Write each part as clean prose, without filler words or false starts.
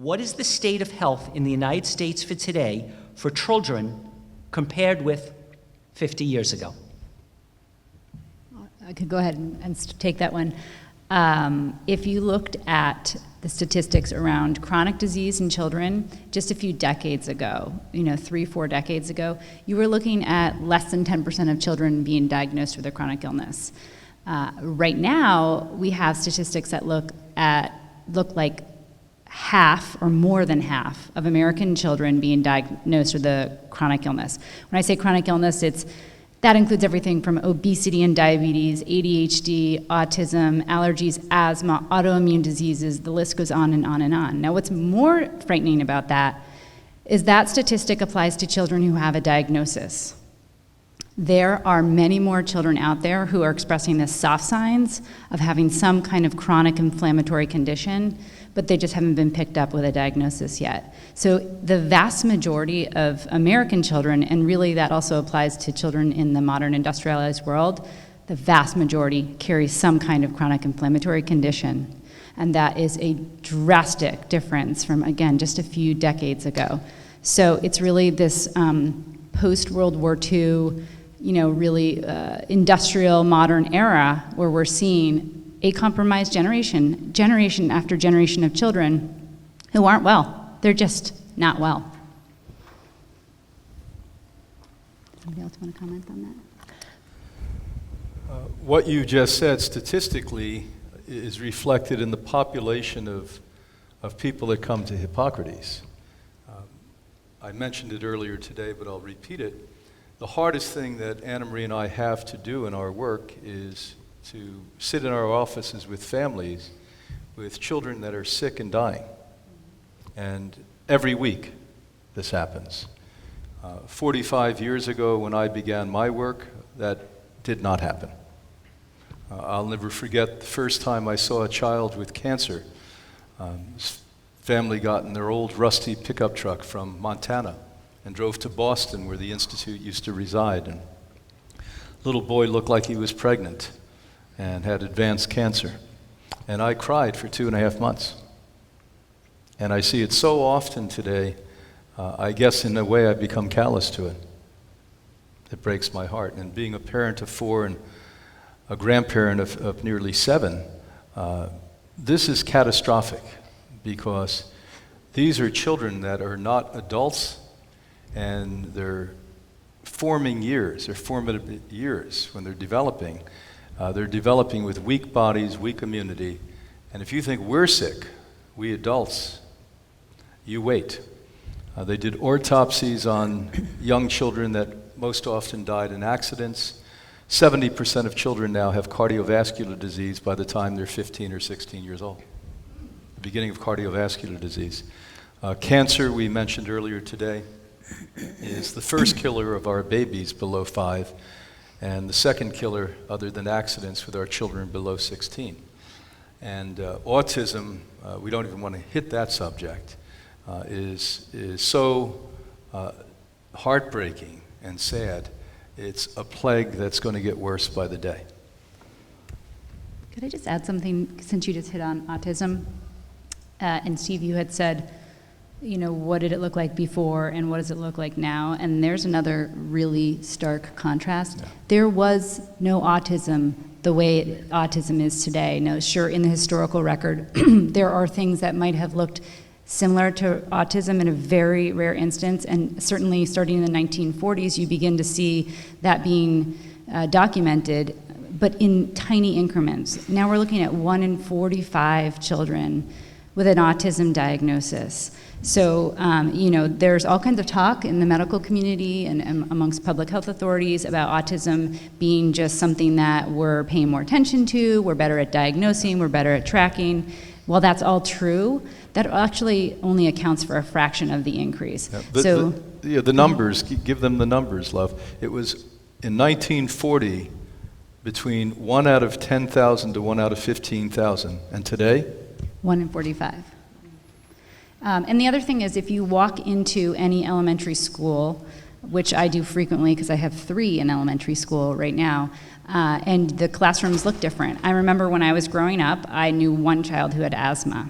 what is the state of health in the United States for today for children compared with 50 years ago? I could go ahead and take that one. If you looked at the statistics around chronic disease in children just a few decades ago, 3-4 decades ago, you were looking at less than 10% of children being diagnosed with a chronic illness. Right now, we have statistics that look like half or more than half of American children being diagnosed with a chronic illness. When I say chronic illness, that includes everything from obesity and diabetes, ADHD, autism, allergies, asthma, autoimmune diseases, the list goes on and on and on. Now, what's more frightening about that is that statistic applies to children who have a diagnosis. There are many more children out there who are expressing the soft signs of having some kind of chronic inflammatory condition, but they just haven't been picked up with a diagnosis yet. So the vast majority of American children, and really that also applies to children in the modern industrialized world, the vast majority carry some kind of chronic inflammatory condition. And that is a drastic difference from, again, just a few decades ago. So it's really this post-World War II, really industrial modern era where we're seeing a compromised generation after generation of children who aren't well. They're just not well. Somebody else want to comment on that? What you just said statistically is reflected in the population of people that come to Hippocrates. I mentioned it earlier today, but I'll repeat it. The hardest thing that Anna Marie and I have to do in our work is to sit in our offices with families with children that are sick and dying. And every week this happens. 45 years ago when I began my work, that did not happen. I'll never forget the first time I saw a child with cancer. His family got in their old rusty pickup truck from Montana and drove to Boston where the institute used to reside. And little boy looked like he was pregnant and had advanced cancer. And I cried for 2.5 months. And I see it so often today, I guess in a way I've become callous to it. It breaks my heart. And being a parent of 4 and a grandparent of nearly 7, this is catastrophic because these are children that are not adults and they're forming years, they're formative years when they're developing. They're developing with weak bodies, weak immunity. And if you think we're sick, we adults, you wait. They did autopsies on young children that most often died in accidents. 70% of children now have cardiovascular disease by the time they're 15 or 16 years old. The beginning of cardiovascular disease. Cancer, we mentioned earlier today, is the first killer of our babies below 5. And the second killer, other than accidents, with our children below 16. And autism, we don't even want to hit that subject, is so heartbreaking and sad. It's a plague that's going to get worse by the day. Could I just add something, since you just hit on autism? And Steve, you had said, what did it look like before and what does it look like now? And there's another really stark contrast. Yeah. There was no autism the way autism is today. No, sure, in the historical record, there are things that might have looked similar to autism in a very rare instance, and certainly starting in the 1940s, you begin to see that being documented, but in tiny increments. Now we're looking at 1 in 45 children with an autism diagnosis. So, there's all kinds of talk in the medical community and amongst public health authorities about autism being just something that we're paying more attention to, we're better at diagnosing, we're better at tracking. While that's all true, that actually only accounts for a fraction of the increase. Yeah, the numbers, give them the numbers, love. It was in 1940 between 1 out of 10,000 to 1 out of 15,000, and today? 1 in 45. And the other thing is, if you walk into any elementary school, which I do frequently because I have 3 in elementary school right now, and the classrooms look different. I remember when I was growing up, I knew one child who had asthma.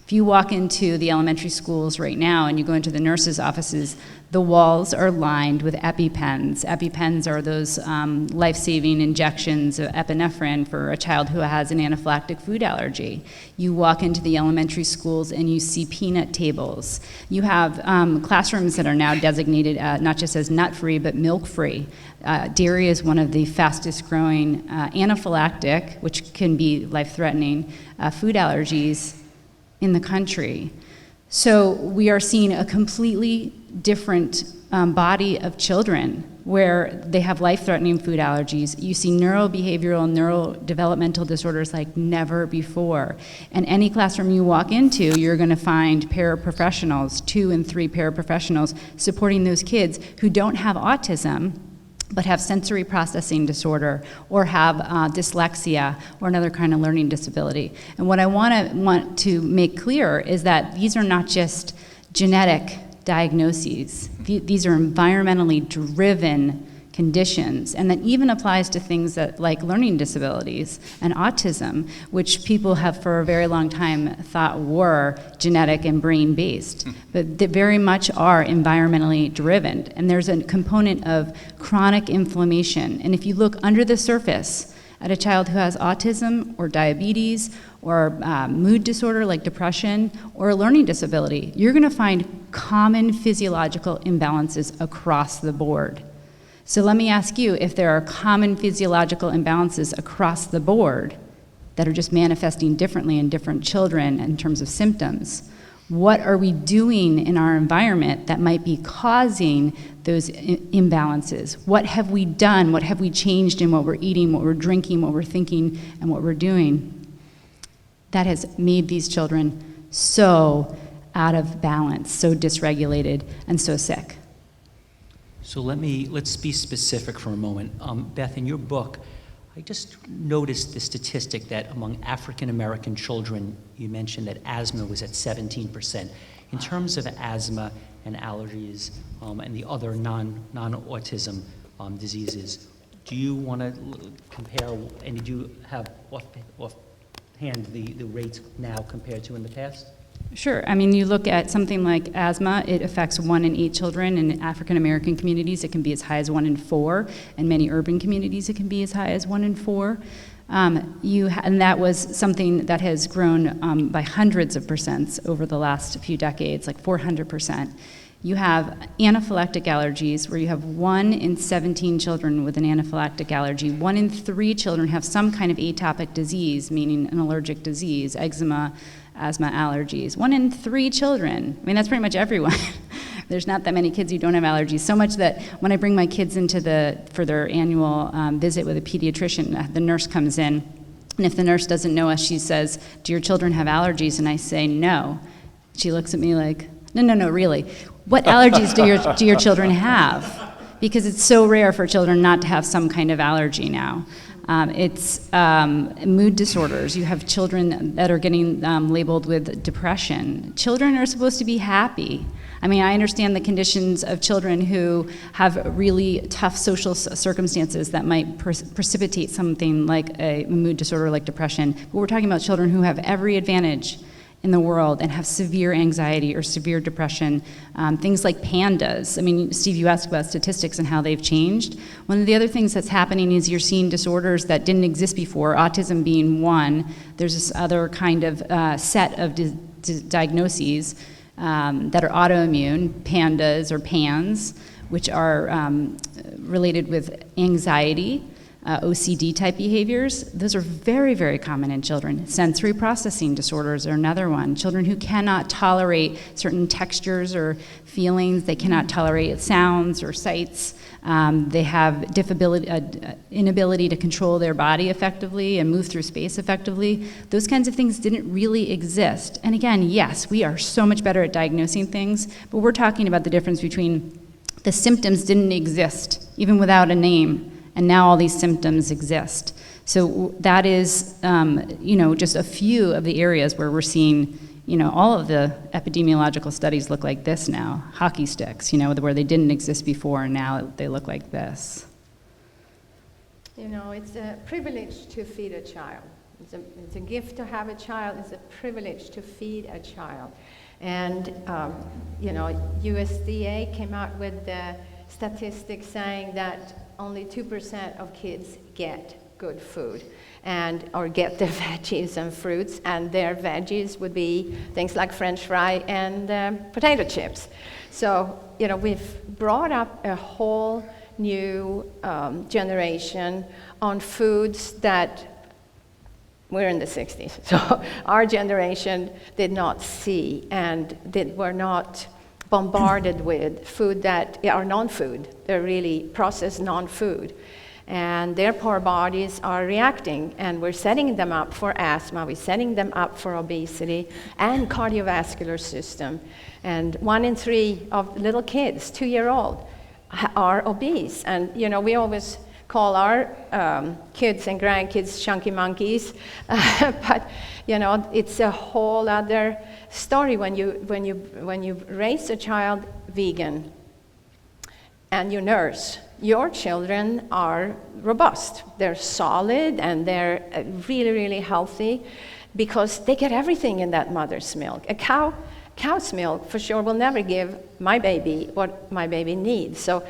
If you walk into the elementary schools right now and you go into the nurses' offices, the walls are lined with EpiPens. EpiPens are those life-saving injections of epinephrine for a child who has an anaphylactic food allergy. You walk into the elementary schools and you see peanut tables. You have classrooms that are now designated not just as nut-free, but milk-free. Dairy is one of the fastest-growing anaphylactic, which can be life-threatening, food allergies in the country. So we are seeing a completely different body of children where they have life-threatening food allergies. You see neurobehavioral, neurodevelopmental disorders like never before. And any classroom you walk into, you're going to find paraprofessionals, 2 and 3 paraprofessionals supporting those kids who don't have autism, but have sensory processing disorder or have dyslexia or another kind of learning disability. And what I want to make clear is that these are not just genetic diagnoses. These are environmentally driven conditions, and that even applies to things that like learning disabilities and autism, which people have for a very long time thought were genetic and brain-based, but they very much are environmentally driven. And there's a component of chronic inflammation. And if you look under the surface at a child who has autism or diabetes or mood disorder like depression or a learning disability, you're going to find common physiological imbalances across the board. So let me ask you, if there are common physiological imbalances across the board that are just manifesting differently in different children in terms of symptoms, what are we doing in our environment that might be causing those imbalances? What have we done? What have we changed in what we're eating, what we're drinking, what we're thinking, and what we're doing that has made these children so out of balance, so dysregulated, and so sick? So let's be specific for a moment. Beth, in your book, I just noticed the statistic that among African American children, you mentioned that asthma was at 17%. In terms of asthma and allergies and the other non-autism diseases, do you want to compare, and did you have offhand the rates now compared to in the past? Sure. I mean, you look at something like asthma, it affects 1 in 8 children. In African American communities, it can be as high as 1 in 4. In many urban communities, it can be as high as 1 in 4. And that was something that has grown by hundreds of percents over the last few decades, like 400%. You have anaphylactic allergies, where you have 1 in 17 children with an anaphylactic allergy. 1 in 3 children have some kind of atopic disease, meaning an allergic disease, eczema, asthma, allergies. 1 in 3 children. I mean, that's pretty much everyone. There's not that many kids who don't have allergies. So much that when I bring my kids for their annual visit with a pediatrician, the nurse comes in, and if the nurse doesn't know us, she says, "Do your children have allergies?" And I say, "No." She looks at me like, No, really. What allergies do your children have? Because it's so rare for children not to have some kind of allergy now. It's mood disorders. You have children that are getting labeled with depression. Children are supposed to be happy. I mean, I understand the conditions of children who have really tough social circumstances that might precipitate something like a mood disorder like depression. But we're talking about children who have every advantage in the world and have severe anxiety or severe depression, things like pandas. I mean, Steve, you asked about statistics and how they've changed. One of the other things that's happening is you're seeing disorders that didn't exist before, autism being one. There's this other kind of set of diagnoses that are autoimmune, pandas or PANS, which are related with anxiety, OCD type behaviors. Those are very, very common in children. Sensory processing disorders are another one. Children who cannot tolerate certain textures or feelings, they cannot tolerate sounds or sights. They have inability to control their body effectively and move through space effectively. Those kinds of things didn't really exist. And again, yes, we are so much better at diagnosing things, but we're talking about the difference between the symptoms didn't exist, even without a name, and now all these symptoms exist. So that is, just a few of the areas where we're seeing, all of the epidemiological studies look like this now, hockey sticks, where they didn't exist before and now they look like this. It's a privilege to feed a child. It's a gift to have a child. It's a privilege to feed a child. And, USDA came out with the statistics saying that only 2% of kids get good food or get their veggies and fruits, and their veggies would be things like French fry and potato chips. So, we've brought up a whole new generation on foods that we're in the 60s. So our generation did not see and were not bombarded with food that are non-food. They're really processed non-food. And their poor bodies are reacting, and we're setting them up for asthma, we're setting them up for obesity and cardiovascular system. And 1 in 3 of little kids, 2-year-old, are obese. And, we always call our kids and grandkids chunky monkeys, but it's a whole other story when you raise a child vegan and you nurse. Your children are robust. They're solid and they're really, really healthy because they get everything in that mother's milk. A cow's milk for sure will never give my baby what my baby needs. So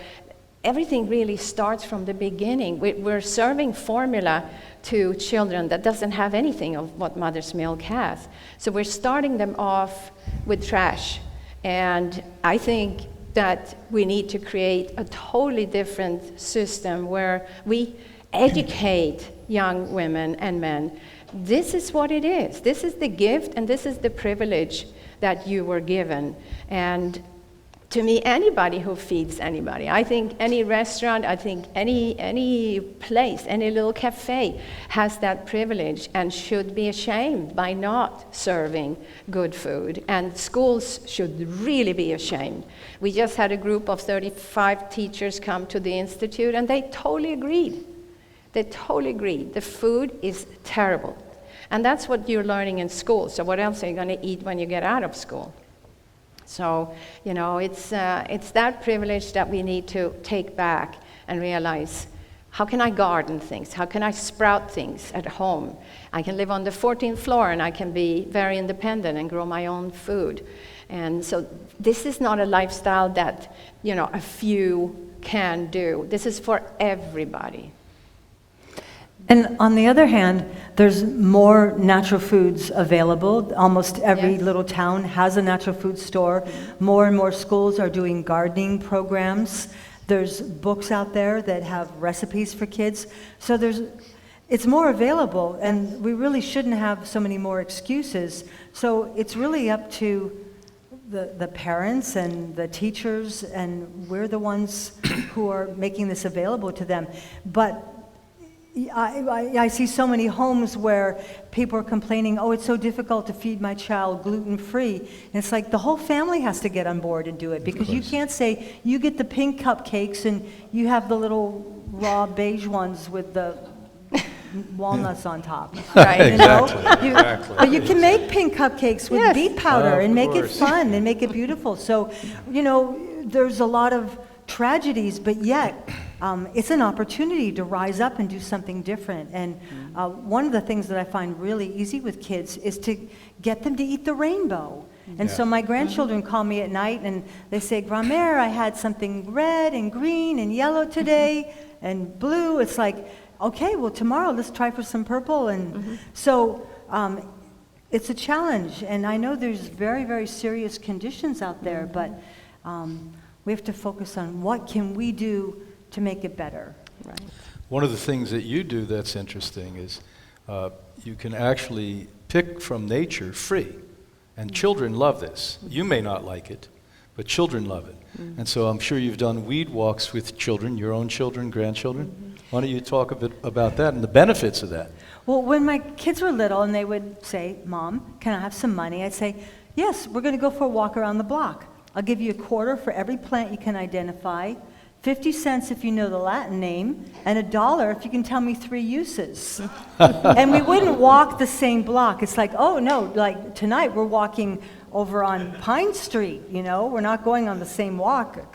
everything really starts from the beginning. We're serving formula to children that doesn't have anything of what mother's milk has. So we're starting them off with trash. And I think that we need to create a totally different system where we educate young women and men. This is what it is. This is the gift and this is the privilege that you were given. And to me, anybody who feeds anybody, I think any restaurant, I think any place, any little cafe has that privilege and should be ashamed by not serving good food. And schools should really be ashamed. We just had a group of 35 teachers come to the Institute, and they totally agreed. They totally agreed. The food is terrible. And that's what you're learning in school. So what else are you going to eat when you get out of school? So, it's that privilege that we need to take back and realize, how can I garden things? How can I sprout things at home? I can live on the 14th floor and I can be very independent and grow my own food. And so this is not a lifestyle that, a few can do. This is for everybody. And on the other hand, there's more natural foods available. Almost every little town has a natural food store. More and more schools are doing gardening programs. There's books out there that have recipes for kids. So it's more available, and we really shouldn't have so many more excuses. So it's really up to the parents and the teachers, and we're the ones who are making this available to them. But I see so many homes where people are complaining, oh, it's so difficult to feed my child gluten-free. And it's like the whole family has to get on board and do it, because you can't say, you get the pink cupcakes and you have the little raw beige ones with the walnuts on top. Right? Exactly. But you can make pink cupcakes with beet powder and make it fun and make it beautiful. So, there's a lot of tragedies, but yet it's an opportunity to rise up and do something different. And one of the things that I find really easy with kids is to get them to eat the rainbow. And so my grandchildren call me at night and they say, Grand-mère, I had something red and green and yellow today and blue. It's like, okay, well, tomorrow let's try for some purple. And so it's a challenge. And I know there's very, very serious conditions out there, but we have to focus on what can we do to make it better. Right. One of the things that you do that's interesting is you can actually pick from nature free. And children love this. You may not like it, but children love it. And so I'm sure you've done weed walks with children, your own children, grandchildren. Why don't you talk a bit about that and the benefits of that? Well, when my kids were little and they would say, Mom, can I have some money? I'd say, yes, we're going to go for a walk around the block. I'll give you a quarter for every plant you can identify, 50 cents if you know the Latin name, and $1 if you can tell me 3 uses. And we wouldn't walk the same block. It's like, oh no, like tonight we're walking over on Pine Street, we're not going on the same walk,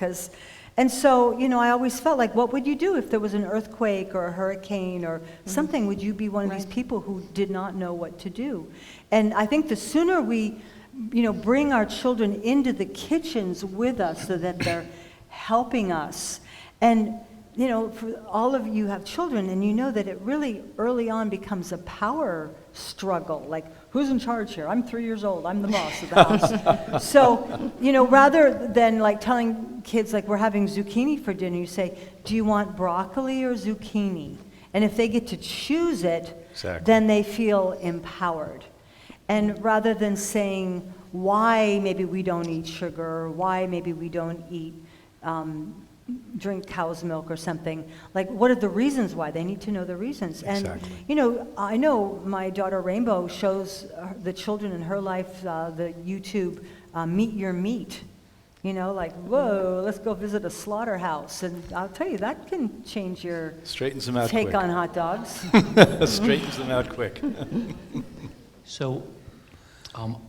And so, I always felt like, what would you do if there was an earthquake or a hurricane or something? Would you be one of these people who did not know what to do? And I think the sooner we, bring our children into the kitchens with us so that they're helping us. And, for all of you have children, and you know that it really early on becomes a power struggle. Like, who's in charge here? I'm 3 years old. I'm the boss of the house. So, rather than like telling kids, like, we're having zucchini for dinner, you say, do you want broccoli or zucchini? And if they get to choose it, Exactly. then they feel empowered. And rather than saying why maybe we don't eat sugar, or why maybe we don't eat, drink cow's milk or something, like, what are the reasons why? They need to know the reasons. Exactly. And, I know my daughter Rainbow shows the children in her life the YouTube Meet Your Meat. Like, whoa, let's go visit a slaughterhouse. And I'll tell you, that can change your Straightens them out take quick. on hot dogs. Straightens them out quick. So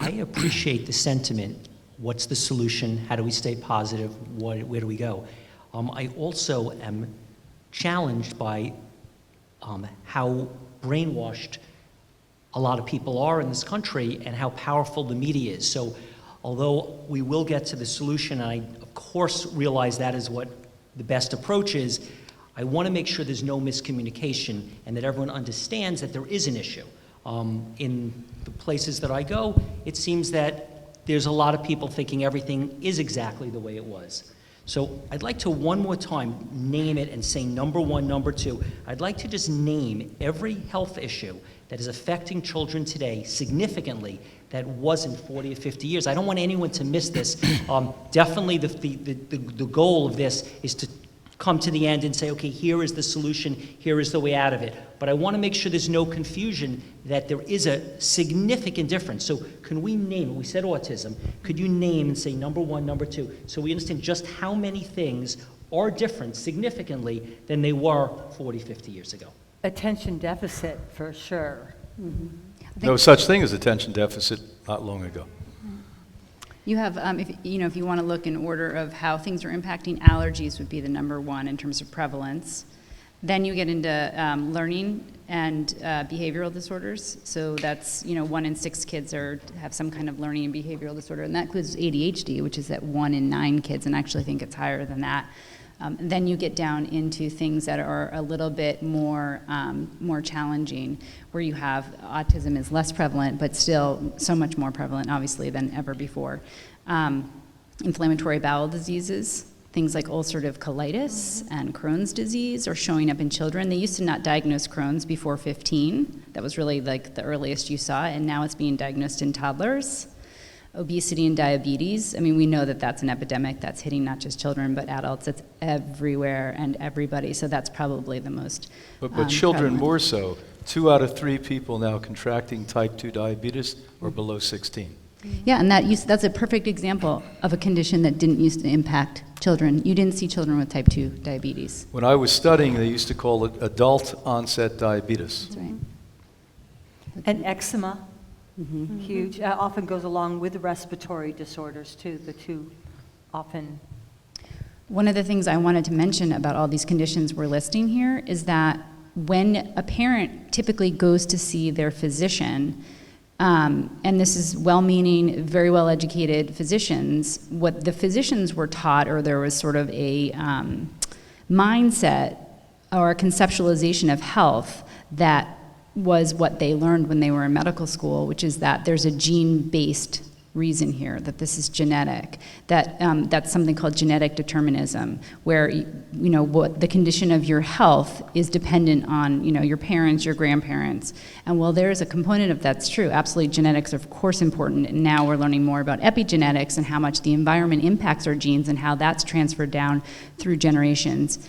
I appreciate the sentiment. What's the solution? How do we stay positive? Where do we go? I also am challenged by how brainwashed a lot of people are in this country and how powerful the media is. So although we will get to the solution, and I of course realize that is what the best approach is, I want to make sure there's no miscommunication and that everyone understands that there is an issue. In the places that I go, it seems that there's a lot of people thinking everything is exactly the way it was. So I'd like to one more time name it and say number one, number two. I'd like to just name every health issue that is affecting children today significantly that wasn't 40 or 50 years. I don't want anyone to miss this. Definitely the goal of this is to come to the end and say, okay, here is the solution, here is the way out of it. But I want to make sure there's no confusion that there is a significant difference. So can we name, we said autism, could you name and say number one, number two, so we understand just how many things are different significantly than they were 40, 50 years ago? Attention deficit, for sure. No such thing as attention deficit not long ago. You have, if you want to look in order of how things are impacting, allergies would be the number one in terms of prevalence. Then you get into learning and behavioral disorders. So that's, 1 in 6 kids have some kind of learning and behavioral disorder, and that includes ADHD, which is at 1 in 9 kids, and actually I think it's higher than that. Then you get down into things that are a little bit more challenging, where you have autism is less prevalent, but still so much more prevalent, obviously, than ever before. Inflammatory bowel diseases, things like ulcerative colitis and Crohn's disease are showing up in children. They used to not diagnose Crohn's before 15. That was really like the earliest you saw it, and now it's being diagnosed in toddlers. Obesity and diabetes, we know that that's an epidemic that's hitting not just children, but adults. It's everywhere and everybody, so that's probably the most But children prevalent. more so. 2 out of 3 people now contracting type 2 diabetes are below 16. Yeah, and that's a perfect example of a condition that didn't used to impact children. You didn't see children with type 2 diabetes. When I was studying, they used to call it adult onset diabetes. That's right. And eczema, huge, often goes along with respiratory disorders too, the two often. One of the things I wanted to mention about all these conditions we're listing here is that when a parent typically goes to see their physician, and this is well-meaning, very well-educated physicians, what the physicians were taught, or there was sort of a mindset or a conceptualization of health that was what they learned when they were in medical school, which is that there's a gene-based reason here, that this is genetic, that that's something called genetic determinism, where what the condition of your health is dependent on your parents, your grandparents. And while there is a component of that's true, absolutely, genetics are of course important, and now we're learning more about epigenetics and how much the environment impacts our genes and how that's transferred down through generations.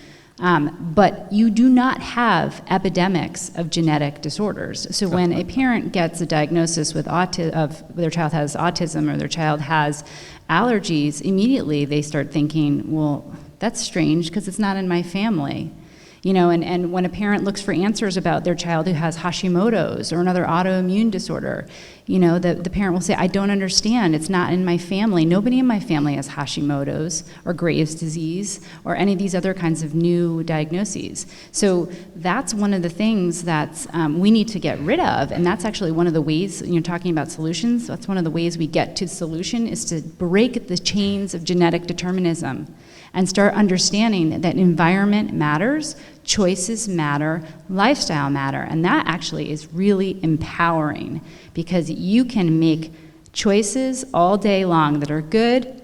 But you do not have epidemics of genetic disorders. So when a parent gets a diagnosis with their child has autism or their child has allergies, immediately they start thinking, well, that's strange because it's not in my family. You know, and when a parent looks for answers about their child who has Hashimoto's or another autoimmune disorder, you know, the parent will say, I don't understand, it's not in my family. Nobody in my family has Hashimoto's or Graves' disease or any of these other kinds of new diagnoses. So that's one of the things that we need to get rid of, and that's actually one of the ways, you're talking about solutions, that's one of the ways we get to the solution is to break the chains of genetic determinism and start understanding that environment matters, choices matter, lifestyle matter, and that actually is really empowering because you can make choices all day long that are good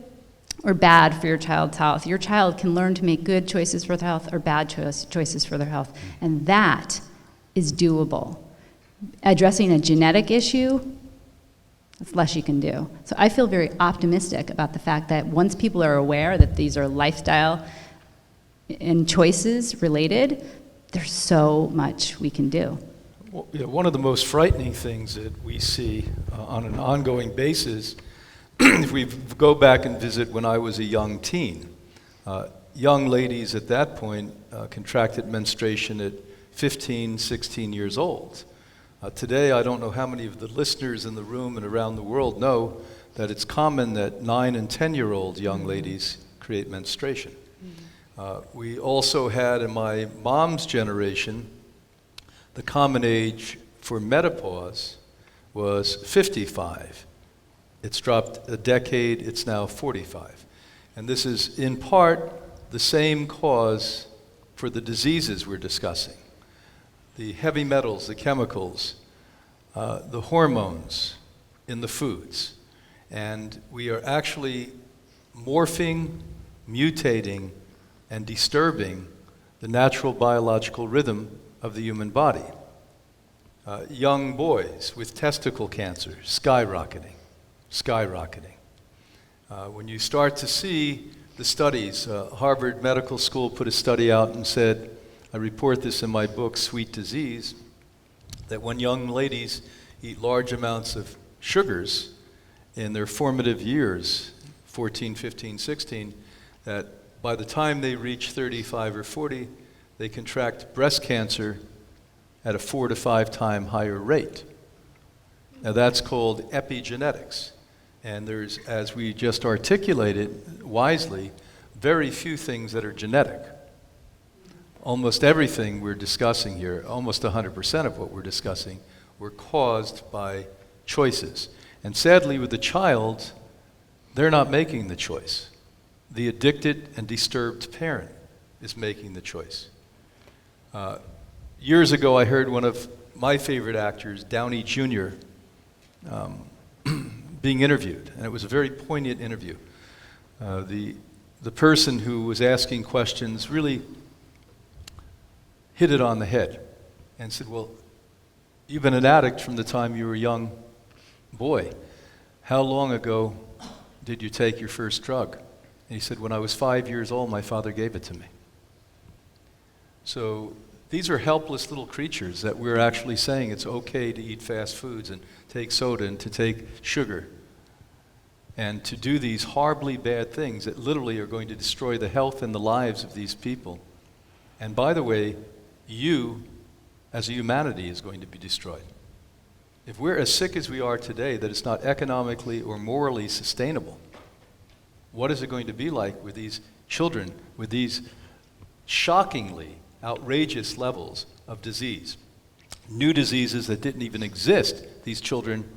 or bad for your child's health. Your child can learn to make good choices for their health or bad choices for their health, and that is doable. Addressing a genetic issue, that's less you can do. So I feel very optimistic about the fact that once people are aware that these are lifestyle and choices related, there's so much we can do. Well, yeah, one of the most frightening things that we see on an ongoing basis, if we go back and visit when I was a young teen, young ladies at that point contracted menstruation at 15, 16 years old. Today, I don't know how many of the listeners in the room and around the world know that it's common that 9 and 10-year-old young ladies create menstruation. We also had, in my mom's generation, the common age for menopause was 55. It's dropped a decade, it's now 45. And this is in part the same cause for the diseases we're discussing. The heavy metals, the chemicals, the hormones in the foods. And we are actually morphing, mutating, and disturbing the natural biological rhythm of the human body. Young boys with testicle cancer, skyrocketing. When you start to see the studies, Harvard Medical School put a study out and said, I report this in my book, Sweet Disease, that when young ladies eat large amounts of sugars in their formative years, 14, 15, 16, that by the time they reach 35 or 40, they contract breast cancer at a 4 to 5 time higher rate. Now that's called epigenetics. And there's, as we just articulated wisely, very few things that are genetic. Almost everything we're discussing here, almost 100% of what we're discussing, were caused by choices. And sadly, with the child, they're not making the choice. The addicted and disturbed parent is making the choice. Years ago, I heard one of my favorite actors, Downey Jr., being interviewed, and it was a very poignant interview. The person who was asking questions really hit it on the head and said, well, you've been an addict from the time you were a young boy. How long ago did you take your first drug? And he said, when I was 5 years old, my father gave it to me. So these are helpless little creatures that we're actually saying it's okay to eat fast foods and take soda and to take sugar and to do these horribly bad things that literally are going to destroy the health and the lives of these people. And by the way, you, as a humanity, is going to be destroyed. If we're as sick as we are today, that it's not economically or morally sustainable, what is it going to be like with these children, with these shockingly outrageous levels of disease? New diseases that didn't even exist, these children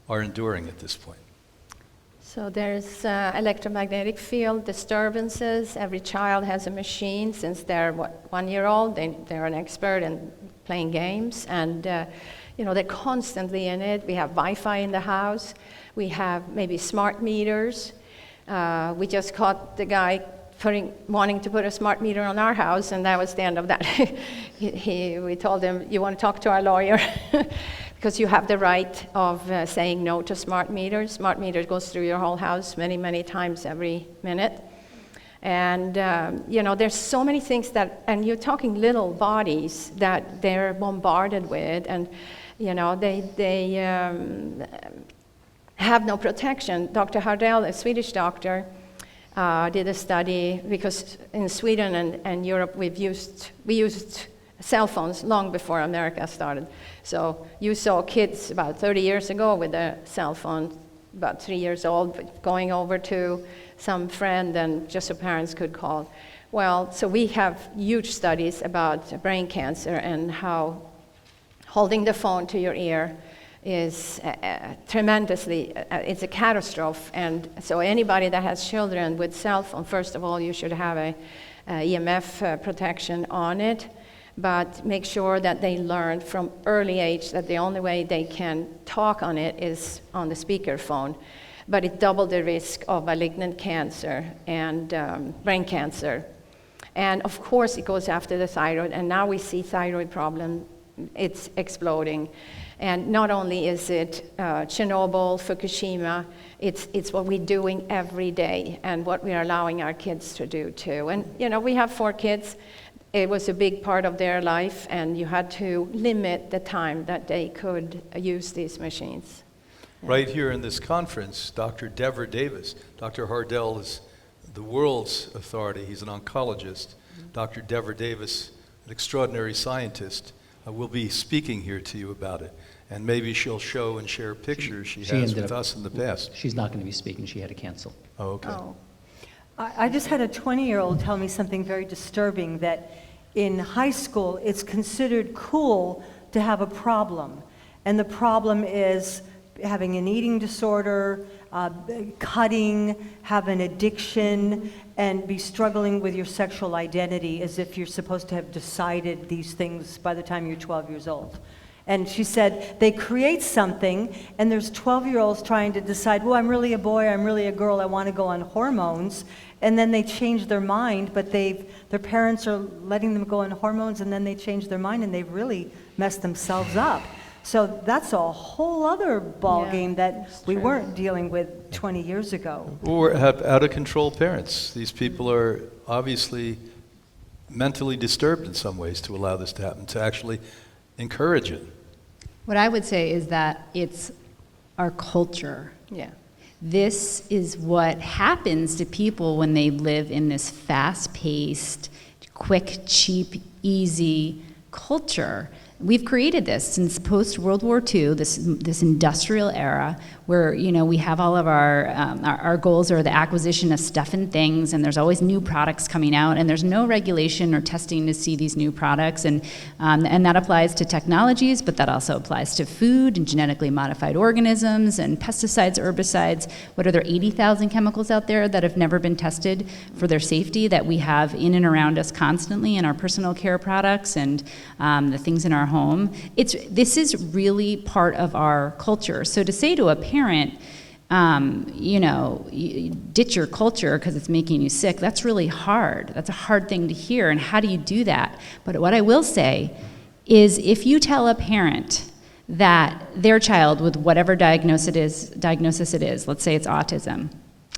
are enduring at this point. So there's electromagnetic field disturbances. Every child has a machine. Since they're 1 year old, they're an expert in playing games, and they're constantly in it. We have Wi-Fi in the house. We have maybe smart meters. We just caught the guy wanting to put a smart meter on our house, and that was the end of that. We told him, you want to talk to our lawyer? Because you have the right of saying no to smart meters. Smart meter goes through your whole house many, many times every minute. And, there's so many things and you're talking little bodies that they're bombarded with, and, they have no protection. Dr. Herbal, a Swedish doctor, did a study, because in Sweden and Europe we used cell phones long before America started. So you saw kids about 30 years ago with a cell phone, about 3 years old, going over to some friend and just so parents could call. Well, so we have huge studies about brain cancer and how holding the phone to your ear is tremendously, it's a catastrophe. And so anybody that has children with cell phone, first of all, you should have a EMF protection on it, but make sure that they learn from early age that the only way they can talk on it is on the speakerphone. But it doubled the risk of malignant cancer and brain cancer. And of course it goes after the thyroid, and now we see thyroid problem, it's exploding. And not only is it Chernobyl, Fukushima, it's what we're doing every day and what we are allowing our kids to do too. And you know, we have 4 kids. It was a big part of their life, and you had to limit the time that they could use these machines. Right here in this conference, Dr. Dever Davis, Dr. Hardell is the world's authority. He's an oncologist. Dr. Dever Davis, an extraordinary scientist, will be speaking here to you about it. And maybe she'll show and share pictures she has with us in the past. She's not going to be speaking. She had to cancel. Oh, okay. Oh. I just had a 20-year-old tell me something very disturbing, that in high school it's considered cool to have a problem. And the problem is having an eating disorder, cutting, have an addiction, and be struggling with your sexual identity as if you're supposed to have decided these things by the time you're 12 years old. And she said they create something, and there's 12-year-olds trying to decide, well, I'm really a boy, I'm really a girl, I want to go on hormones, and then they change their mind, but their parents are letting them go on hormones, and then they change their mind, and they've really messed themselves up. So that's a whole other ballgame that we weren't dealing with 20 years ago. Or have out-of-control parents. These people are obviously mentally disturbed in some ways to allow this to happen, to actually encourage it. What I would say is that it's our culture. Yeah. This is what happens to people when they live in this fast-paced, quick, cheap, easy culture. We've created this since post-World War II, this industrial era, where we have all of our goals are the acquisition of stuff and things, and there's always new products coming out, and there's no regulation or testing to see these new products, and that applies to technologies, but that also applies to food and genetically modified organisms and pesticides, herbicides. What are there, 80,000 chemicals out there that have never been tested for their safety that we have in and around us constantly in our personal care products and the things in our home? This is really part of our culture. So to say to a parent, ditch your culture because it's making you sick, that's really hard. That's a hard thing to hear, and how do you do that? But what I will say is if you tell a parent that their child with whatever diagnosis it is, let's say it's autism,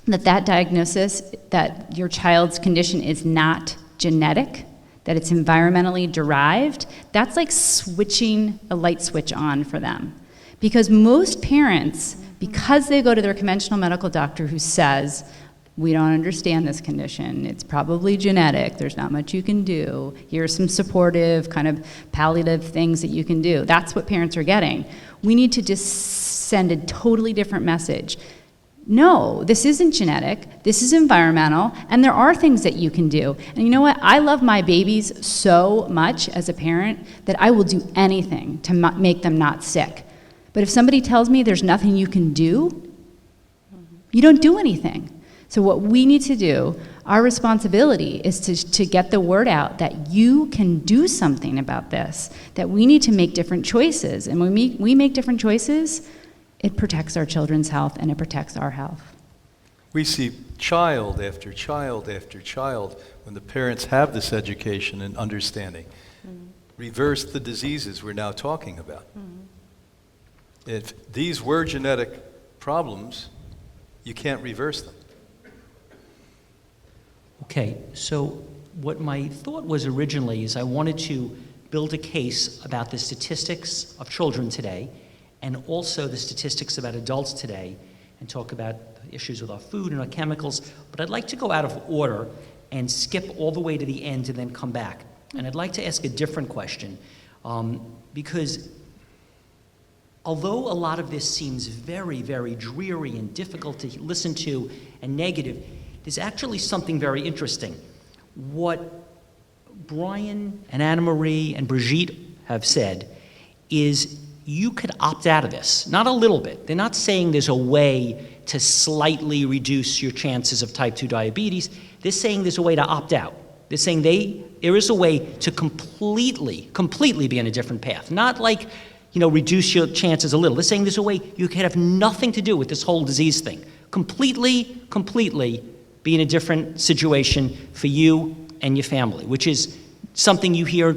that diagnosis, that your child's condition is not genetic, that it's environmentally derived, that's like switching a light switch on for them. Because most parents, because they go to their conventional medical doctor who says, we don't understand this condition, it's probably genetic, there's not much you can do, here's some supportive, kind of palliative things that you can do. That's what parents are getting. We need to just send a totally different message. No, this isn't genetic, this is environmental, and there are things that you can do. And you know what? I love my babies so much as a parent that I will do anything to make them not sick. But if somebody tells me there's nothing you can do, you don't do anything. So what we need to do, our responsibility is to get the word out that you can do something about this, that we need to make different choices. And when we make different choices, it protects our children's health and it protects our health. We see child after child after child, when the parents have this education and understanding, reverse the diseases we're now talking about. If these were genetic problems, you can't reverse them. Okay, so what my thought was originally is I wanted to build a case about the statistics of children today and also the statistics about adults today, and talk about issues with our food and our chemicals, but I'd like to go out of order and skip all the way to the end and then come back. And I'd like to ask a different question, because although a lot of this seems very, very dreary and difficult to listen to and negative, there's actually something very interesting. What Brian and Anna Marie and Brigitte have said is you could opt out of this, not a little bit. They're not saying there's a way to slightly reduce your chances of type 2 diabetes. They're saying there's a way to opt out. They're saying there is a way to completely be on a different path. Not like, reduce your chances a little. They're saying there's a way you can have nothing to do with this whole disease thing. Completely be in a different situation for you and your family, which is something you hear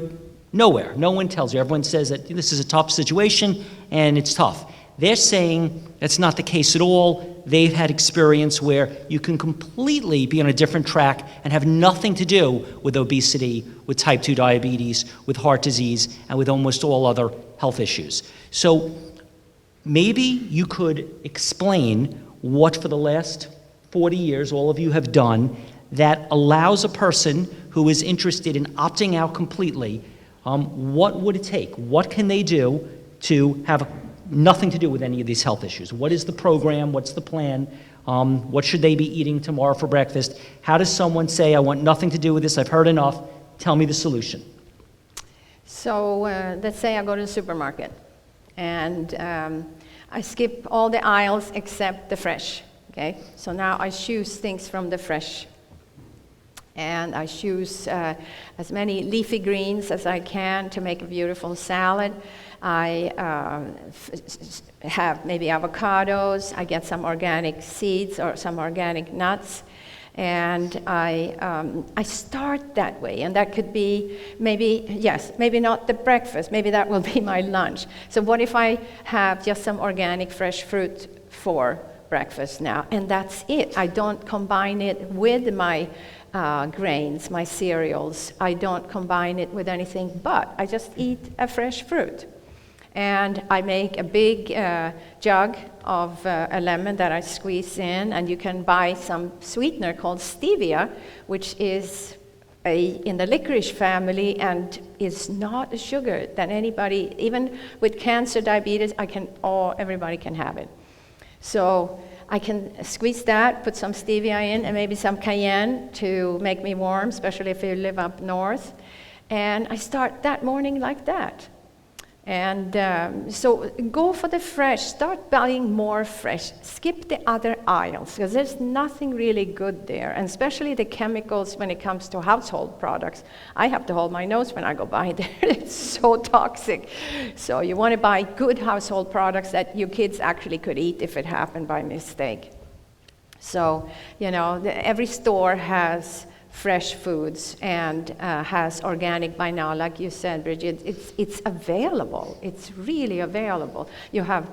nowhere. No one tells you. Everyone says that this is a tough situation and it's tough. They're saying that's not the case at all. They've had experience where you can completely be on a different track and have nothing to do with obesity, with type 2 diabetes, with heart disease, and with almost all other health issues. So maybe you could explain what for the last 40 years all of you have done that allows a person who is interested in opting out completely, what would it take? What can they do to have nothing to do with any of these health issues? What is the program? What's the plan? What should they be eating tomorrow for breakfast? How does someone say, I want nothing to do with this, I've heard enough, tell me the solution? So let's say I go to the supermarket and I skip all the aisles except the fresh, okay? So now I choose things from the fresh. And I choose as many leafy greens as I can to make a beautiful salad. I have maybe avocados. I get some organic seeds or some organic nuts. And I start that way. And that could be maybe not the breakfast. Maybe that will be my lunch. So what if I have just some organic fresh fruit for breakfast now? And that's it. I don't combine it with my grains, my cereals. I don't combine it with anything, but I just eat a fresh fruit. And I make a big jug of a lemon that I squeeze in, and you can buy some sweetener called stevia, which is in the licorice family and is not a sugar that anybody, even with cancer, diabetes, everybody can have it. So I can squeeze that, put some stevia in, and maybe some cayenne to make me warm, especially if you live up north. And I start that morning like that. And so go for the fresh. Start buying more fresh. Skip the other aisles, because there's nothing really good there, and especially the chemicals when it comes to household products. I have to hold my nose when I go by there. It's so toxic. So you want to buy good household products that your kids actually could eat if it happened by mistake. So, every store has fresh foods and has organic by now, like you said, Brigitte. It's available. It's really available. You have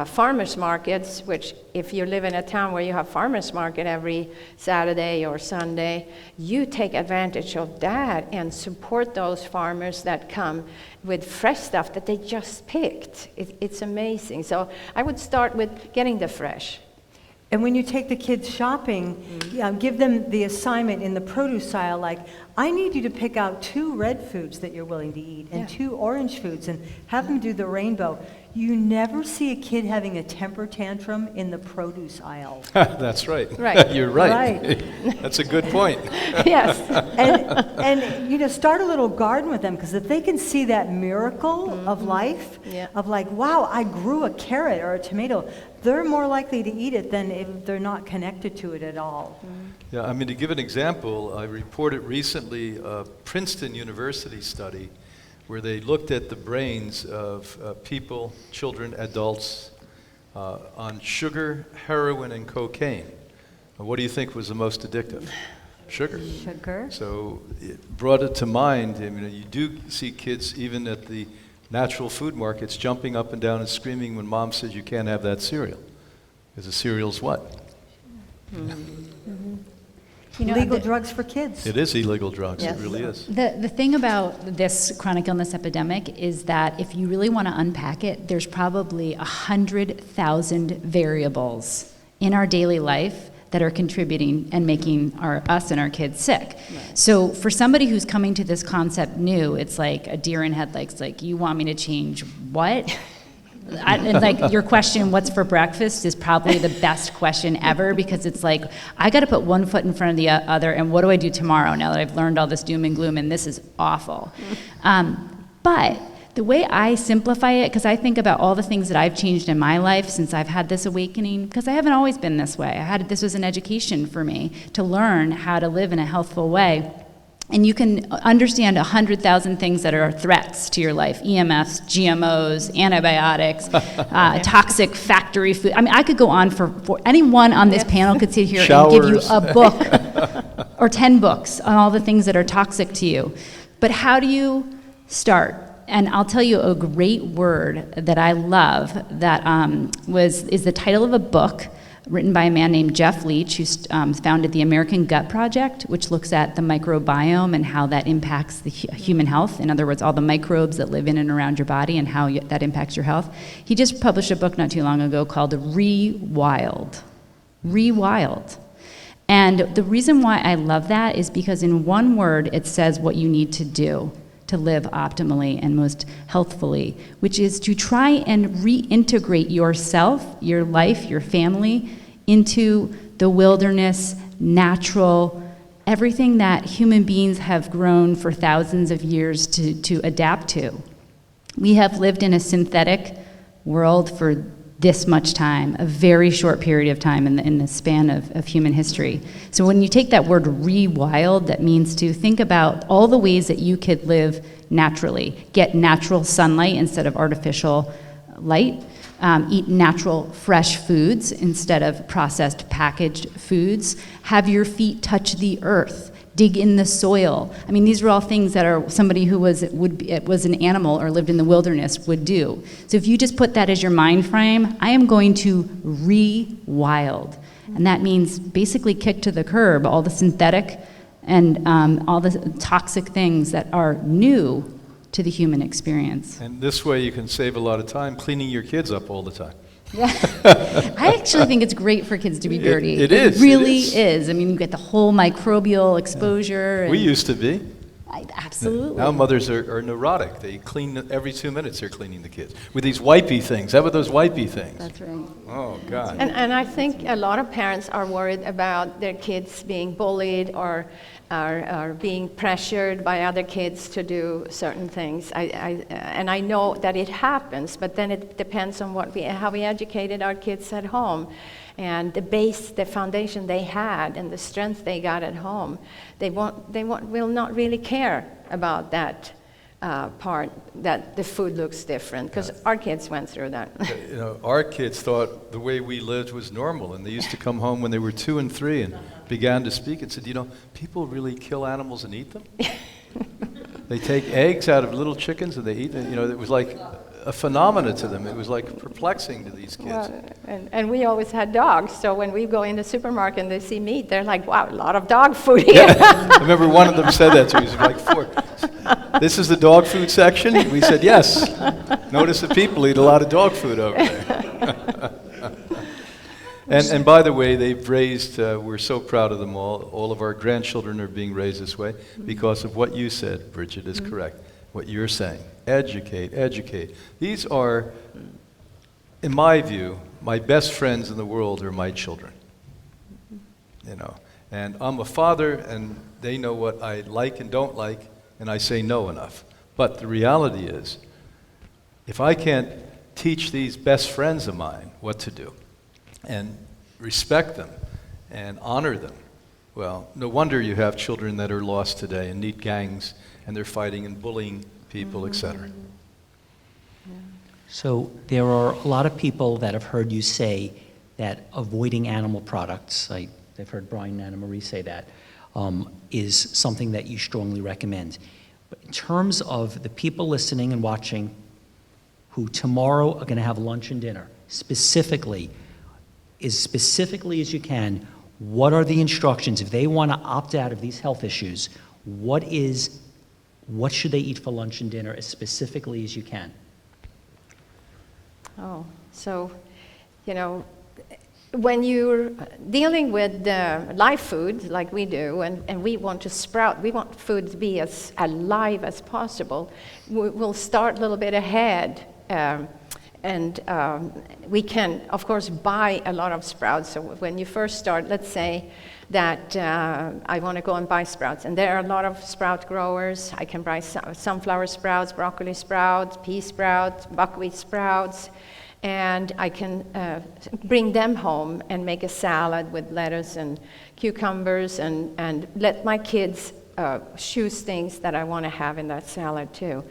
farmers markets, which if you live in a town where you have farmers market every Saturday or Sunday, you take advantage of that and support those farmers that come with fresh stuff that they just picked. It's amazing. So I would start with getting the fresh. And when you take the kids shopping, give them the assignment in the produce aisle, like, I need you to pick out 2 red foods that you're willing to eat and 2 orange foods, and have them do the rainbow. You never see a kid having a temper tantrum in the produce aisle. That's right. Right. You're right. That's a good point. Yes. And start a little garden with them, because if they can see that miracle of life, of like, wow, I grew a carrot or a tomato, they're more likely to eat it than if they're not connected to it at all. Yeah, I mean, to give an example, I reported recently a Princeton University study where they looked at the brains of people, children, adults, on sugar, heroin, and cocaine. What do you think was the most addictive? Sugar. Sugar. So it brought it to mind. I mean, you do see kids even at the natural food markets jumping up and down and screaming when mom says you can't have that cereal. Because the cereal's what? Illegal drugs for kids. It is illegal drugs. Yes. It really is. The thing about this chronic illness epidemic is that if you really want to unpack it, there's probably 100,000 variables in our daily life that are contributing and making us and our kids sick. Right. So for somebody who's coming to this concept new, it's like a deer in headlights, like, you want me to change what? And like, your question, what's for breakfast, is probably the best question ever, because it's like, I got to put one foot in front of the other, and what do I do tomorrow now that I've learned all this doom and gloom, and this is awful. But the way I simplify it, because I think about all the things that I've changed in my life since I've had this awakening, because I haven't always been this way. This was an education for me to learn how to live in a healthful way. And you can understand 100,000 things that are threats to your life: EMFs, GMOs, antibiotics, toxic factory food. I mean, I could go on for anyone on this panel could sit here and give you a book or 10 books on all the things that are toxic to you. But how do you start? And I'll tell you a great word that I love that is the title of a book written by a man named Jeff Leach, who founded the American Gut Project, which looks at the microbiome and how that impacts the human health. In other words, all the microbes that live in and around your body and how that impacts your health. He just published a book not too long ago called Rewild. Rewild. And the reason why I love that is because in one word it says what you need to do to live optimally and most healthfully, which is to try and reintegrate yourself, your life, your family into the wilderness, natural, everything that human beings have grown for thousands of years to adapt to. We have lived in a synthetic world for this much time, a very short period of time in the span of human history. So when you take that word rewild, that means to think about all the ways that you could live naturally, get natural sunlight instead of artificial light, eat natural fresh foods instead of processed packaged foods, have your feet touch the earth, dig in the soil. I mean, these are all things that are somebody who was an animal or lived in the wilderness would do. So if you just put that as your mind frame, I am going to rewild. And that means basically kick to the curb all the synthetic and all the toxic things that are new to the human experience. And this way you can save a lot of time cleaning your kids up all the time. Yeah. I actually think it's great for kids to be dirty. It is. It really is. I mean, you get the whole microbial exposure. We used to be. Absolutely. Now mothers are neurotic. They clean every 2 minutes. They're cleaning the kids with these wipey things. How about those wipey things? That's right. Oh God. And I think a lot of parents are worried about their kids being bullied or are being pressured by other kids to do certain things. And I know that it happens, but then it depends on how we educated our kids at home, and the foundation they had, and the strength they got at home. They will not really care about that part, that the food looks different, because our kids went through that. You know, our kids thought the way we lived was normal, and they used to come home when they were 2 and 3 and began to speak and said, you know, people really kill animals and eat them? They take eggs out of little chickens and they eat them. You know, it was like a phenomena to them. It was like perplexing to these kids. Well, and we always had dogs, so when we go in the supermarket and they see meat, they're like, wow, a lot of dog food here. Yeah. I remember one of them said that to me. He was like, this is the dog food section? We said, yes. Notice the people eat a lot of dog food over there. And by the way, they've raised, we're so proud of them all. All of our grandchildren are being raised this way because of what you said, Brigitte, is correct. What you're saying. Educate, educate. These are, in my view, my best friends in the world are my children. You know, and I'm a father, and they know what I like and don't like, and I say no enough. But the reality is, if I can't teach these best friends of mine what to do, and respect them, and honor them, well, no wonder you have children that are lost today and need gangs, and they're fighting and bullying people, etc. So there are a lot of people that have heard you say that avoiding animal products, I've heard Brian and Anna Marie say that, is something that you strongly recommend. But in terms of the people listening and watching who tomorrow are going to have lunch and dinner, specifically as you can, what are the instructions? If they want to opt out of these health issues, what should they eat for lunch and dinner as specifically as you can? Oh, so, you know, when you're dealing with live food like we do, and we want to sprout, we want food to be as alive as possible, we'll start a little bit ahead. And we can, of course, buy a lot of sprouts. So when you first start, let's say that I want to go and buy sprouts. And there are a lot of sprout growers. I can buy sunflower sprouts, broccoli sprouts, pea sprouts, buckwheat sprouts. And I can bring them home and make a salad with lettuce and cucumbers and let my kids choose things that I want to have in that salad too.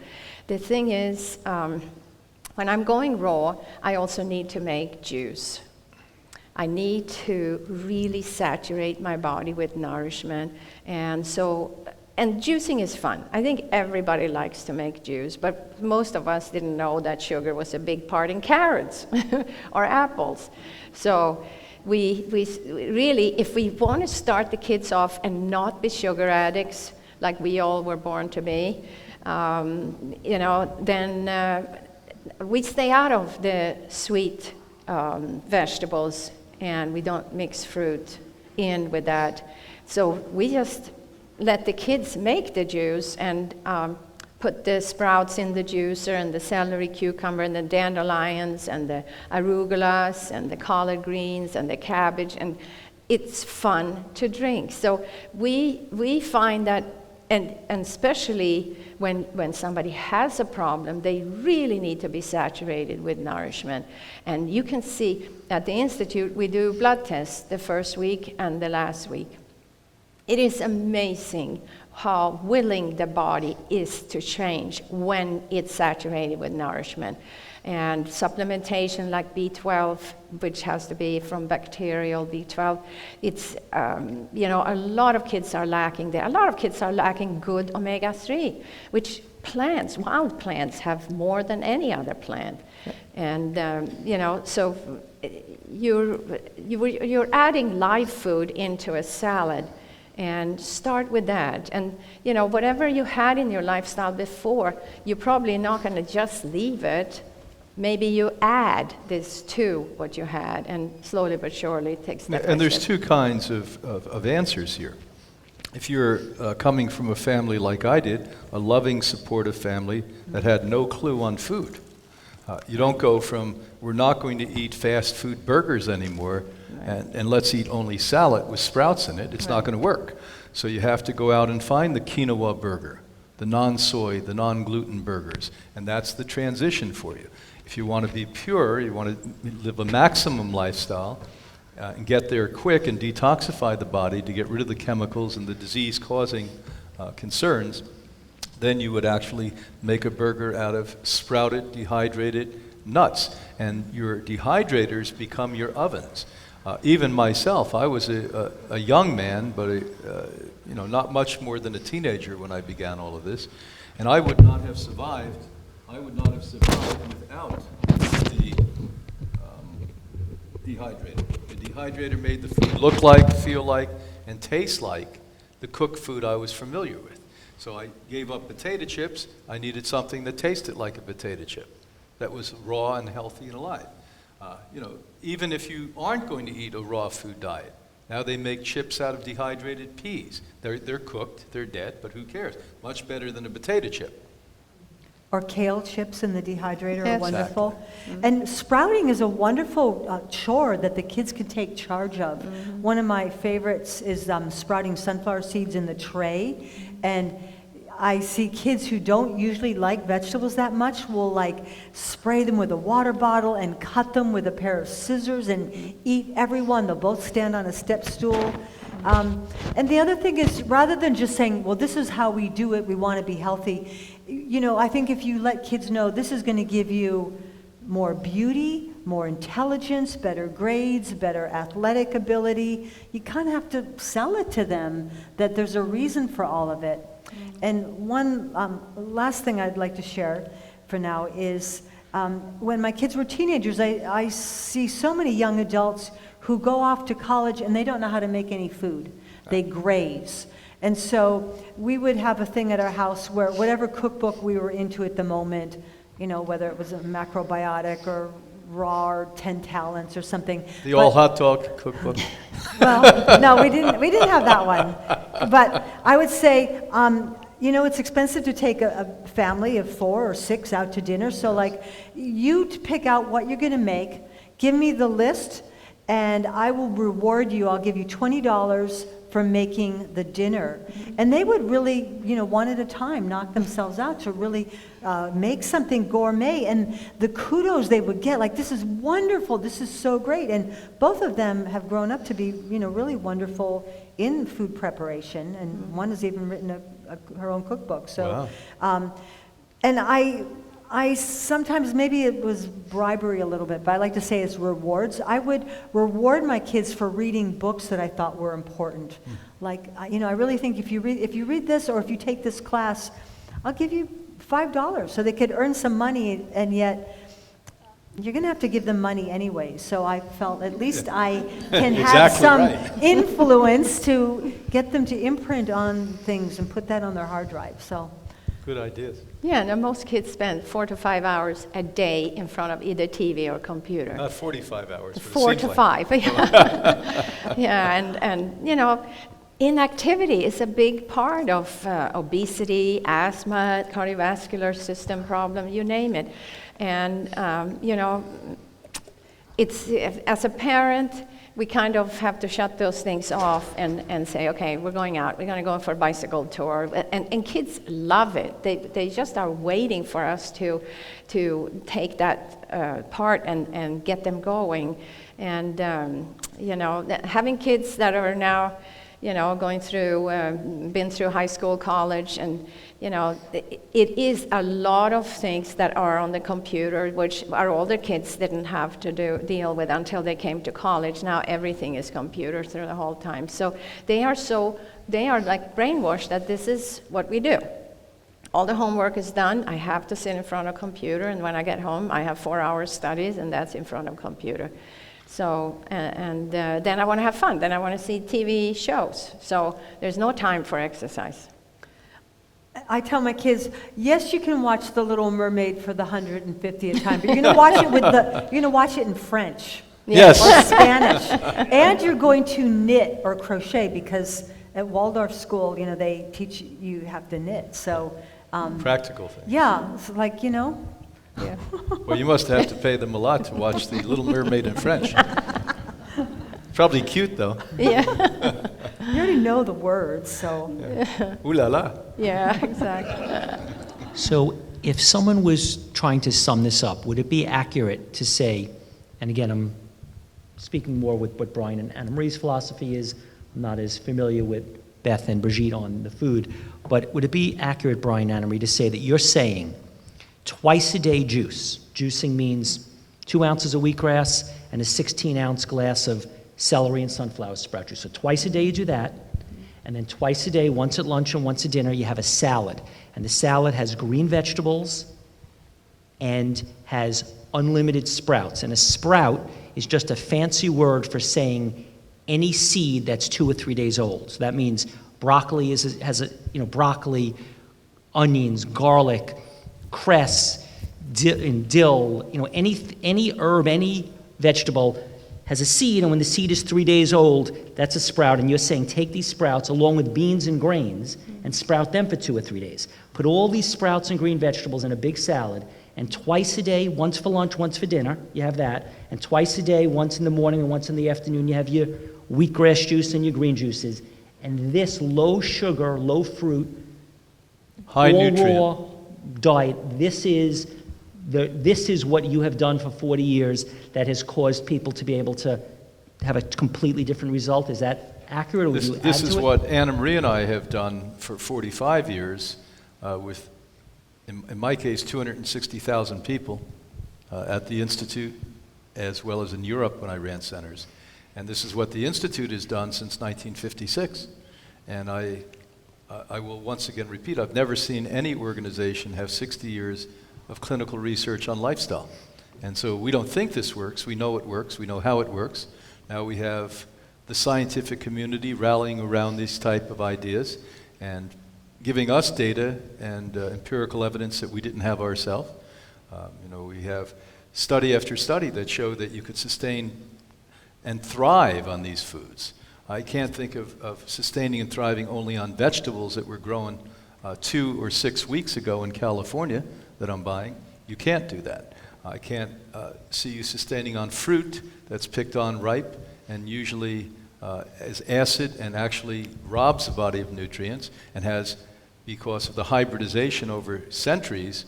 The thing is, when I'm going raw, I also need to make juice. I need to really saturate my body with nourishment. And juicing is fun. I think everybody likes to make juice, but most of us didn't know that sugar was a big part in carrots or apples. So we really, if we want to start the kids off and not be sugar addicts, like we all were born to be, then we stay out of the sweet vegetables, and we don't mix fruit in with that. So we just let the kids make the juice and put the sprouts in the juicer, and the celery, cucumber, and the dandelions, and the arugulas, and the collard greens, and the cabbage, and it's fun to drink. So we find that, and especially when somebody has a problem, they really need to be saturated with nourishment. And you can see at the Institute, we do blood tests the first week and the last week. It is amazing how willing the body is to change when it's saturated with nourishment. And supplementation like B12, which has to be from bacterial B12, it's, a lot of kids are lacking there. A lot of kids are lacking good omega-3, which wild plants have more than any other plant. And, so you're adding live food into a salad, and start with that. And, whatever you had in your lifestyle before, you're probably not going to just leave it. Maybe you add this to what you had, and slowly but surely it takes step by And there's step. two kinds of answers here. If you're coming from a family like I did, a loving, supportive family that had no clue on food, you don't go from, we're not going to eat fast food burgers anymore, and let's eat only salad with sprouts in it. It's not going to work. So you have to go out and find the quinoa burger, the non-soy, the non-gluten burgers, and that's the transition for you. If you want to be pure, you want to live a maximum lifestyle, and get there quick and detoxify the body to get rid of the chemicals and the disease-causing concerns, then you would actually make a burger out of sprouted, dehydrated nuts. And your dehydrators become your ovens. Even myself, I was a young man, but not much more than a teenager when I began all of this. And I would not have survived without the dehydrator. The dehydrator made the food look like, feel like, and taste like the cooked food I was familiar with. So I gave up potato chips. I needed something that tasted like a potato chip, that was raw and healthy and alive. Even if you aren't going to eat a raw food diet, now they make chips out of dehydrated peas. They're cooked, they're dead, but who cares? Much better than a potato chip. Or kale chips in the dehydrator are Yes. wonderful. Mm-hmm. And sprouting is a wonderful chore that the kids can take charge of. Mm-hmm. One of my favorites is sprouting sunflower seeds in the tray. And I see kids who don't usually like vegetables that much will spray them with a water bottle and cut them with a pair of scissors and eat every one. They'll both stand on a step stool. And the other thing is, rather than just saying, well, this is how we do it, we want to be healthy, I think if you let kids know this is going to give you more beauty, more intelligence, better grades, better athletic ability, you kind of have to sell it to them that there's a reason for all of it. And one last thing I'd like to share for now is when my kids were teenagers, I see so many young adults who go off to college and they don't know how to make any food. They graze. And so we would have a thing at our house where whatever cookbook we were into at the moment, whether it was a macrobiotic or raw 10 talents or something. The all hot dog cookbook. Well, no, we didn't have that one. But I would say, you know, it's expensive to take a family of 4 or 6 out to dinner. So like, you pick out what you're going to make, give me the list, and I will reward you. I'll give you $20 for making the dinner. And they would really, you know, one at a time, knock themselves out to really make something gourmet. And the kudos they would get, like, this is wonderful, this is so great. And both of them have grown up to be, you know, really wonderful in food preparation. And one has even written her own cookbook. So, Wow. And I sometimes, maybe it was bribery a little bit, but I like to say it's rewards. I would reward my kids for reading books that I thought were important. Like, you know, I really think if you read this, or if you take this class, I'll give you $5 so they could earn some money, and yet you're going to have to give them money anyway. So I felt at least I can have Exactly some right. influence to get them to imprint on things and put that on their hard drive. So. Good ideas. Yeah, and most kids spend 4 to 5 hours a day in front of either TV or computer. Not 45 hours. But 4 it to seems like. 5, yeah. Yeah, and you know, inactivity is a big part of obesity, asthma, cardiovascular system problem, you name it. And you know, it's, as a parent, we kind of have to shut those things off and say, okay, we're going out, we're going to go for a bicycle tour. And kids love it. They just are waiting for us to take that part and get them going. And, you know, having kids that are now, you know, going through, been through high school, college, and, you know, it is a lot of things that are on the computer, which our older kids didn't have to deal with until they came to college. Now everything is computer through the whole time. So they are like brainwashed that this is what we do. All the homework is done. I have to sit in front of a computer, and when I get home, I have 4 hours studies, and that's in front of a computer. So, and then I want to have fun. Then I want to see TV shows. So there's no time for exercise. I tell my kids, yes, you can watch The Little Mermaid for the 150th time, but you're gonna watch it in French. Yes. Or Spanish. And you're going to knit or crochet, because at Waldorf school, you know, they teach you have to knit. So Practical thing. yeah, it's like, you know. Yeah. Well, you must have to pay them a lot to watch The Little Mermaid in French. Probably cute, though. Yeah. You already know the words, so. Ooh la la. Yeah, exactly. So if someone was trying to sum this up, would it be accurate to say, and again, I'm speaking more with what Brian and Anna Marie's philosophy is, I'm not as familiar with Beth and Brigitte on the food, but would it be accurate, Brian and Anna Marie, to say that you're saying twice a day juice? Juicing means 2 ounces of wheatgrass and a 16-ounce glass of celery and sunflower sprout juice. So twice a day you do that, and then twice a day, once at lunch and once at dinner, you have a salad. And the salad has green vegetables and has unlimited sprouts. And a sprout is just a fancy word for saying any seed that's 2 or 3 days old. So that means broccoli broccoli, onions, garlic, cress, dill, you know, any herb, any vegetable has a seed, and when the seed is 3 days old, that's a sprout. And you're saying take these sprouts along with beans and grains and sprout them for 2 or 3 days. Put all these sprouts and green vegetables in a big salad, and twice a day, once for lunch, once for dinner, you have that, and twice a day, once in the morning and once in the afternoon, you have your wheatgrass juice and your green juices. And this low sugar, low fruit, High all nutrient. raw diet, this is what you have done for 40 years that has caused people to be able to have a completely different result. Is that accurate, or would you add This to is it? what Anna Marie and I have done for 45 years with, in my case, 260,000 people at the Institute, as well as in Europe when I ran centers. And this is what the Institute has done since 1956. And I will once again repeat, I've never seen any organization have 60 years of clinical research on lifestyle. And so we don't think this works, we know it works, we know how it works. Now we have the scientific community rallying around these type of ideas and giving us data and empirical evidence that we didn't have ourselves. We have study after study that show that you could sustain and thrive on these foods. I can't think of sustaining and thriving only on vegetables that were grown 2 or 6 weeks ago in California that I'm buying. You can't do that. I can't see you sustaining on fruit that's picked on ripe and usually is acid and actually robs the body of nutrients and has, because of the hybridization over centuries,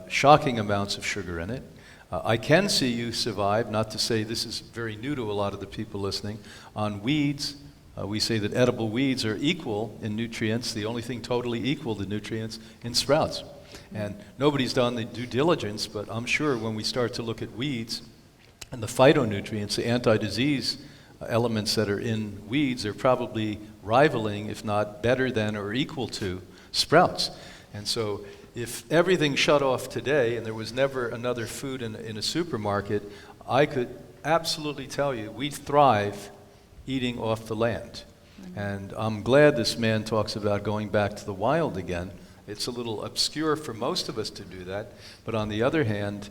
shocking amounts of sugar in it. I can see you survive, not to say this is very new to a lot of the people listening, on weeds. We say that edible weeds are equal in nutrients, the only thing totally equal to nutrients in sprouts. And nobody's done the due diligence, but I'm sure when we start to look at weeds and the phytonutrients, the anti-disease elements that are in weeds are probably rivaling, if not better than or equal to, sprouts. And so if everything shut off today and there was never another food in a supermarket, I could absolutely tell you we'd thrive eating off the land. And I'm glad this man talks about going back to the wild again. It's a little obscure for most of us to do that, but on the other hand,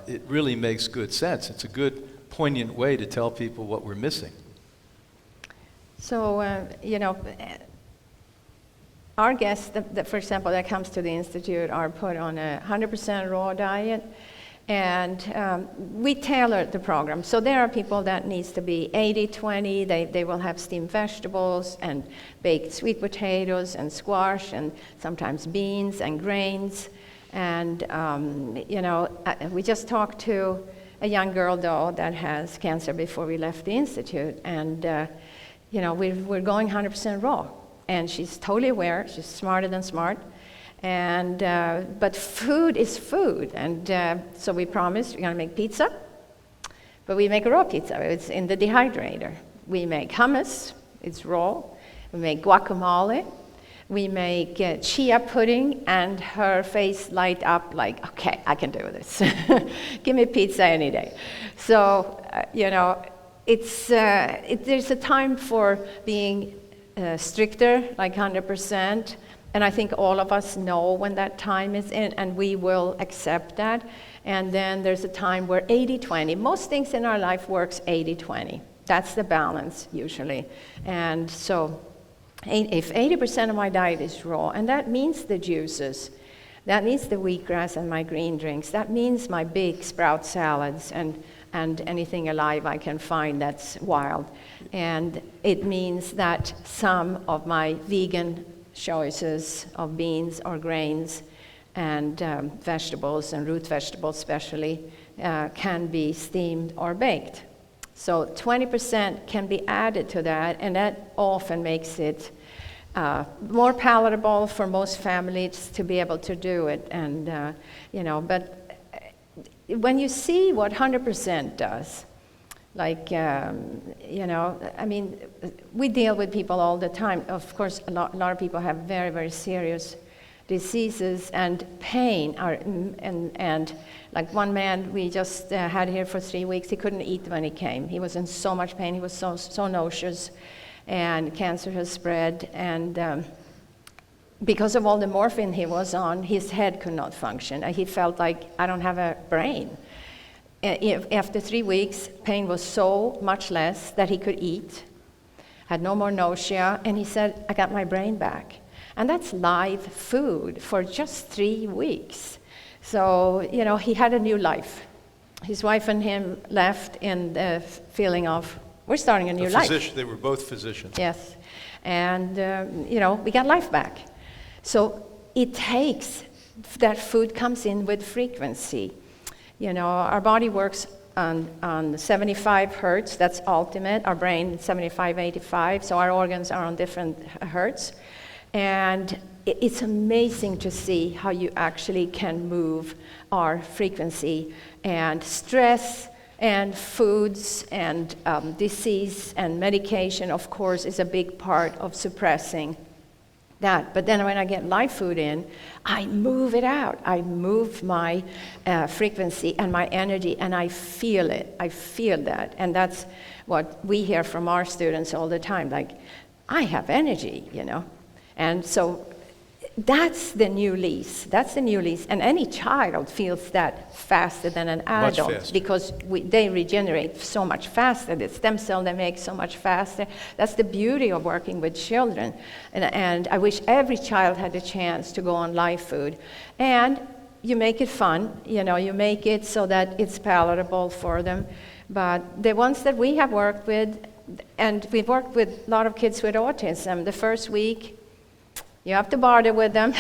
it really makes good sense. It's a good, poignant way to tell people what we're missing. So, our guests, for example, that comes to the Institute are put on a 100% raw diet, and we tailor the program. So there are people that needs to be 80-20. They will have steamed vegetables and baked sweet potatoes and squash and sometimes beans and grains. And, we just talked to a young girl, though, that has cancer before we left the Institute. And, we're going 100% raw. And she's totally aware. She's smarter than smart. And but food is food, and so we promised we're going to make pizza, but we make a raw pizza. It's in the dehydrator. We make hummus. It's raw. We make guacamole. We make chia pudding, and her face light up like, okay, I can do this. Give me pizza any day. So there's a time for being stricter, like 100%. And I think all of us know when that time is in, and we will accept that. And then there's a time where 80-20, most things in our life works 80-20. That's the balance, usually. And so if 80% of my diet is raw, and that means the juices, that means the wheatgrass and my green drinks, that means my big sprout salads and anything alive I can find that's wild. And it means that some of my vegan choices of beans or grains and vegetables and root vegetables especially can be steamed or baked. So 20% can be added to that, and that often makes it more palatable for most families to be able to do it. And but when you see what 100% does, like, we deal with people all the time. Of course, a lot of people have very, very serious diseases and pain. And like one man we just had here for 3 weeks, he couldn't eat when he came. He was in so much pain. He was so nauseous, and cancer has spread. And because of all the morphine he was on, his head could not function. He felt like, I don't have a brain. After 3 weeks, pain was so much less that he could eat, had no more nausea, and he said, I got my brain back. And that's live food for just 3 weeks. So, he had a new life. His wife and him left in the feeling of, we're starting a new life. They were both physicians. Yes. And, we got life back. So it takes, that food comes in with frequency. Our body works on 75 hertz, that's ultimate. Our brain, 75, 85, so our organs are on different hertz. And it's amazing to see how you actually can move our frequency. And stress and foods and disease and medication, of course, is a big part of suppressing that. But then when I get live food in, I move it out. I move my frequency and my energy, and I feel it. I feel that. And that's what we hear from our students all the time, like, I have energy, And so that's the new lease. That's the new lease. And any child feels that faster than an Much adult faster. because they regenerate so much faster. The stem cell they make so much faster. That's the beauty of working with children. And I wish every child had a chance to go on live food. And you make it fun. You know, you make it so that it's palatable for them. But the ones that we have worked with, and we've worked with a lot of kids with autism, the first week, you have to barter with them.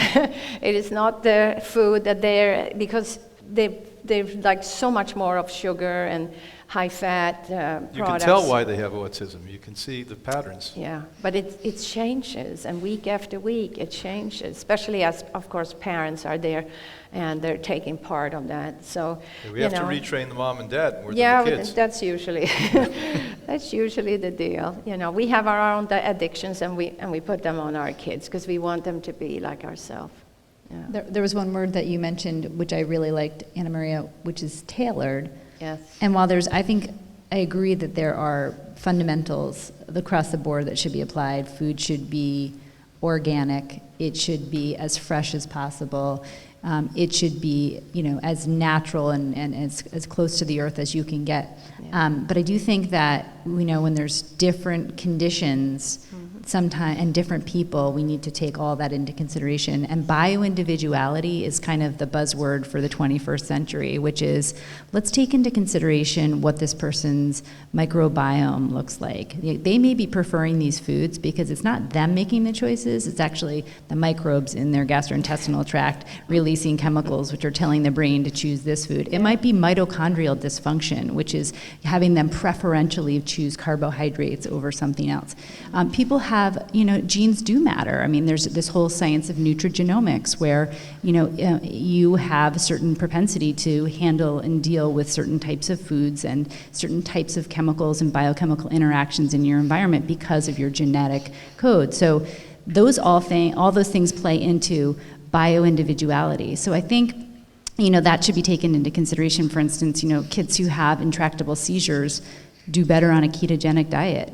It is not the food that they're, because they're like so much more of sugar and high-fat products. You can tell why they have autism. You can see the patterns. Yeah, but it changes, and week after week it changes, especially as, of course, parents are there and they're taking part of that. So We have to retrain the mom and dad more yeah, than the kids. that's usually that's usually the deal. You know, we have our own addictions, and we put them on our kids because we want them to be like ourselves. Yeah. There was one word that you mentioned, which I really liked, Anna Maria, which is tailored. Yes. And while I agree that there are fundamentals across the board that should be applied. Food should be organic. It should be as fresh as possible. It should be, as natural and as close to the earth as you can get. Yeah. But I do think that, when there's different conditions, sometimes, and different people, we need to take all that into consideration. And bio-individuality is kind of the buzzword for the 21st century, which is, let's take into consideration what this person's microbiome looks like. They may be preferring these foods because it's not them making the choices, it's actually the microbes in their gastrointestinal tract releasing chemicals which are telling the brain to choose this food. It might be mitochondrial dysfunction, which is having them preferentially choose carbohydrates over something else. People have, genes do matter. I mean, there's this whole science of nutrigenomics where, you have a certain propensity to handle and deal with certain types of foods and certain types of chemicals and biochemical interactions in your environment because of your genetic code. So all those things play into bio-individuality. So I think that should be taken into consideration. For instance, kids who have intractable seizures do better on a ketogenic diet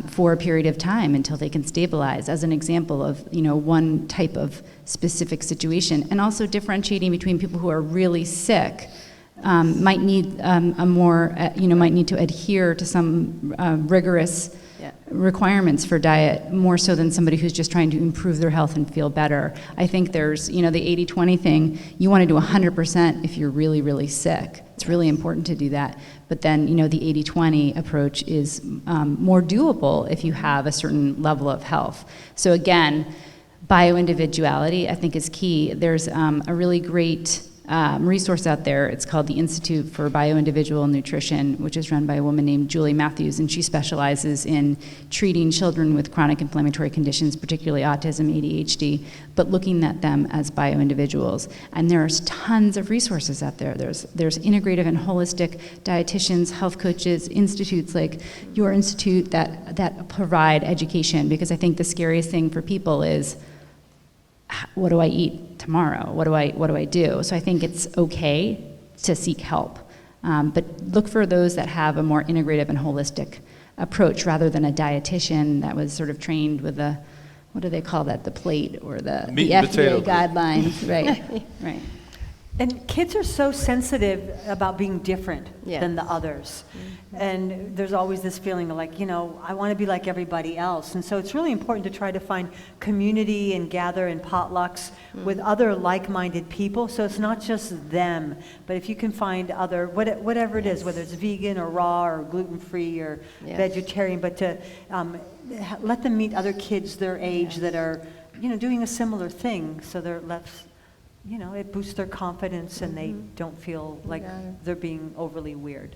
for a period of time until they can stabilize, as an example of one type of specific situation. And also differentiating between people who are really sick might need might need to adhere to some rigorous requirements for diet, more so than somebody who's just trying to improve their health and feel better. I think there's, the 80-20 thing, you want to do 100% if you're really, really sick. It's really important to do that. But then, the 80-20 approach is more doable if you have a certain level of health. So again, bio-individuality, I think, is key. There's a really great resource out there. It's called the Institute for Bio-Individual Nutrition, which is run by a woman named Julie Matthews, and she specializes in treating children with chronic inflammatory conditions, particularly autism, ADHD, but looking at them as bio-individuals. And there's tons of resources out there. There's integrative and holistic dietitians, health coaches, institutes like your institute that provide education, because I think the scariest thing for people is, what do I eat tomorrow? What do I do? So I think it's okay to seek help, but look for those that have a more integrative and holistic approach rather than a dietitian that was sort of trained with the, what do they call that? The plate or the Meat and FDA potato. guidelines, right? Right. And kids are so sensitive about being different Yes. than the others. And there's always this feeling of like, I want to be like everybody else. And so it's really important to try to find community and gather in potlucks with other like-minded people. So it's not just them, but if you can find other, whatever it is, whether it's vegan or raw or gluten-free or vegetarian, but to let them meet other kids their age that are, doing a similar thing, so they're less, it boosts their confidence and they don't feel like they're being overly weird.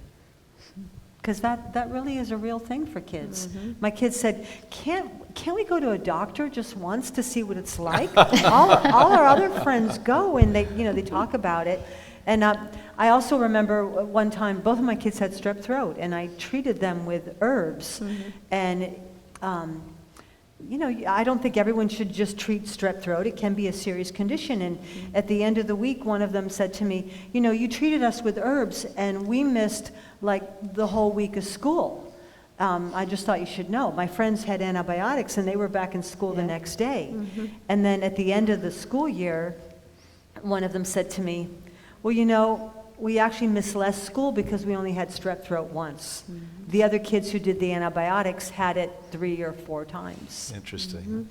Because that really is a real thing for kids. My kids said, can't we go to a doctor just once to see what it's like? all our other friends go and they talk about it. And I also remember one time both of my kids had strep throat and I treated them with herbs. And I don't think everyone should just treat strep throat. It can be a serious condition. And at the end of the week, one of them said to me, you treated us with herbs and we missed like the whole week of school. I just thought you should know. My friends had antibiotics and they were back in school the next day. And then at the end of the school year, one of them said to me, well, you know, we actually missed less school because we only had strep throat once. The other kids who did the antibiotics had it 3 or 4 times. Interesting.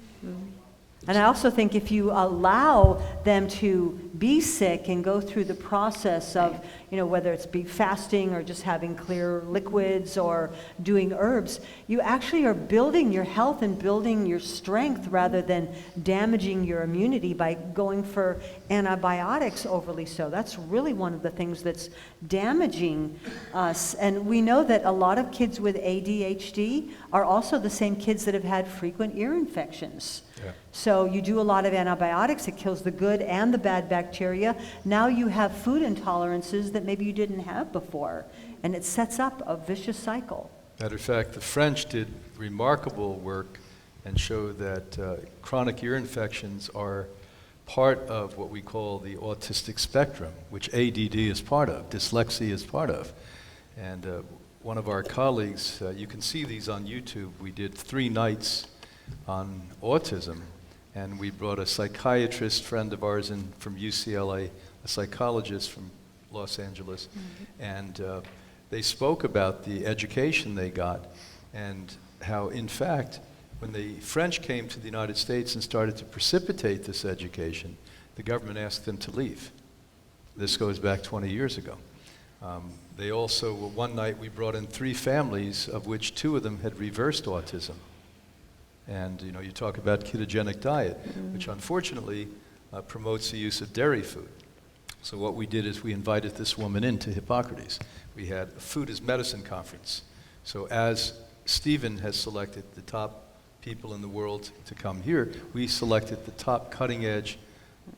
And I also think if you allow them to be sick and go through the process of, you know, whether it's be fasting or just having clear liquids or doing herbs, you actually are building your health and building your strength rather than damaging your immunity by going for antibiotics overly so. That's really one of the things that's damaging us. And we know that a lot of kids with ADHD are also the same kids that have had frequent ear infections. Yeah. So you do a lot of antibiotics, it kills the good and the bad bacteria. Now you have food intolerances that maybe you didn't have before, and it sets up a vicious cycle. Matter of fact, the French did remarkable work and showed that chronic ear infections are part of what we call the autistic spectrum, which ADD is part of, dyslexia is part of. And one of our colleagues, you can see these on YouTube, we did 3 nights on autism, and we brought a psychiatrist friend of ours in from UCLA, a psychologist from Los Angeles, and they spoke about the education they got and how, in fact, when the French came to the United States and started to precipitate this education, the government asked them to leave. This goes back 20 years ago. They also, one night we brought in 3 families, of which 2 of them had reversed autism. And you know, you talk about ketogenic diet, which unfortunately promotes the use of dairy food. So what we did is we invited this woman into Hippocrates. We had a Food is Medicine conference. So as Stephen has selected the top people in the world to come here, we selected the top cutting edge,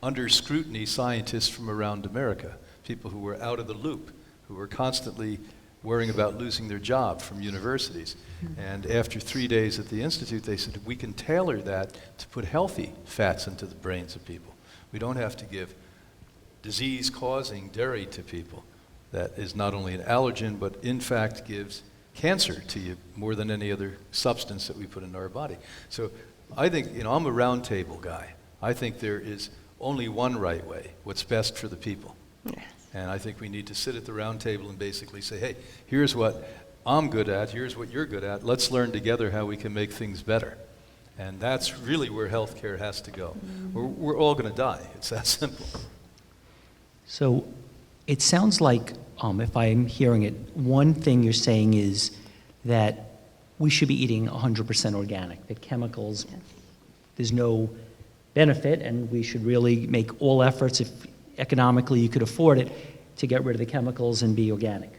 under scrutiny scientists from around America, people who were out of the loop, who were constantly worrying about losing their job from universities. And after 3 days at the Institute, they said, we can tailor that to put healthy fats into the brains of people. We don't have to give disease-causing dairy to people. That is not only an allergen, but in fact gives cancer to you more than any other substance that we put into our body. So I think, you know, I'm a round table guy. I think there is only one right way, what's best for the people. Yes. And I think we need to sit at the round table and basically say, hey, here's what I'm good at, here's what you're good at, let's learn together how we can make things better. And that's really where healthcare has to go. We're all going to die. It's that simple. So it sounds like, if I'm hearing it, one thing you're saying is that we should be eating 100% organic, that chemicals, there's no benefit, and we should really make all efforts, if economically you could afford it, to get rid of the chemicals and be organic.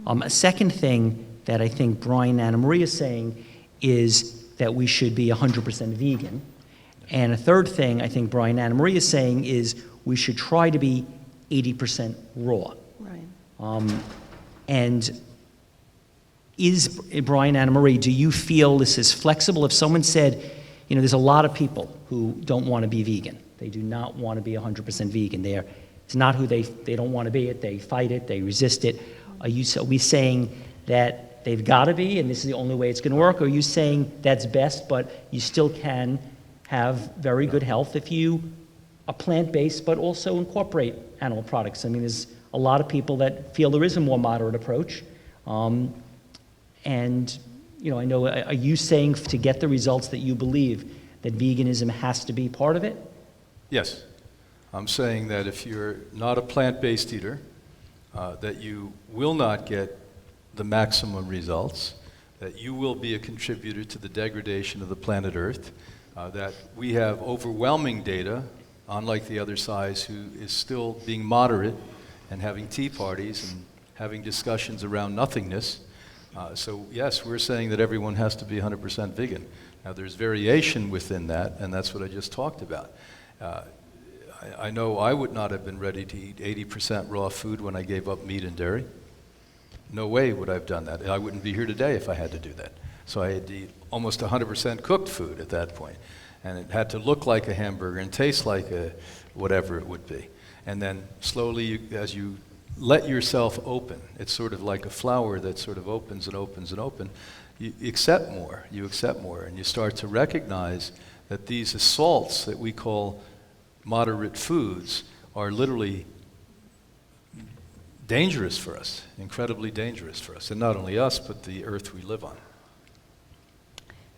A second thing that I think Brian and Anna Marie is saying is that we should be 100% vegan. And a third thing I think Brian and Anna Marie is saying is we should try to be 80% raw. Right. And is, Brian, Anna Marie, do you feel this is flexible? If someone said, you know, there's a lot of people who don't want to be vegan. They do not want to be 100% vegan. It's not who they don't want to be it. They fight it. They resist it. Are we saying that they've got to be, and this is the only way it's going to work? Or are you saying that's best, but you still can have very good health if you are plant-based, but also incorporate animal products? I mean, there's a lot of people that feel there is a more moderate approach. And, you know, I know, are you saying to get the results that you believe that veganism has to be part of it? Yes. I'm saying that if you're not a plant-based eater, that you will not get the maximum results, that you will be a contributor to the degradation of the planet Earth, that we have overwhelming data, unlike the other side who is still being moderate and having tea parties and having discussions around nothingness. So yes, we're saying that everyone has to be 100% vegan. Now there's variation within that, and that's what I just talked about. I know I would not have been ready to eat 80% raw food when I gave up meat and dairy. No way would I have done that. I wouldn't be here today if I had to do that. So I had to eat almost 100% cooked food at that point. And it had to look like a hamburger and taste like a whatever it would be. And then slowly, as you let yourself open. It's sort of like a flower that sort of opens and opens and opens. You accept more, and you start to recognize that these assaults that we call moderate foods are literally dangerous for us, incredibly dangerous for us, and not only us, but the earth we live on.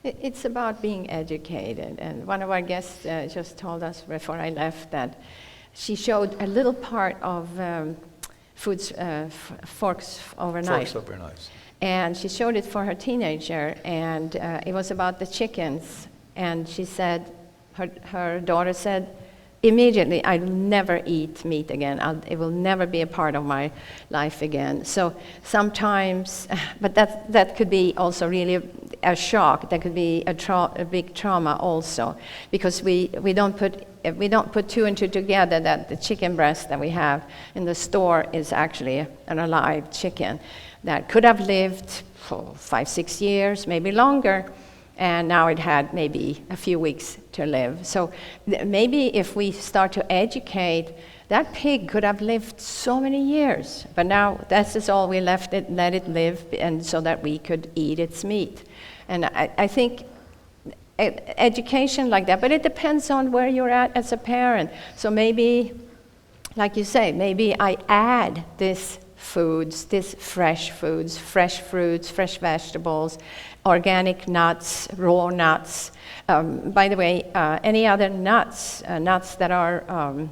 It's about being educated, and one of our guests just told us before I left that she showed a little part of forks over knives. Forks over knives. And she showed it for her teenager, and it was about the chickens. And she said, her daughter said, immediately, I'll never eat meat again. It will never be a part of my life again. So sometimes, but that could be also really a shock. That could be a big trauma also, because we don't put two and two together that the chicken breast that we have in the store is actually an alive chicken that could have lived for 5-6 years, maybe longer. And now it had maybe a few weeks to live. So maybe if we start to educate, that pig could have lived so many years, but now that's just all we let it live, and so that we could eat its meat. And I think education like that, but it depends on where you're at as a parent. So maybe, like you say, maybe I add this fresh foods, fresh fruits, fresh vegetables, organic nuts, raw nuts. By the way, any other nuts that are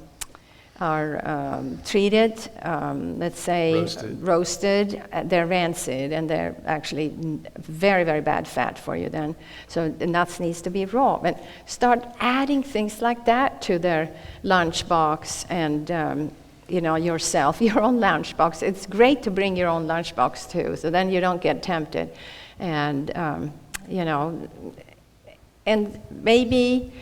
treated, let's say roasted, they're rancid, and they're actually very, very bad fat for you then. So the nuts needs to be raw. But start adding things like that to their lunchbox, and yourself, your own lunchbox. It's great to bring your own lunchbox too, so then you don't get tempted. And, and maybe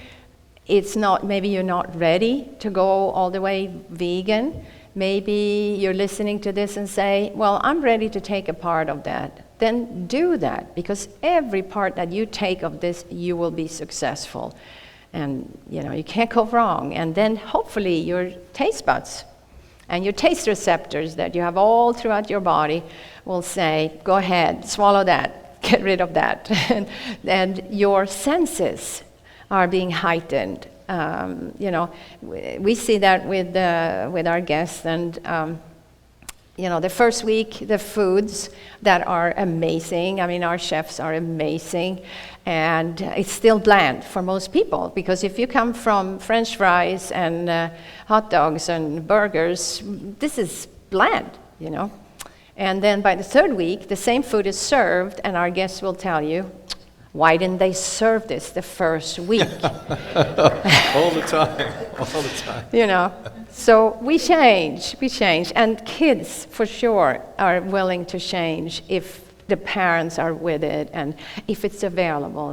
you're not ready to go all the way vegan. Maybe you're listening to this and say, well, I'm ready to take a part of that. Then do that, because every part that you take of this, you will be successful. And, you can't go wrong. And then hopefully your taste buds and your taste receptors that you have all throughout your body will say, go ahead, swallow that, get rid of that. and your senses are being heightened. We see that with our guests, and the first week, the foods that are amazing. I mean, our chefs are amazing, and it's still bland for most people, because if you come from French fries and hot dogs and burgers, this is bland, And then by the third week, the same food is served, and our guests will tell you, why didn't they serve this the first week? All the time. So we change, and kids for sure are willing to change if the parents are with it and if it's available.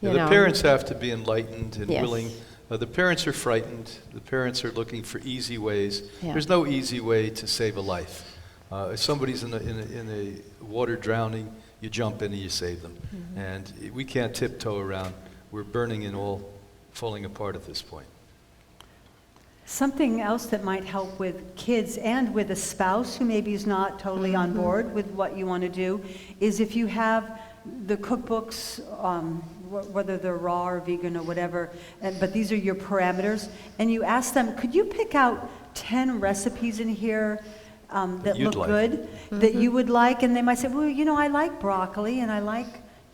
The parents have to be enlightened and Yes. willing. The parents are frightened. The parents are looking for easy ways. Yeah. There's no easy way to save a life. If somebody's in a water drowning, you jump in and you save them. Mm-hmm. And we can't tiptoe around. We're burning and all falling apart at this point. Something else that might help with kids and with a spouse who maybe is not totally on board with what you want to do is if you have the cookbooks, whether they're raw or vegan or whatever, but these are your parameters, and you ask them, could you pick out 10 recipes in here that look good, that you would like? And they might say, well, I like broccoli and I like,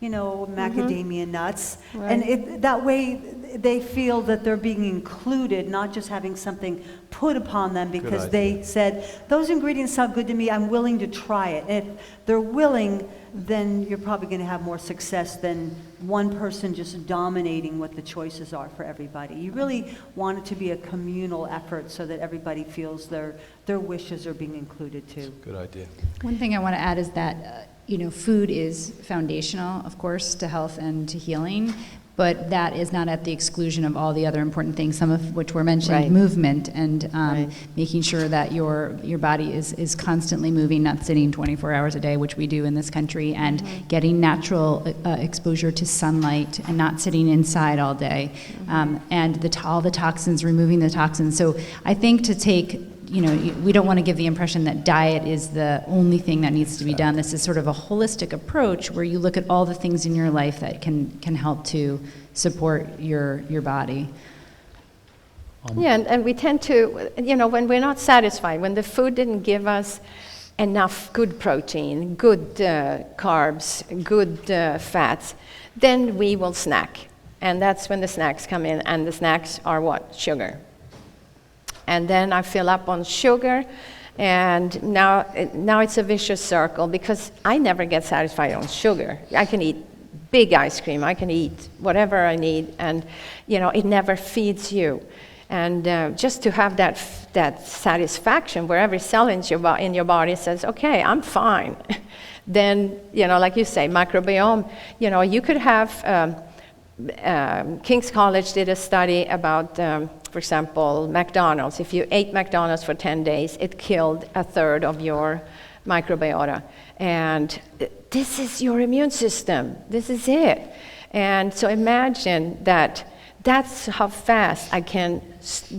macadamia nuts. Right. And that way they feel that they're being included, not just having something put upon them because they said, those ingredients sound good to me, I'm willing to try it. And if they're willing, then you're probably going to have more success than one person just dominating what the choices are for everybody. You really want it to be a communal effort so that everybody feels their wishes are being included too. Good idea. One thing I want to add is that, food is foundational, of course, to health and to healing, but that is not at the exclusion of all the other important things, some of which were mentioned, Right. movement, and Right. making sure that your body is constantly moving, not sitting 24 hours a day, which we do in this country, and getting natural exposure to sunlight and not sitting inside all day, and all the toxins, removing the toxins. So I think to take we don't want to give the impression that diet is the only thing that needs to be done. This is sort of a holistic approach where you look at all the things in your life that can help to support your body. Yeah, and we tend to, when we're not satisfied, when the food didn't give us enough good protein, good carbs, good fats, then we will snack. And that's when the snacks come in, and the snacks are what? Sugar. And then I fill up on sugar, and now it's a vicious circle, because I never get satisfied on sugar. I can eat big ice cream, I can eat whatever I need, and it never feeds you. And just to have that satisfaction where every cell in your body says, okay, I'm fine. Then, like you say, microbiome, you could have, King's College did a study about, for example, McDonald's. If you ate McDonald's for 10 days, it killed a third of your microbiota. And this is your immune system. This is it. And so imagine that's how fast I can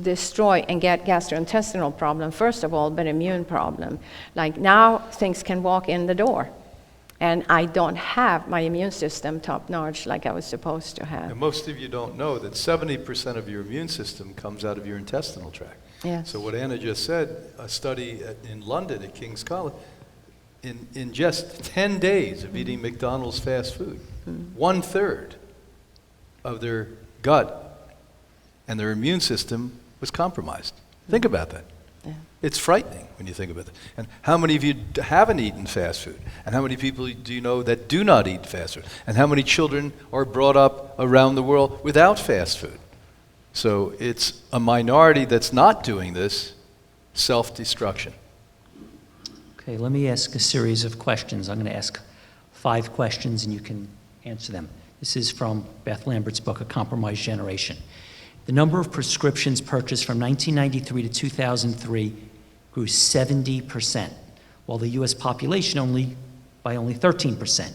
destroy and get gastrointestinal problem, first of all, but immune problem. Like now, things can walk in the door. And I don't have my immune system top-notch like I was supposed to have. And most of you don't know that 70% of your immune system comes out of your intestinal tract. Yes. So what Anna just said, a study in London at King's College, in just 10 days of eating McDonald's fast food, 1/3 of their gut and their immune system was compromised. Think about that. Yeah. It's frightening when you think about it. And how many of you haven't eaten fast food? And how many people do you know that do not eat fast food? And how many children are brought up around the world without fast food? So it's a minority that's not doing this, self-destruction. Okay, let me ask a series of questions. I'm going to ask 5 questions and you can answer them. This is from Beth Lambert's book, A Compromised Generation. The number of prescriptions purchased from 1993 to 2003 grew 70%, while the U.S. population by only 13%.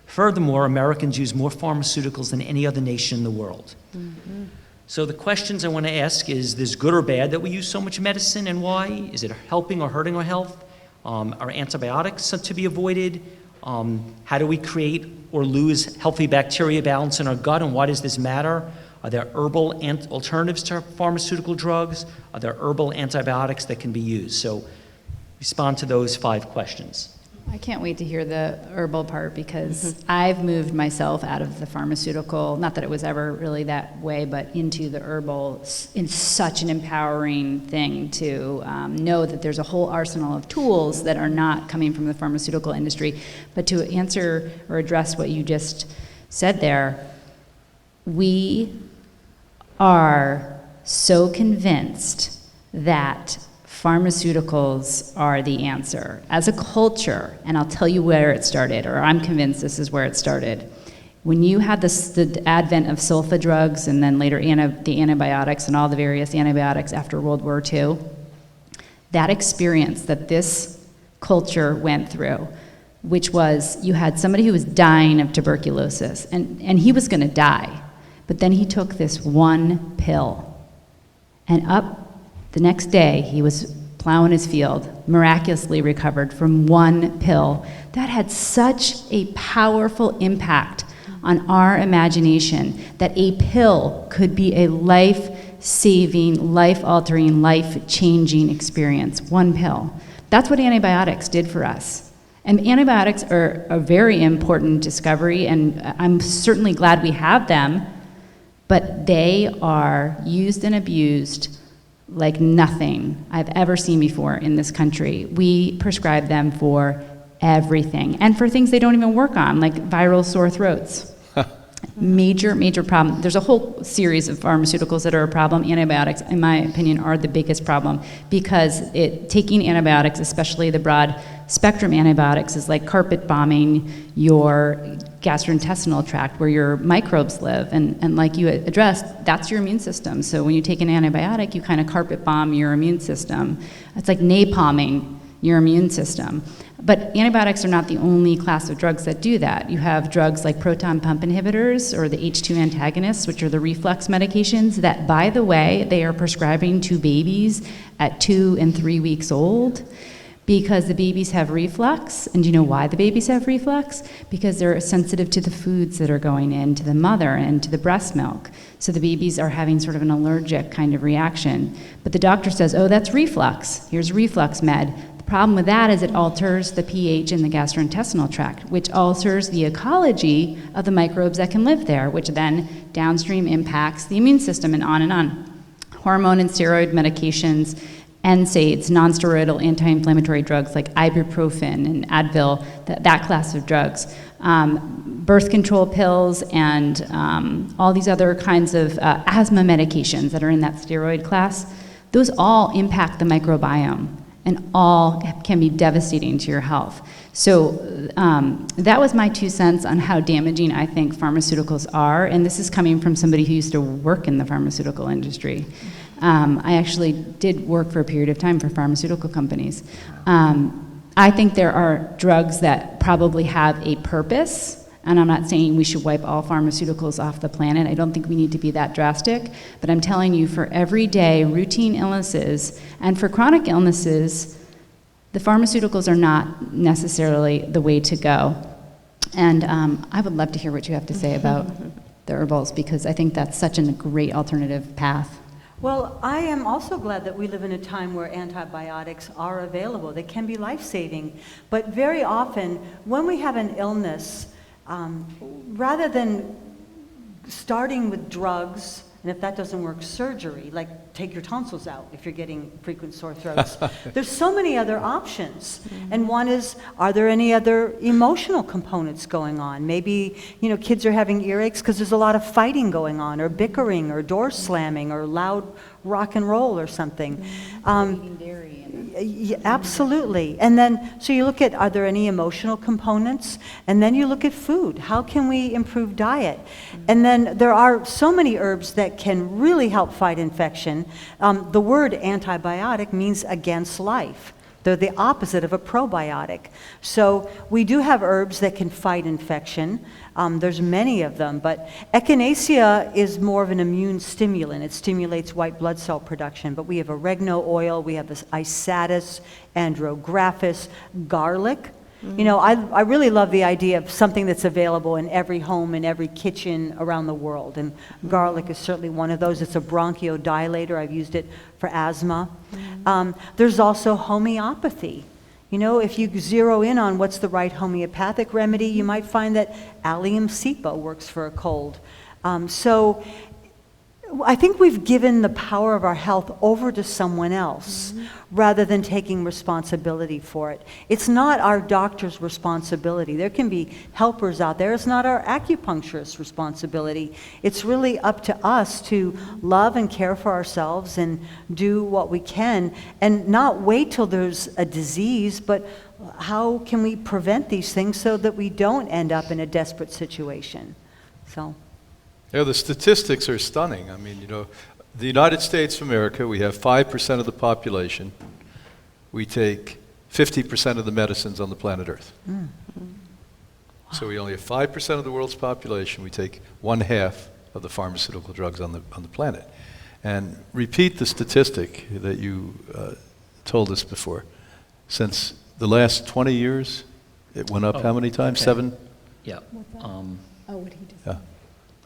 Furthermore, Americans use more pharmaceuticals than any other nation in the world. Mm-hmm. So the questions I want to ask is this good or bad that we use so much medicine, and why? Is it helping or hurting our health? Are antibiotics to be avoided? How do we create or lose healthy bacteria balance in our gut, and why does this matter? Are there herbal alternatives to pharmaceutical drugs? Are there herbal antibiotics that can be used? So respond to those 5 questions. I can't wait to hear the herbal part, because I've moved myself out of the pharmaceutical, not that it was ever really that way, but into the herbal in such an empowering thing to know that there's a whole arsenal of tools that are not coming from the pharmaceutical industry. But to answer or address what you just said there, we are so convinced that pharmaceuticals are the answer. As a culture, and I'll tell you where it started, or I'm convinced this is where it started. When you had the advent of sulfa drugs and then later the antibiotics and all the various antibiotics after World War II, that experience that this culture went through, which was you had somebody who was dying of tuberculosis, and he was going to die, but then he took this one pill, and up the next day, he was plowing his field, miraculously recovered from one pill. That had such a powerful impact on our imagination that a pill could be a life-saving, life-altering, life-changing experience. One pill. That's what antibiotics did for us. And antibiotics are a very important discovery, and I'm certainly glad we have them, but they are used and abused like nothing I've ever seen before in this country. We prescribe them for everything, and for things they don't even work on, like viral sore throats. Major problem. There's a whole series of pharmaceuticals that are a problem. Antibiotics, in my opinion, are the biggest problem, because taking antibiotics, especially the broad spectrum antibiotics, is like carpet bombing your gastrointestinal tract where your microbes live, and like you addressed, that's your immune system. So when you take an antibiotic, you kind of carpet bomb your immune system. It's like napalming your immune system. But antibiotics are not the only class of drugs that do that. You have drugs like proton pump inhibitors or the H2 antagonists, which are the reflux medications that, by the way, they are prescribing to babies at 2 and 3 weeks old because the babies have reflux. And do you know why the babies have reflux? Because they're sensitive to the foods that are going into the mother and to the breast milk. So the babies are having sort of an allergic kind of reaction. But the doctor says, oh, that's reflux. Here's reflux med. Problem with that is it alters the pH in the gastrointestinal tract, which alters the ecology of the microbes that can live there, which then downstream impacts the immune system and on and on. Hormone and steroid medications, NSAIDs, nonsteroidal anti-inflammatory drugs like ibuprofen and Advil, that class of drugs, birth control pills, and all these other kinds of asthma medications that are in that steroid class, those all impact the microbiome and all can be devastating to your health. So that was my 2 cents on how damaging I think pharmaceuticals are, and this is coming from somebody who used to work in the pharmaceutical industry. I actually did work for a period of time for pharmaceutical companies. I think there are drugs that probably have a purpose, and I'm not saying we should wipe all pharmaceuticals off the planet. I don't think we need to be that drastic, but I'm telling you, for everyday routine illnesses and for chronic illnesses, the pharmaceuticals are not necessarily the way to go. And I would love to hear what you have to say about the herbals, because I think that's such a great alternative path. Well, I am also glad that we live in a time where antibiotics are available. They can be life-saving. But very often, when we have an illness, rather than starting with drugs, and if that doesn't work, surgery, like take your tonsils out if you're getting frequent sore throats. There's so many other options. And one is, are there any other emotional components going on? Maybe, kids are having earaches because there's a lot of fighting going on, or bickering, or door slamming, or loud rock and roll or something. Eating dairy. Yeah, absolutely. And then, so you look at, are there any emotional components? And then you look at food. How can we improve diet? And then there are so many herbs that can really help fight infection. The word antibiotic means against life. They're the opposite of a probiotic. So we do have herbs that can fight infection. There's many of them, but echinacea is more of an immune stimulant. It stimulates white blood cell production, but we have oregano oil, we have this isatis, andrographis, garlic. I really love the idea of something that's available in every home, in every kitchen around the world, and garlic is certainly one of those. It's a bronchodilator. I've used it for asthma. There's also homeopathy. If you zero in on what's the right homeopathic remedy, you might find that allium cepa works for a cold. So I think we've given the power of our health over to someone else rather than taking responsibility for it. It's not our doctor's responsibility. There can be helpers out there. It's not our acupuncturist's responsibility. It's really up to us to love and care for ourselves and do what we can and not wait till there's a disease, but how can we prevent these things so that we don't end up in a desperate situation? So. Yeah, the statistics are stunning. I mean, the United States of America, we have 5% of the population. We take 50% of the medicines on the planet Earth. Wow. So we only have 5% of the world's population. We take 1/2 of the pharmaceutical drugs on the planet. And repeat the statistic that you told us before. Since the last 20 years, it went up how many times? Okay. 7? Yeah. What he just Yeah.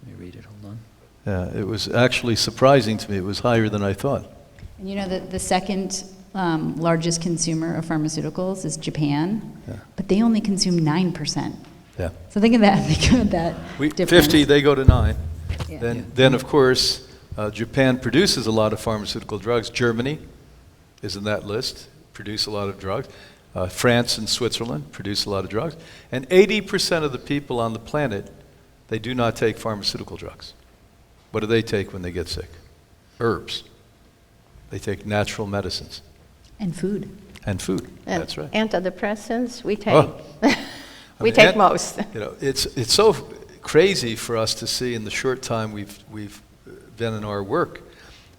Let me read it, hold on. Yeah, it was actually surprising to me. It was higher than I thought. And the second largest consumer of pharmaceuticals is Japan, but they only consume 9%. Yeah. So think of that. Think of that difference. 50, they go to 9. Yeah. Then of course, Japan produces a lot of pharmaceutical drugs. Germany is in that list, produce a lot of drugs. France and Switzerland produce a lot of drugs. And 80% of the people on the planet, they do not take pharmaceutical drugs. What do they take when they get sick? Herbs. They take natural medicines. And food. And food, And that's right. Antidepressants, we take. Oh. We take most. It's so crazy for us to see in the short time we've been in our work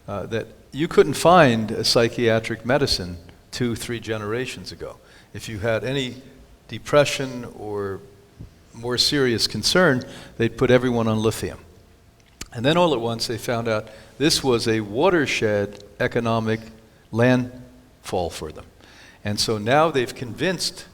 that you couldn't find a psychiatric medicine 2-3 generations ago. If you had any depression or more serious concern, they'd put everyone on lithium. And then all at once they found out this was a watershed economic landfall for them. And so now they've convinced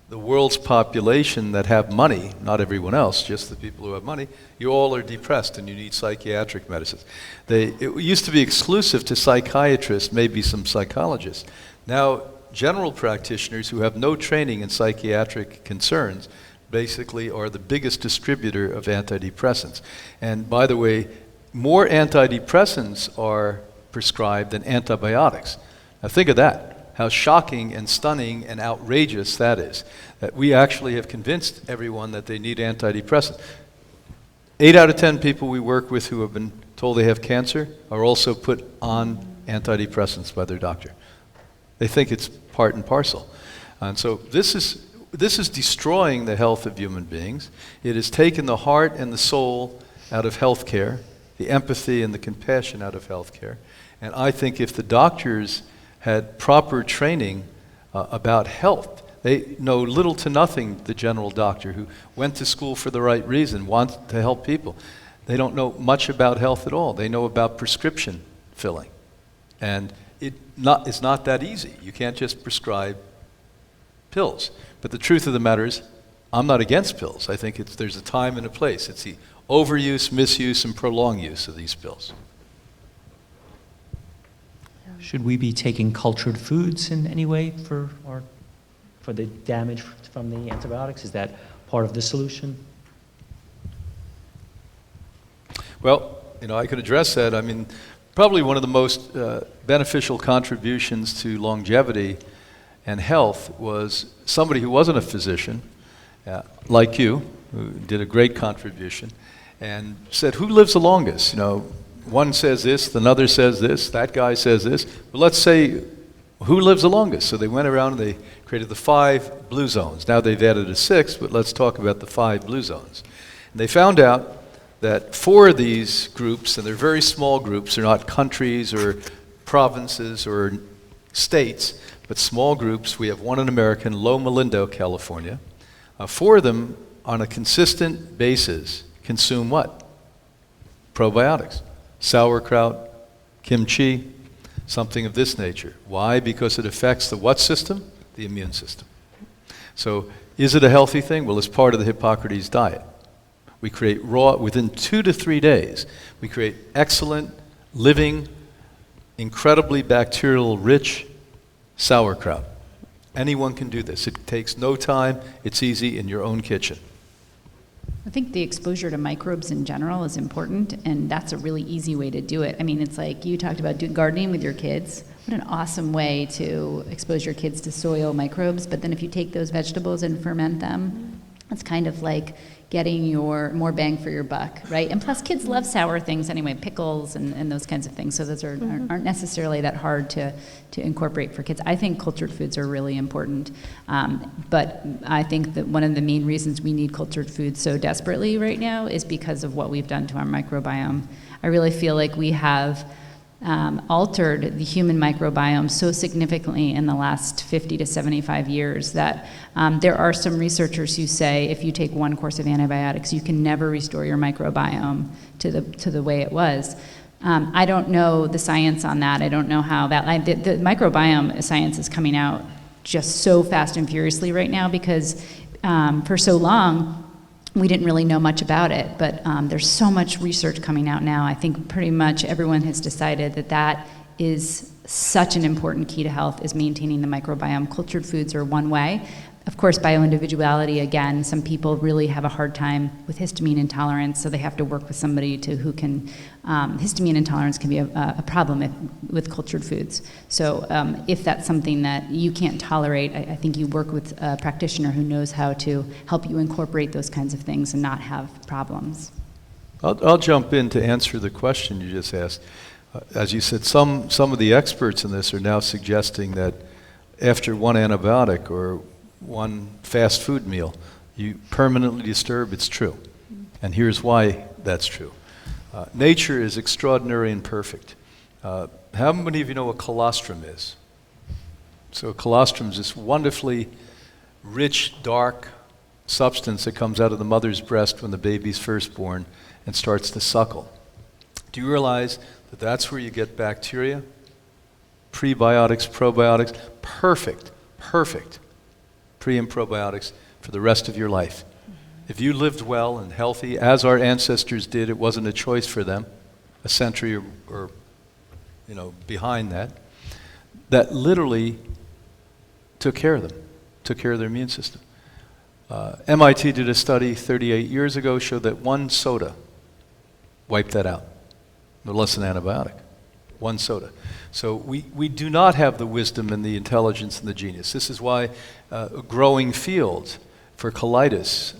the world's population that have money, not everyone else, just the people who have money, you all are depressed and you need psychiatric medicines. It used to be exclusive to psychiatrists, maybe some psychologists. Now, general practitioners who have no training in psychiatric concerns basically are the biggest distributor of antidepressants. And by the way, more antidepressants are prescribed than antibiotics. Now think of that. How shocking and stunning and outrageous that is, that we actually have convinced everyone that they need antidepressants. 8 out of 10 people we work with who have been told they have cancer are also put on antidepressants by their doctor. They think it's part and parcel. And so this is destroying the health of human beings. It has taken the heart and the soul out of healthcare, the empathy and the compassion out of healthcare. And I think if the doctors had proper training about health. They know little to nothing, the general doctor who went to school for the right reason, wants to help people. They don't know much about health at all. They know about prescription filling. And it's not that easy. You can't just prescribe pills. But the truth of the matter is, I'm not against pills. I think there's a time and a place. It's the overuse, misuse, and prolonged use of these pills. Should we be taking cultured foods in any way for the damage from the antibiotics? Is that part of the solution? Well, I could address that. I mean, probably one of the most beneficial contributions to longevity and health was somebody who wasn't a physician, like you, who did a great contribution, and said, who lives the longest? One says this, another says this, that guy says this. But let's say, who lives the longest? So they went around and they created the 5 blue zones. Now they've added a 6th, but let's talk about the 5 blue zones. And they found out that 4 of these groups, and they're very small groups, they're not countries or provinces or states, but small groups. We have one in America, in Loma Linda, California. 4 of them, on a consistent basis, consume what? Probiotics. Sauerkraut, kimchi, something of this nature. Why? Because it affects the what system? The immune system. So is it a healthy thing? Well, it's part of the Hippocrates diet. We create within 2 to 3 days, we create excellent, living, incredibly bacterial-rich sauerkraut. Anyone can do this. It takes no time. It's easy in your own kitchen. I think the exposure to microbes in general is important, and that's a really easy way to do it. I mean, it's like you talked about doing gardening with your kids. What an awesome way to expose your kids to soil microbes, but then if you take those vegetables and ferment them, it's kind of like getting your more bang for your buck, right? And plus, kids love sour things anyway, pickles and those kinds of things, so those aren't necessarily that hard to incorporate for kids. I think cultured foods are really important, but I think that one of the main reasons we need cultured foods so desperately right now is because of what we've done to our microbiome. I really feel like we have altered the human microbiome so significantly in the last 50 to 75 years that there are some researchers who say if you take one course of antibiotics, you can never restore your microbiome to the way it was. I don't know the science on that. I don't know how that. The microbiome science is coming out just so fast and furiously right now because for so long, we didn't really know much about it, but there's so much research coming out now. I think pretty much everyone has decided that is such an important key to health, is maintaining the microbiome. Cultured foods are one way. Of course, bio-individuality, again, some people really have a hard time with histamine intolerance, so they have to work with somebody who can, histamine intolerance can be a problem with cultured foods. So if that's something that you can't tolerate, I think you work with a practitioner who knows how to help you incorporate those kinds of things and not have problems. I'll jump in to answer the question you just asked. As you said, some of the experts in this are now suggesting that after one antibiotic or one fast food meal, you permanently disturb. It's true. And here's why that's true. Nature is extraordinary and perfect. How many of you know what colostrum is? So colostrum is this wonderfully rich, dark substance that comes out of the mother's breast when the baby's first born and starts to suckle. Do you realize that that's where you get bacteria, prebiotics, probiotics, perfect pre and probiotics for the rest of your life? If you lived well and healthy, as our ancestors did, it wasn't a choice for them, a century or behind that, that literally took care of them, took care of their immune system. MIT did a study 38 years ago, showed that one soda wiped that out. No less than antibiotic. One soda. So we do not have the wisdom and the intelligence and the genius. This is why a growing field for colitis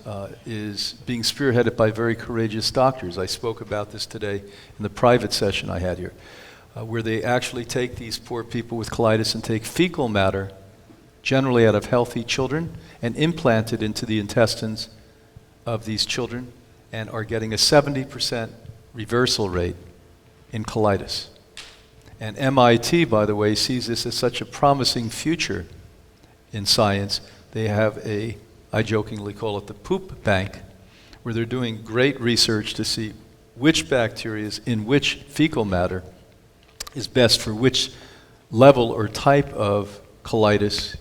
is being spearheaded by very courageous doctors. I spoke about this today in the private session I had here, where they actually take these poor people with colitis and take fecal matter, generally out of healthy children, and implant it into the intestines of these children, and are getting a 70% reversal rate in colitis. And MIT, by the way, sees this as such a promising future in science. They have I jokingly call it the poop bank, where they're doing great research to see which bacteria in which fecal matter is best for which level or type of colitis,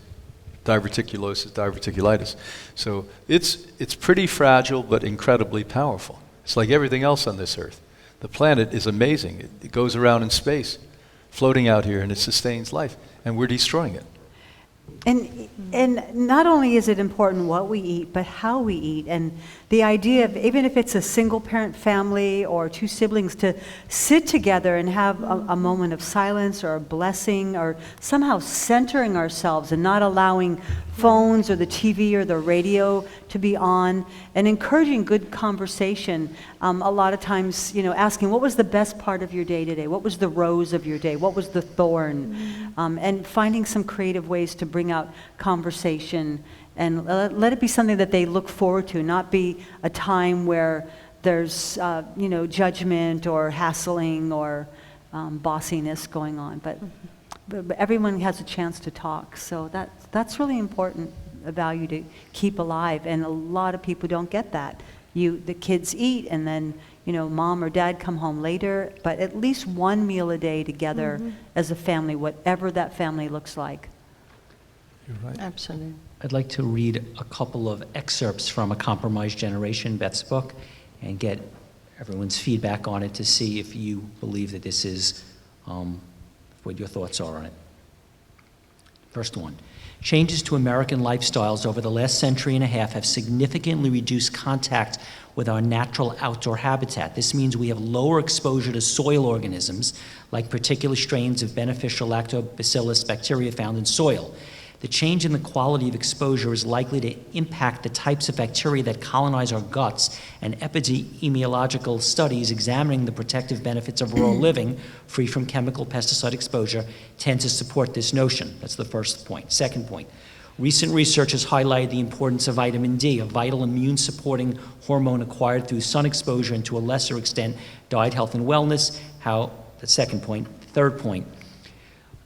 diverticulosis, diverticulitis. So it's pretty fragile but incredibly powerful. It's like everything else on this earth. The planet is amazing. It goes around in space, floating out here, and it sustains life, and we're destroying it. And not only is it important what we eat, but how we eat. And the idea of, even if it's a single parent family or two siblings, to sit together and have a moment of silence or a blessing, or somehow centering ourselves and not allowing phones or the TV or the radio to be on, and encouraging good conversation. A lot of times, asking, what was the best part of your day today? What was the rose of your day? What was the thorn? And finding some creative ways to bring out conversation, and let it be something that they look forward to, not be a time where there's judgment or hassling or bossiness going on. But everyone has a chance to talk, so that's really important, a value to keep alive. And a lot of people don't get that. The kids eat, and then mom or dad come home later, but at least one meal a day together as a family, whatever that family looks like. You're right. Absolutely. I'd like to read a couple of excerpts from A Compromised Generation, Beth's book, and get everyone's feedback on it to see if you believe that this is what your thoughts are on it. First one. Changes to American lifestyles over the last century and a half have significantly reduced contact with our natural outdoor habitat. This means we have lower exposure to soil organisms, like particular strains of beneficial lactobacillus bacteria found in soil. The change in the quality of exposure is likely to impact the types of bacteria that colonize our guts, and epidemiological studies examining the protective benefits of rural living, free from chemical pesticide exposure, tend to support this notion. That's the first point. Second point, recent research has highlighted the importance of vitamin D, a vital immune-supporting hormone acquired through sun exposure, and to a lesser extent, diet, health, and wellness. The second point. Third point,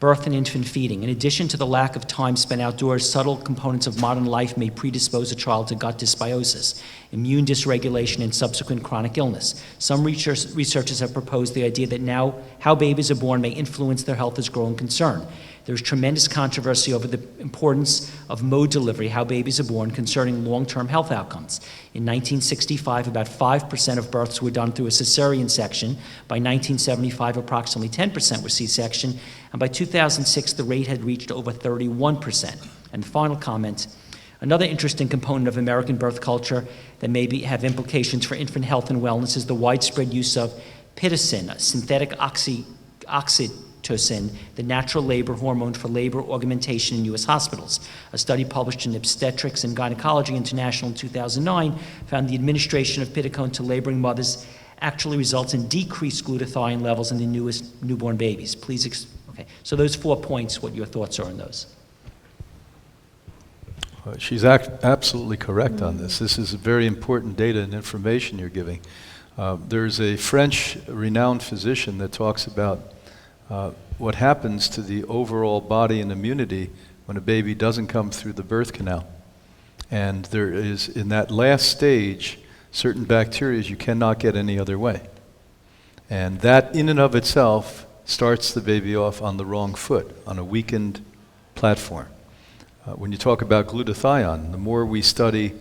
birth and infant feeding. In addition to the lack of time spent outdoors, subtle components of modern life may predispose a child to gut dysbiosis, immune dysregulation, and subsequent chronic illness. Some researchers have proposed the idea that now how babies are born may influence their health as a growing concern. There's tremendous controversy over the importance of mode delivery, how babies are born, concerning long-term health outcomes. In 1965, about 5% of births were done through a cesarean section. By 1975, approximately 10% were C-section. And by 2006, the rate had reached over 31%. And final comment, another interesting component of American birth culture that may have implications for infant health and wellness is the widespread use of pitocin, a synthetic oxytocin, the natural labor hormone for labor augmentation in U.S. hospitals. A study published in Obstetrics and Gynecology International in 2009 found the administration of pitocin to laboring mothers actually results in decreased glutathione levels in the newest newborn babies. Okay, so those 4 points, what your thoughts are on those? She's absolutely correct on this. This is very important data and information you're giving. There's a French renowned physician that talks about what happens to the overall body and immunity when a baby doesn't come through the birth canal. And there is, in that last stage, certain bacteria you cannot get any other way. And that in and of itself starts the baby off on the wrong foot, on a weakened platform. When you talk about glutathione, the more we study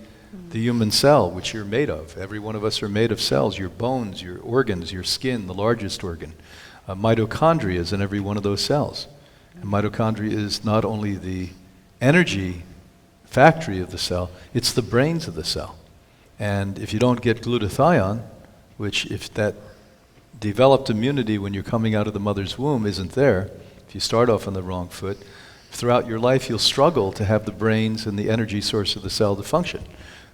the human cell, which you're made of, every one of us are made of cells, your bones, your organs, your skin, the largest organ. Mitochondria is in every one of those cells. And mitochondria is not only the energy factory of the cell, it's the brains of the cell. And if you don't get glutathione, which if that developed immunity when you're coming out of the mother's womb isn't there, if you start off on the wrong foot, throughout your life you'll struggle to have the brains and the energy source of the cell to function.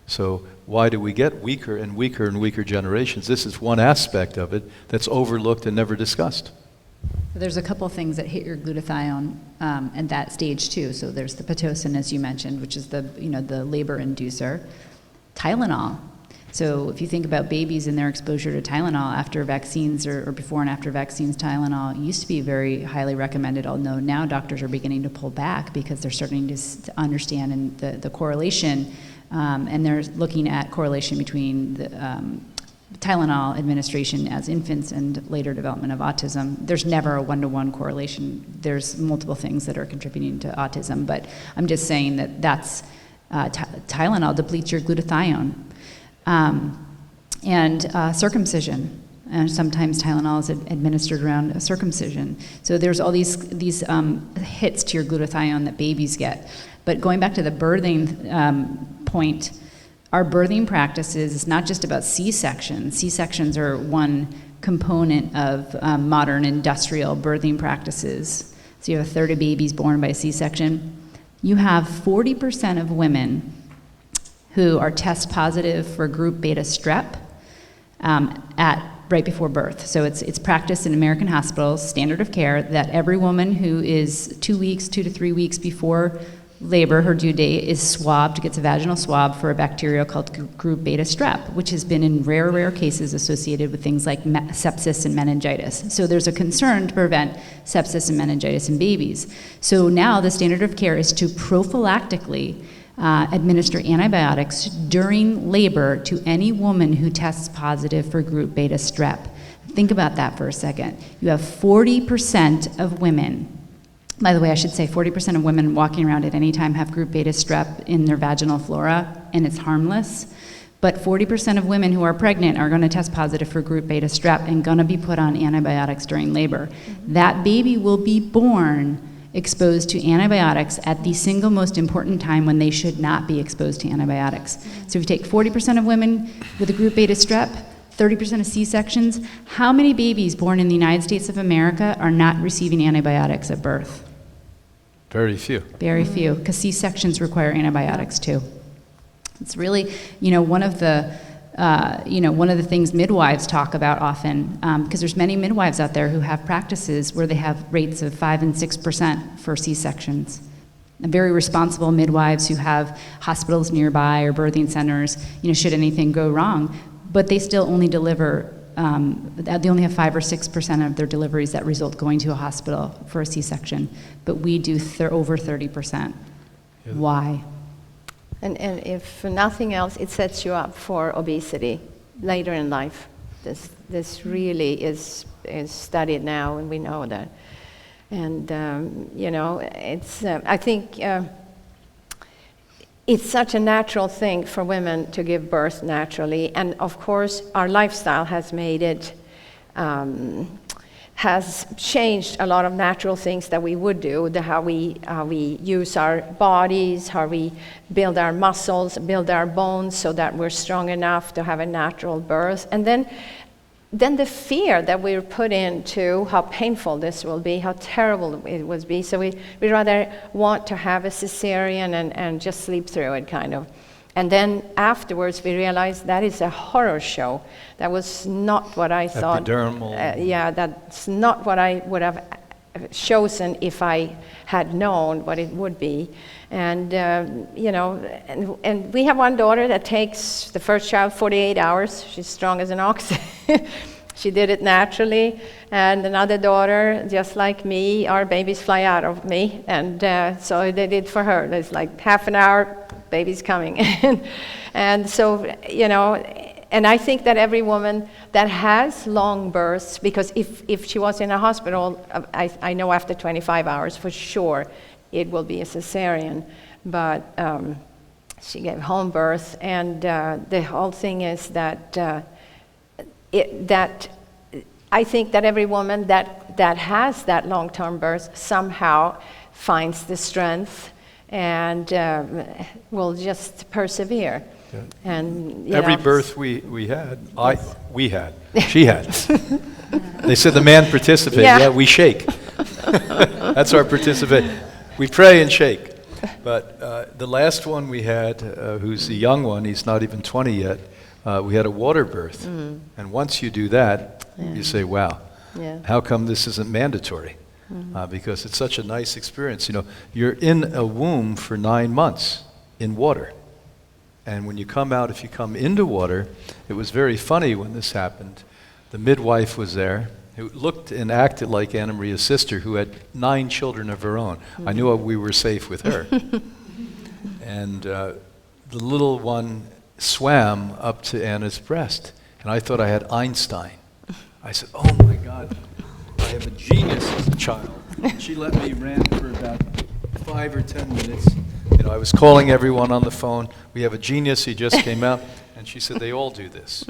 So why do we get weaker and weaker and weaker generations? This is one aspect of it that's overlooked and never discussed. There's a couple things that hit your glutathione at that stage too. So there's the Pitocin, as you mentioned, which is the labor inducer. Tylenol. So if you think about babies and their exposure to Tylenol after vaccines or before and after vaccines, Tylenol used to be very highly recommended, although now doctors are beginning to pull back because they're starting to understand the correlation, and they're looking at correlation between the Tylenol administration as infants and later development of autism. There's never a one-to-one correlation. There's multiple things that are contributing to autism, but I'm just saying that Tylenol depletes your glutathione. Circumcision. And sometimes Tylenol is administered around a circumcision. So there's all these hits to your glutathione that babies get. But going back to the birthing point, our birthing practices is not just about C-sections. C-sections are one component of modern industrial birthing practices. So you have a third of babies born by C-section. You have 40% of women who are test positive for group beta strep right before birth. So it's practiced in American hospitals, standard of care, that every woman who is 2 to 3 weeks before labor, her due date, is swabbed, gets a vaginal swab for a bacterial called group beta strep, which has been in rare cases associated with things like sepsis and meningitis. So there's a concern to prevent sepsis and meningitis in babies. So now the standard of care is to prophylactically administer antibiotics during labor to any woman who tests positive for group beta strep. Think about that for a second. You have 40% of women, by the way, I should say 40% of women walking around at any time have group beta strep in their vaginal flora, and it's harmless. But 40% of women who are pregnant are going to test positive for group beta strep and going to be put on antibiotics during labor. That baby will be born exposed to antibiotics at the single most important time when they should not be exposed to antibiotics. So if you take 40% of women with a group beta strep, 30% of C-sections, how many babies born in the United States of America are not receiving antibiotics at birth? Very few. Very few, because C-sections require antibiotics too. It's really, one of the things midwives talk about often, because there's many midwives out there who have practices where they have rates of 5 and 6% for C-sections. And very responsible midwives who have hospitals nearby or birthing centers, should anything go wrong, but they still only deliver, they only have 5 or 6% of their deliveries that result going to a hospital for a C-section, but we do over 30%. Yeah. Why? And if nothing else, it sets you up for obesity later in life. This really is studied now, and we know that. And it's I think it's such a natural thing for women to give birth naturally, and of course our lifestyle has made it. Has changed a lot of natural things that we would do, how we use our bodies, how we build our muscles, build our bones so that we're strong enough to have a natural birth. And then the fear that we're put into how painful this will be, how terrible it will be. So we rather want to have a cesarean and just sleep through it, kind of. And then afterwards, we realized that is a horror show. That was not what I thought. Epidermal. That's not what I would have chosen if I had known what it would be. And, and we have one daughter that takes the first child 48 hours. She's strong as an ox. She did it naturally. And another daughter, just like me, our babies fly out of me. And so they did for her. There's like half an hour, baby's coming. And so, you know, and I think that every woman that has long births, because if she was in a hospital, I know after 25 hours for sure it will be a cesarean. But she gave home birth, and the whole thing is that I think that every woman that has that long-term birth somehow finds the strength and will just persevere. Yeah. And Every birth we had, she had. They said the man participated. Yeah, we shake. That's our participation. We pray and shake. But the last one we had, who's a young one, he's not even 20 yet, we had a water birth. And once you do that, you say, wow, how come this isn't mandatory? Because it's such a nice experience. You know, you're in a womb for 9 months in water. And when you come out, if you come into water, it was very funny when this happened. The midwife was there, who looked and acted like Anna Maria's sister, who had 9 children of her own. I knew we were safe with her. And the little one swam up to Anna's breast, and I thought I had Einstein. I said, oh my God, I have a genius as a child. And she let me ran for about 5 or 10 minutes. You know, I was calling everyone on the phone. We have a genius, he just came out. And she said, they all do this.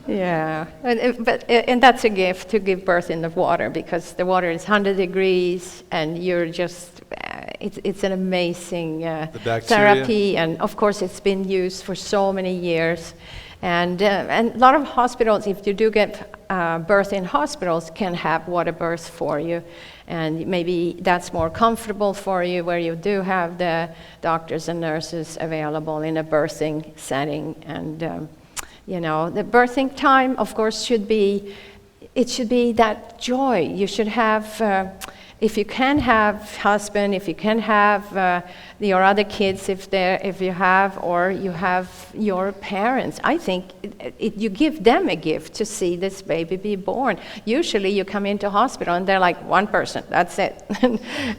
Yeah, and that's a gift, to give birth in the water, because the water is 100 degrees, and you're just, it's an amazing therapy, and of course it's been used for so many years. And a lot of hospitals, if you do get birth in hospitals, can have water births for you. And maybe that's more comfortable for you, where you do have the doctors and nurses available in a birthing setting. And, you know, the birthing time, of course, should be that joy. You should have, if you can have husband, if you can have your other kids, if you have, or you have your parents, I think you give them a gift to see this baby be born. Usually you come into hospital and they're like, one person, that's it.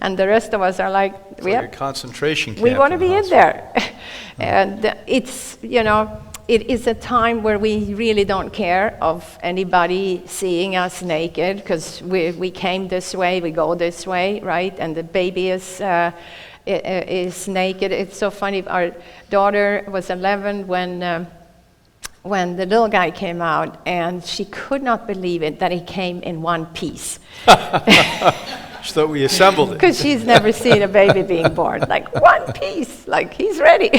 And the rest of us are like, it's like a concentration camp. We want to be in there. Mm-hmm. And it's, you know, it is a time where we really don't care of anybody seeing us naked, because we came this way, we go this way, right? And the baby is naked. It's so funny. Our daughter was 11 when the little guy came out, and she could not believe it that he came in one piece. She thought we assembled it. Because she's never seen a baby being born. Like, one piece, like, he's ready.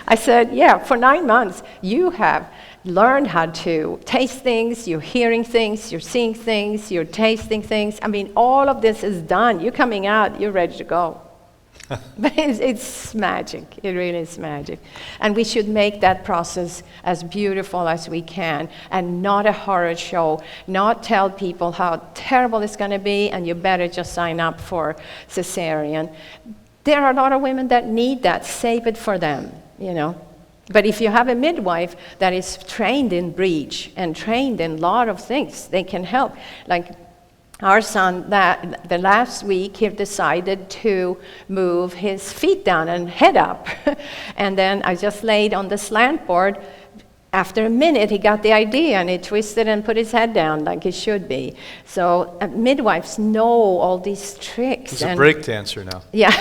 I said, yeah, for 9 months, you have learned how to taste things, you're hearing things, you're seeing things, you're tasting things. I mean, all of this is done. You're coming out, you're ready to go. But it's magic. It really is magic. And we should make that process as beautiful as we can, and not a horror show, not tell people how terrible it's going to be and you better just sign up for cesarean. There are a lot of women that need that. Save it for them, you know. But if you have a midwife that is trained in breech and trained in a lot of things, they can help. Like our son, that the last week, he decided to move his feet down and head up. And then I just laid on the slant board. After a minute, he got the idea, and he twisted and put his head down like he should be. So midwives know all these tricks. He's a break dancer now. Yeah.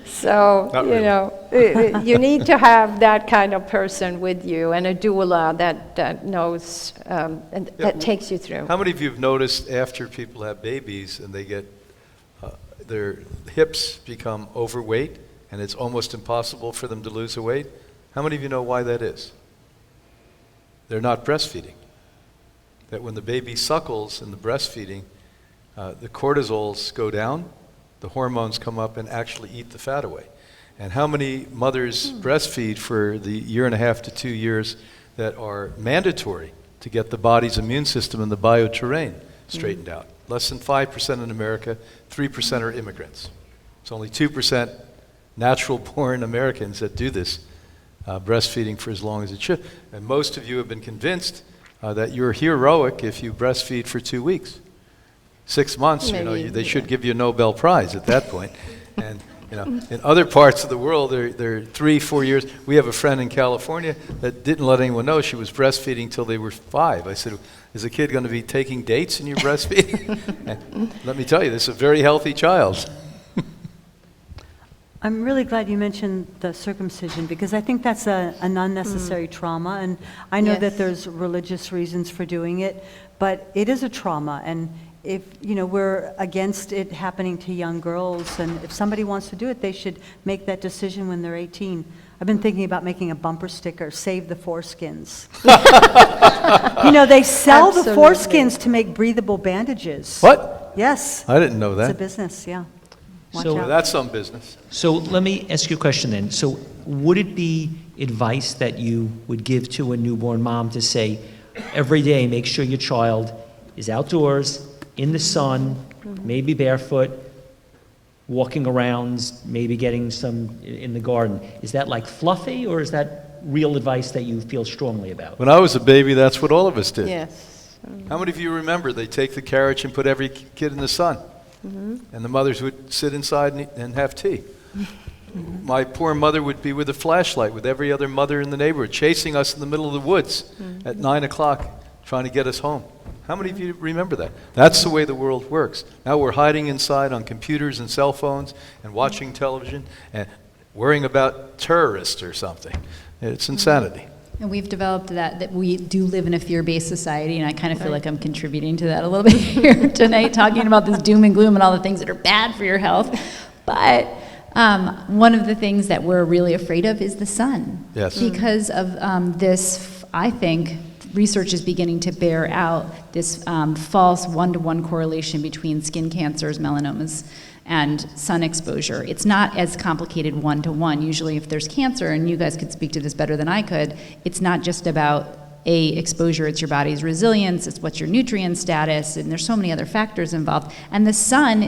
So, Not you really. know, you need to have that kind of person with you, and a doula that knows, and that takes you through. How many of you have noticed after people have babies and they get, their hips become overweight and it's almost impossible for them to lose the weight? How many of you know why that is? They're not breastfeeding. That when the baby suckles in the breastfeeding, the cortisols go down, the hormones come up and actually eat the fat away. And how many mothers breastfeed for the 1.5 to 2 years that are mandatory to get the body's immune system and the bioterrain straightened out? Less than 5% in America, 3% are immigrants. It's only 2% natural-born Americans that do this breastfeeding for as long as it should. And most of you have been convinced that you're heroic if you breastfeed for 2 weeks. 6 months, Maybe, they should give you a Nobel Prize at that point. And in other parts of the world, they're 3-4 years. We have a friend in California that didn't let anyone know she was breastfeeding till they were 5. I said, is the kid going to be taking dates in your breastfeeding? And let me tell you, this is a very healthy child. I'm really glad you mentioned the circumcision, because I think that's an unnecessary trauma, and I know that Yes. there's religious reasons for doing it, but it is a trauma, and if, we're against it happening to young girls, and if somebody wants to do it, they should make that decision when they're 18. I've been thinking about making a bumper sticker, save the foreskins. They sell the Absolutely. foreskins to make breathable bandages. What? Yes, I didn't know it's a that. business, yeah. Watch So- out. That's some business. So let me ask you a question then. So would it be advice that you would give to a newborn mom to say, every day make sure your child is outdoors, in the sun, maybe barefoot, walking around, maybe getting some in the garden? Is that like fluffy, or is that real advice that you feel strongly about? When I was a baby, that's what all of us did. Yes. How many of you remember they take the carriage and put every kid in the sun? And the mothers would sit inside and have tea. My poor mother would be with a flashlight with every other mother in the neighborhood, chasing us in the middle of the woods at 9 o'clock, trying to get us home. How many of you remember that? That's the way the world works. Now we're hiding inside on computers and cell phones and watching television and worrying about terrorists or something. It's insanity. And we've developed that we do live in a fear-based society, and I kind of feel like I'm contributing to that a little bit here tonight, talking about this doom and gloom and all the things that are bad for your health. But one of the things that we're really afraid of is the sun. Yes. Because of this, I think, research is beginning to bear out this false one-to-one correlation between skin cancers, melanomas, and sun exposure. It's not as complicated one-to-one. Usually if there's cancer, and you guys could speak to this better than I could, it's not just about exposure, it's your body's resilience, it's what's your nutrient status, and there's so many other factors involved. And the sun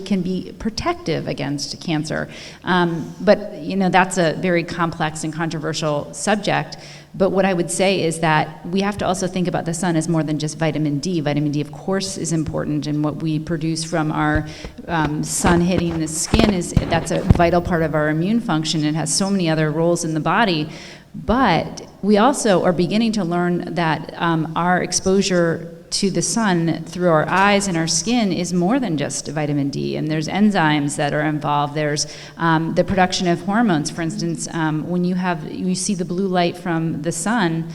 can be protective against cancer. But that's a very complex and controversial subject. But what I would say is that we have to also think about the sun as more than just vitamin D. Vitamin D, of course, is important, and what we produce from our sun hitting the skin that's a vital part of our immune function. It has so many other roles in the body. But we also are beginning to learn that our exposure to the sun through our eyes and our skin is more than just vitamin D, and there's enzymes that are involved. There's the production of hormones. For instance, when you see the blue light from the sun,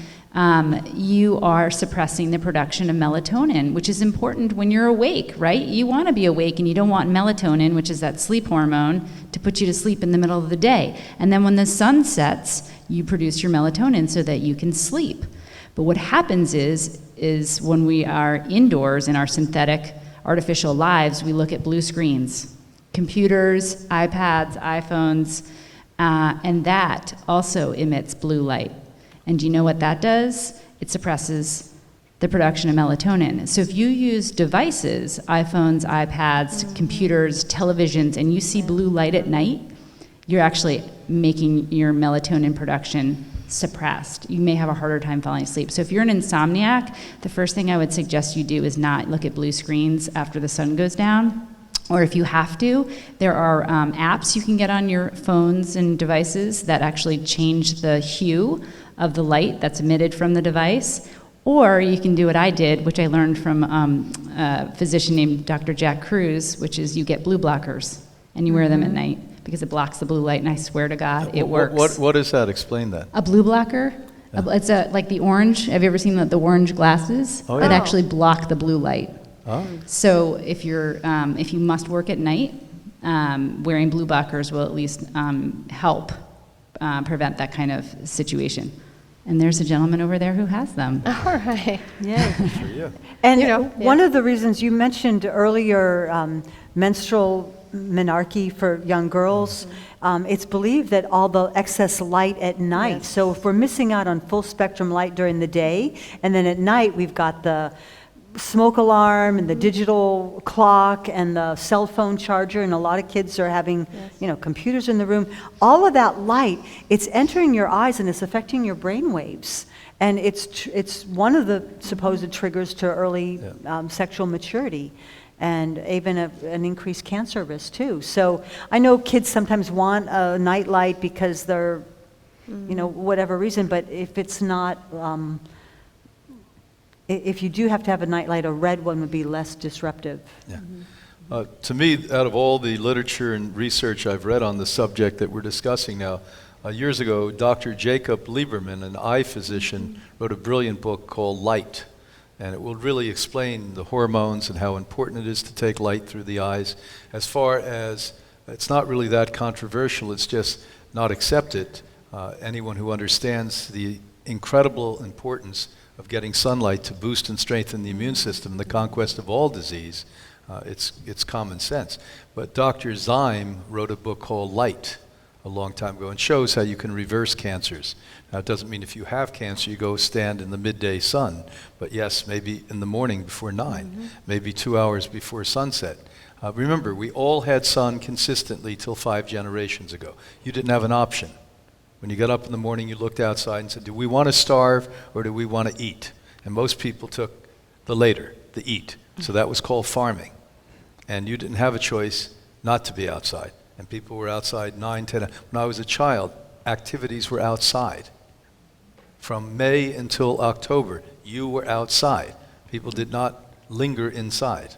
you are suppressing the production of melatonin, which is important when you're awake, right? You want to be awake, and you don't want melatonin, which is that sleep hormone, to put you to sleep in the middle of the day. And then when the sun sets, you produce your melatonin so that you can sleep. But what happens is when we are indoors in our synthetic artificial lives, we look at blue screens, computers, iPads, iPhones, and that also emits blue light. And do you know what that does? It suppresses the production of melatonin. So if you use devices, iPhones, iPads, computers, televisions, and you see blue light at night, you're actually making your melatonin production suppressed. You may have a harder time falling asleep. So if you're an insomniac, the first thing I would suggest you do is not look at blue screens after the sun goes down. Or if you have to, there are apps you can get on your phones and devices that actually change the hue of the light that's emitted from the device. Or you can do what I did, which I learned from a physician named Dr. Jack Cruz, which is you get blue blockers and you wear them at night because it blocks the blue light, and I swear to God, it works. What is that? Explain that. A blue blocker? It's like the orange. Have you ever seen the orange glasses? Oh, That yeah. actually block the blue light. Oh. So if you must work at night, wearing blue blockers will at least help prevent that kind of situation. And there's a gentleman over there who has them. All right. Yeah. For you. And one of the reasons you mentioned earlier, menstrual menarche for young girls, it's believed that all the excess light at night, so if we're missing out on full spectrum light during the day, and then at night we've got the smoke alarm and the digital clock and the cell phone charger, and a lot of kids are having, computers in the room. All of that light, it's entering your eyes and it's affecting your brain waves. And it's one of the supposed triggers to early sexual maturity, and even an increased cancer risk too. So I know kids sometimes want a night light because they're, whatever reason, but if it's not, if you do have to have a night light, a red one would be less disruptive. Yeah. To me, out of all the literature and research I've read on the subject that we're discussing now, years ago, Dr. Jacob Lieberman, an eye physician, wrote a brilliant book called Light. And it will really explain the hormones and how important it is to take light through the eyes. As far as, it's not really that controversial, it's just not accepted. Anyone who understands the incredible importance of getting sunlight to boost and strengthen the immune system and the conquest of all disease, it's common sense. But Dr. Zyme wrote a book called Light a long time ago and shows how you can reverse cancers. Now, it doesn't mean if you have cancer, you go stand in the midday sun. But yes, maybe in the morning before 9, maybe 2 hours before sunset. Remember, we all had sun consistently till 5 generations ago. You didn't have an option. When you got up in the morning, you looked outside and said, do we want to starve or do we want to eat? And most people took the later, the eat. So that was called farming. And you didn't have a choice not to be outside. And people were outside 9, 10. When I was a child, activities were outside. From May until October, you were outside. People did not linger inside.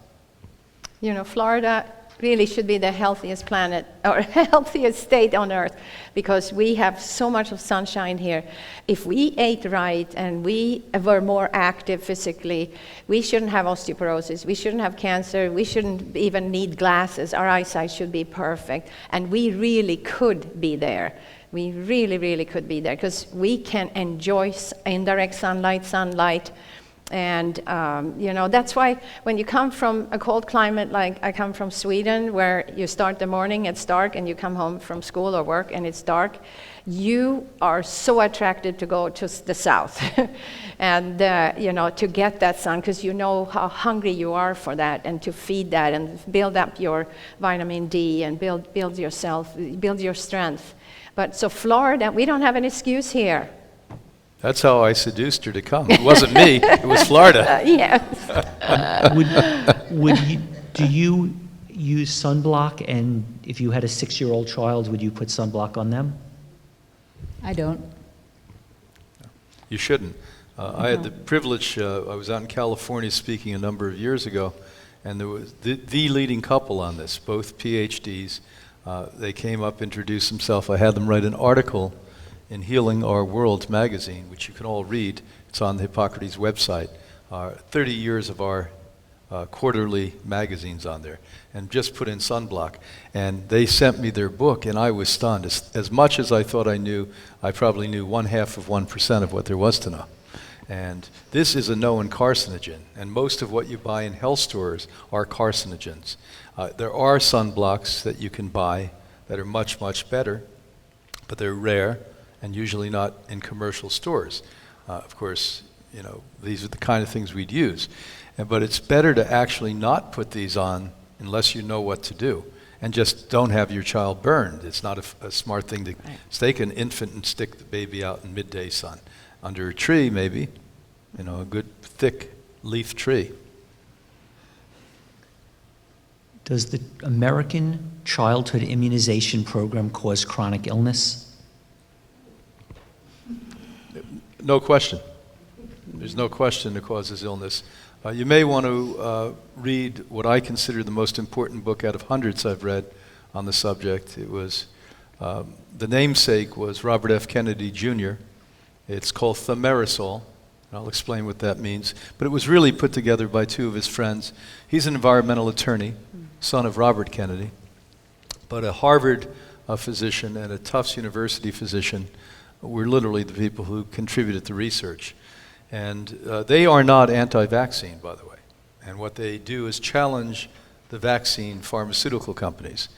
Florida really should be the healthiest planet, or healthiest state on earth, because we have so much of sunshine here. If we ate right and we were more active physically, we shouldn't have osteoporosis, we shouldn't have cancer, we shouldn't even need glasses, our eyesight should be perfect, and we really could be there. We really, really could be there, because we can enjoy indirect sunlight. And, that's why when you come from a cold climate, like I come from Sweden, where you start the morning, it's dark, and you come home from school or work, and it's dark, you are so attracted to go to the south and, to get that sun, because you know how hungry you are for that, and to feed that and build up your vitamin D and build yourself, build your strength. But so Florida, we don't have an excuse here. That's how I seduced her to come. It wasn't me, it was Florida. Yes. Do you use sunblock, and if you had a 6-year-old child, would you put sunblock on them? I don't. You shouldn't. I had the privilege, I was out in California speaking a number of years ago, and there was the leading couple on this, both Ph.D s. They came up, introduced themselves. I had them write an article in Healing Our World magazine, which you can all read. It's on the Hippocrates website. 30 years of our quarterly magazines on there, and just put in sunblock. And they sent me their book, and I was stunned. As much as I thought I knew, I probably knew 0.5% of what there was to know. And this is a known carcinogen, and most of what you buy in health stores are carcinogens. There are sunblocks that you can buy that are much, much better, but they're rare and usually not in commercial stores. Of course, these are the kind of things we'd use. But it's better to actually not put these on unless you know what to do, and just don't have your child burned. It's not a smart thing to take an infant and stick the baby out in midday sun. Under a tree, maybe, a good thick leaf tree. Does the American childhood immunization program cause chronic illness? No question. There's no question it causes illness. You may want to read what I consider the most important book out of hundreds I've read on the subject. It was, the namesake was Robert F. Kennedy Jr. It's called Thimerosal. I'll explain what that means. But it was really put together by 2 of his friends. He's an environmental attorney, son of Robert Kennedy, but a Harvard physician and a Tufts University physician were literally the people who contributed the research. And they are not anti-vaccine, by the way. And what they do is challenge the vaccine pharmaceutical companies.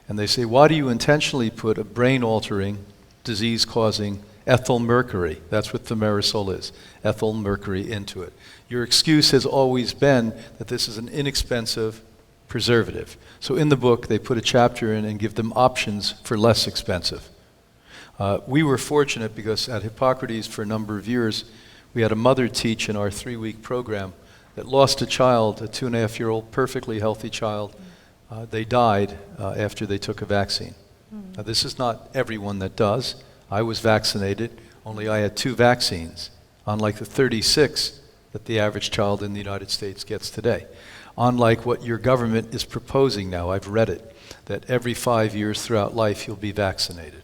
And they say, why do you intentionally put a brain-altering, disease-causing ethyl mercury. That's what thimerosal is, ethyl mercury into it. Your excuse has always been that this is an inexpensive preservative. So in the book, they put a chapter in and give them options for less expensive. We were fortunate because at Hippocrates for a number of years, we had a mother teach in our 3-week program that lost a child, a 2.5-year-old, perfectly healthy child. They died after they took a vaccine. Now, this is not everyone that does. I was vaccinated, only I had 2 vaccines, unlike the 36 that the average child in the United States gets today. Unlike what your government is proposing now, I've read it, that every 5 years throughout life you'll be vaccinated.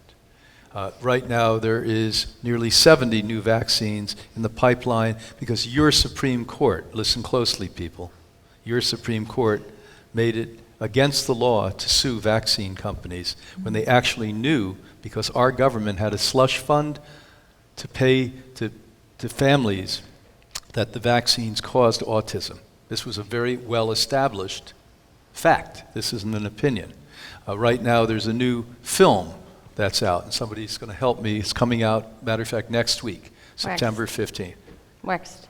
Right now there is nearly 70 new vaccines in the pipeline because your Supreme Court, listen closely people, your Supreme Court made it against the law to sue vaccine companies when they actually knew, because our government had a slush fund to pay to families, that the vaccines caused autism. This was a very well-established fact. This isn't an opinion. Right now there's a new film that's out, and somebody's going to help me. It's coming out, matter of fact, next week, September 15th. Waxed.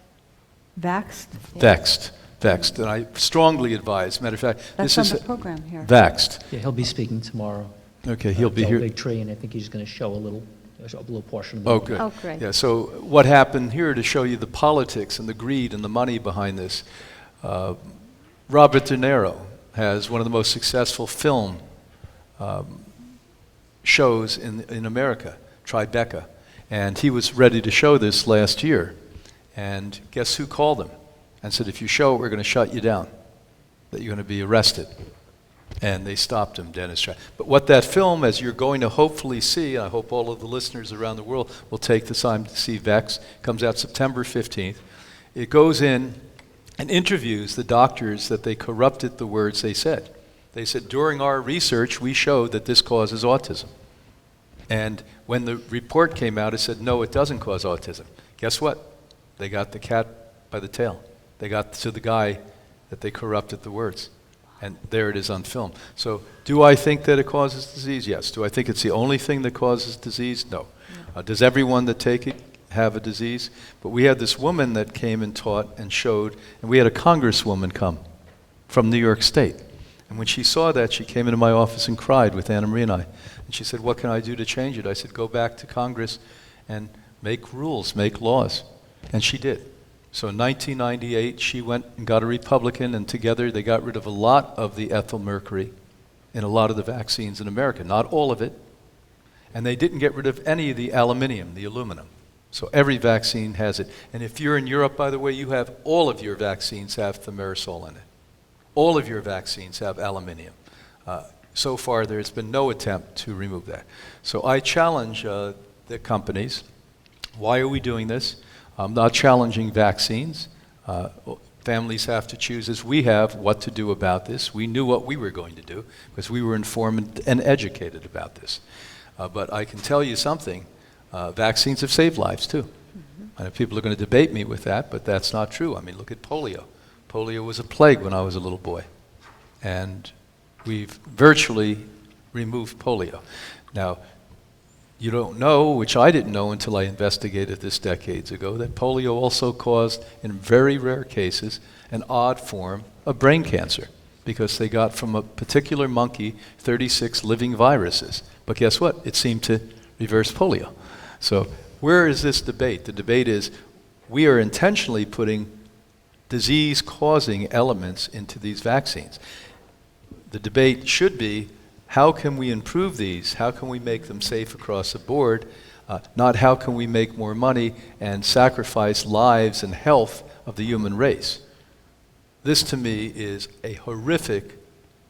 Vaxxed? Vexed. And I strongly advise, matter of fact, That's this on is the program here. Vexed. Yeah, he'll be speaking tomorrow. Okay, he'll be Joe here. Big Tree, and I think he's going to show a little portion of the Oh, book. good. Oh, great. Yeah, so what happened here to show you the politics and the greed and the money behind this, Robert De Niro has one of the most successful film shows in America, Tribeca. And he was ready to show this last year. And guess who called him and said, if you show it, we're going to shut you down, that you're going to be arrested. And they stopped him, dead in his tracks. But what that film, as you're going to hopefully see, I hope all of the listeners around the world will take the time to see Vex, comes out September 15th. It goes in and interviews the doctors that they corrupted the words they said. They said, during our research, we showed that this causes autism. And when the report came out, it said, no, it doesn't cause autism. Guess what? They got the cat by the tail. They got to the guy that they corrupted the words. And there it is on film. So do I think that it causes disease? Yes. Do I think it's the only thing that causes disease? No. Does everyone that take it have a disease? But we had this woman that came and taught and showed, and we had a congresswoman come from New York State. And when she saw that, she came into my office and cried with Anna Marie and I. And she said, what can I do to change it? I said, go back to Congress and make rules, make laws. And she did. So in 1998, she went and got a Republican, and together they got rid of a lot of the ethyl mercury in a lot of the vaccines in America. Not all of it. And they didn't get rid of any of the aluminium, the aluminum. So every vaccine has it. And if you're in Europe, by the way, you have all of your vaccines have thimerosal in it. All of your vaccines have aluminium. So far, there's been no attempt to remove that. So I challenge the companies. Why are we doing this? I'm not challenging vaccines. Families have to choose, as we have, what to do about this. We knew what we were going to do because we were informed and educated about this. But I can tell you something. Vaccines have saved lives, too. I know people are going to debate me with that, but that's not true. I mean, look at polio. Polio was a plague when I was a little boy. And we've virtually removed polio. Now, you don't know, which I didn't know until I investigated this decades ago, that polio also caused, in very rare cases, an odd form of brain cancer, because they got from a particular monkey 36 living viruses. But guess what? It seemed to reverse polio. So where is this debate? The debate is we are intentionally putting disease-causing elements into these vaccines. The debate should be, how can we improve these? How can we make them safe across the board? Not how can we make more money and sacrifice lives and health of the human race. This, to me, is a horrific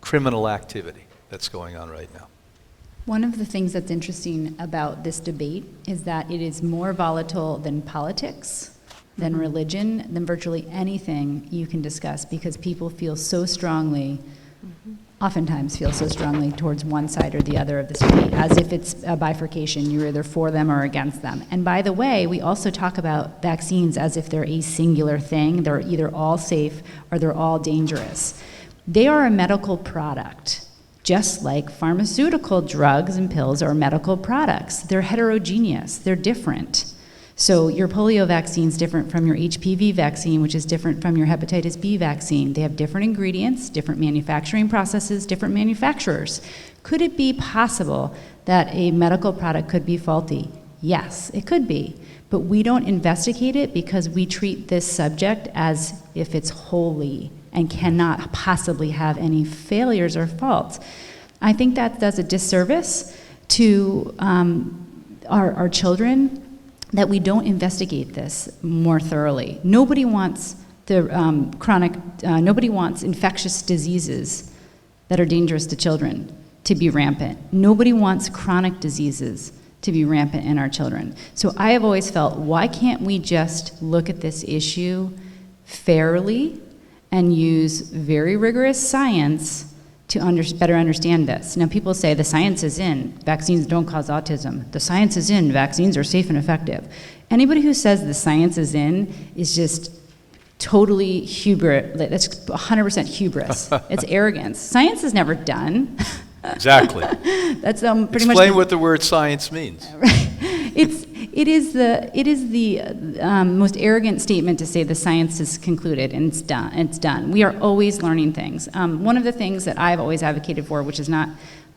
criminal activity that's going on right now. One of the things that's interesting about this debate is that it is more volatile than politics, than religion, than virtually anything you can discuss, because people feel so strongly, oftentimes feel so strongly towards one side or the other of this debate, as if it's a bifurcation. You're either for them or against them. And by the way, we also talk about vaccines as if they're a singular thing. They're either all safe or they're all dangerous. They are a medical product. just like pharmaceutical drugs and pills or medical products. They're heterogeneous, they're different. So your polio vaccine is different from your HPV vaccine, which is different from your hepatitis B vaccine. They have different ingredients, different manufacturing processes, different manufacturers. Could it be possible that a medical product could be faulty? Yes, it could be. But we don't investigate it because we treat this subject as if it's holy and cannot possibly have any failures or faults. I think that does a disservice to our children that we don't investigate this more thoroughly. Nobody wants nobody wants infectious diseases that are dangerous to children to be rampant. Nobody wants chronic diseases to be rampant in our children. So I have always felt, why can't we just look at this issue fairly and use very rigorous science to better understand this? Now, people say the science is in, vaccines don't cause autism. The science is in, vaccines are safe and effective. Anybody who says the science is in is just totally hubris. That's 100% hubris. It's arrogance. Science is never done. Exactly. That's pretty much. Explain what the word science means. It is the most arrogant statement to say the science is concluded and it's done. It's done. We are always learning things. One of the things that I've always advocated for, which is not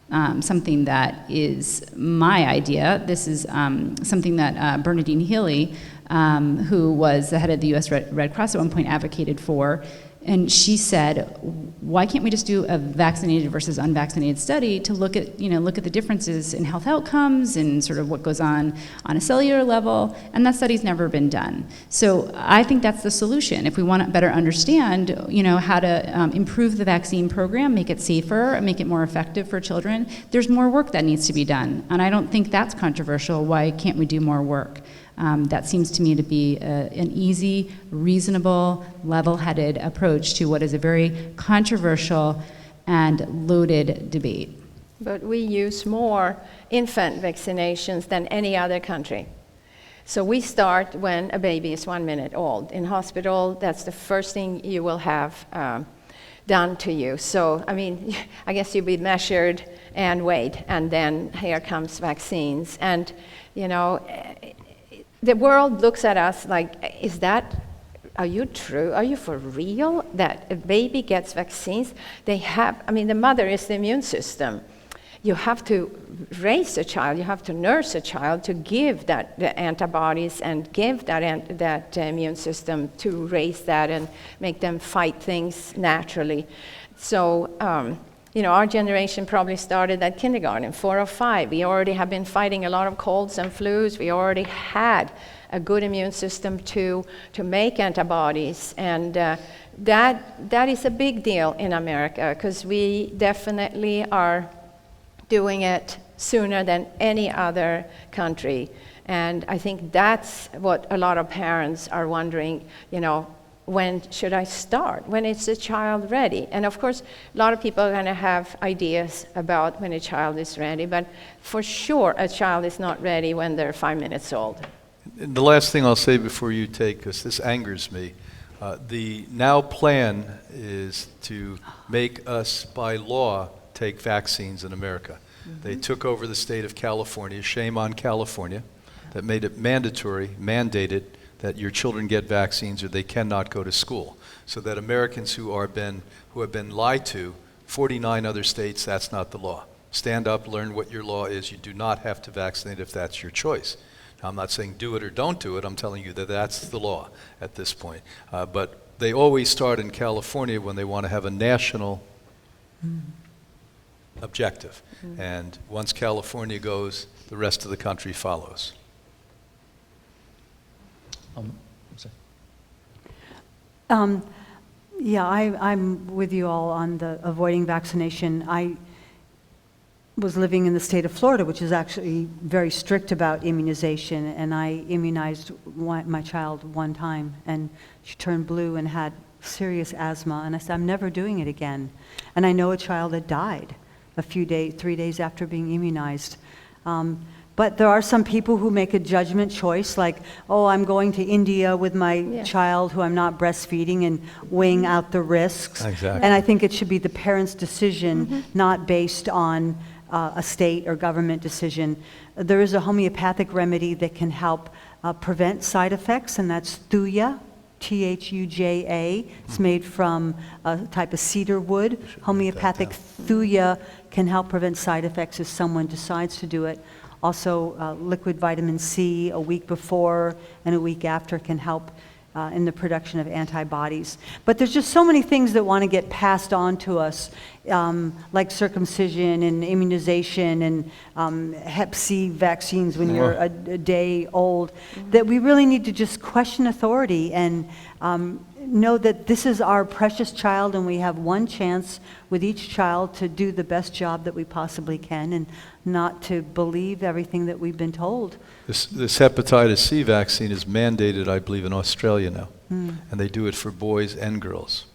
something that is my idea, this is something that Bernadine Healy, who was the head of the U.S. Red Cross at one point, advocated for. And she said, why can't we just do a vaccinated versus unvaccinated study to look at the differences in health outcomes and sort of what goes on a cellular level? And that study's never been done. So I think that's the solution. If we want to better understand, how to improve the vaccine program, make it safer, make it more effective for children, there's more work that needs to be done. And I don't think that's controversial. Why can't we do more work? That seems to me to be an easy, reasonable, level-headed approach to what is a very controversial and loaded debate. But we use more infant vaccinations than any other country. So we start when a baby is 1 minute old. In hospital, that's the first thing you will have done to you. So, I guess you'll be measured and weighed, and then here comes vaccines. And, the world looks at us like, are you true? Are you for real that a baby gets vaccines? The mother is the immune system. You have to raise a child, you have to nurse a child to give the antibodies and give that immune system to raise that and make them fight things naturally. So, our generation probably started at kindergarten, 4 or 5. We already have been fighting a lot of colds and flus. We already had a good immune system to make antibodies. And that is a big deal in America, because we definitely are doing it sooner than any other country. And I think that's what a lot of parents are wondering, when should I start? When is the child ready? And of course, a lot of people are going to have ideas about when a child is ready, but for sure a child is not ready when they're 5 minutes old. And the last thing I'll say before you take, because this angers me, the now plan is to make us, by law, take vaccines in America. Mm-hmm. They took over the state of California, shame on California, that made it mandated that your children get vaccines or they cannot go to school. So that Americans who have been lied to, 49 other states, that's not the law. Stand up, learn what your law is. You do not have to vaccinate if that's your choice. Now, I'm not saying do it or don't do it. I'm telling you that that's the law at this point. But they always start in California when they want to have a national objective. And once California goes, the rest of the country follows. I'm with you all on the avoiding vaccination. I was living in the state of Florida, which is actually very strict about immunization, and I immunized my child one time, and she turned blue and had serious asthma, and I said, I'm never doing it again. And I know a child that died 3 days after being immunized. But there are some people who make a judgment choice, like, oh, I'm going to India with my child who I'm not breastfeeding, and weighing out the risks. Exactly. And I think it should be the parent's decision, not based on a state or government decision. There is a homeopathic remedy that can help prevent side effects, and that's thuja, Thuja. It's made from a type of cedar wood. Homeopathic thuja can help prevent side effects if someone decides to do it. Also, liquid vitamin C a week before and a week after can help in the production of antibodies. But there's just so many things that want to get passed on to us, like circumcision and immunization and Hep C vaccines when you're a day old, that we really need to just question authority and know that this is our precious child, and we have one chance with each child to do the best job that we possibly can, and not to believe everything that we've been told. This hepatitis C vaccine is mandated, I believe, in Australia now. And they do it for boys and girls.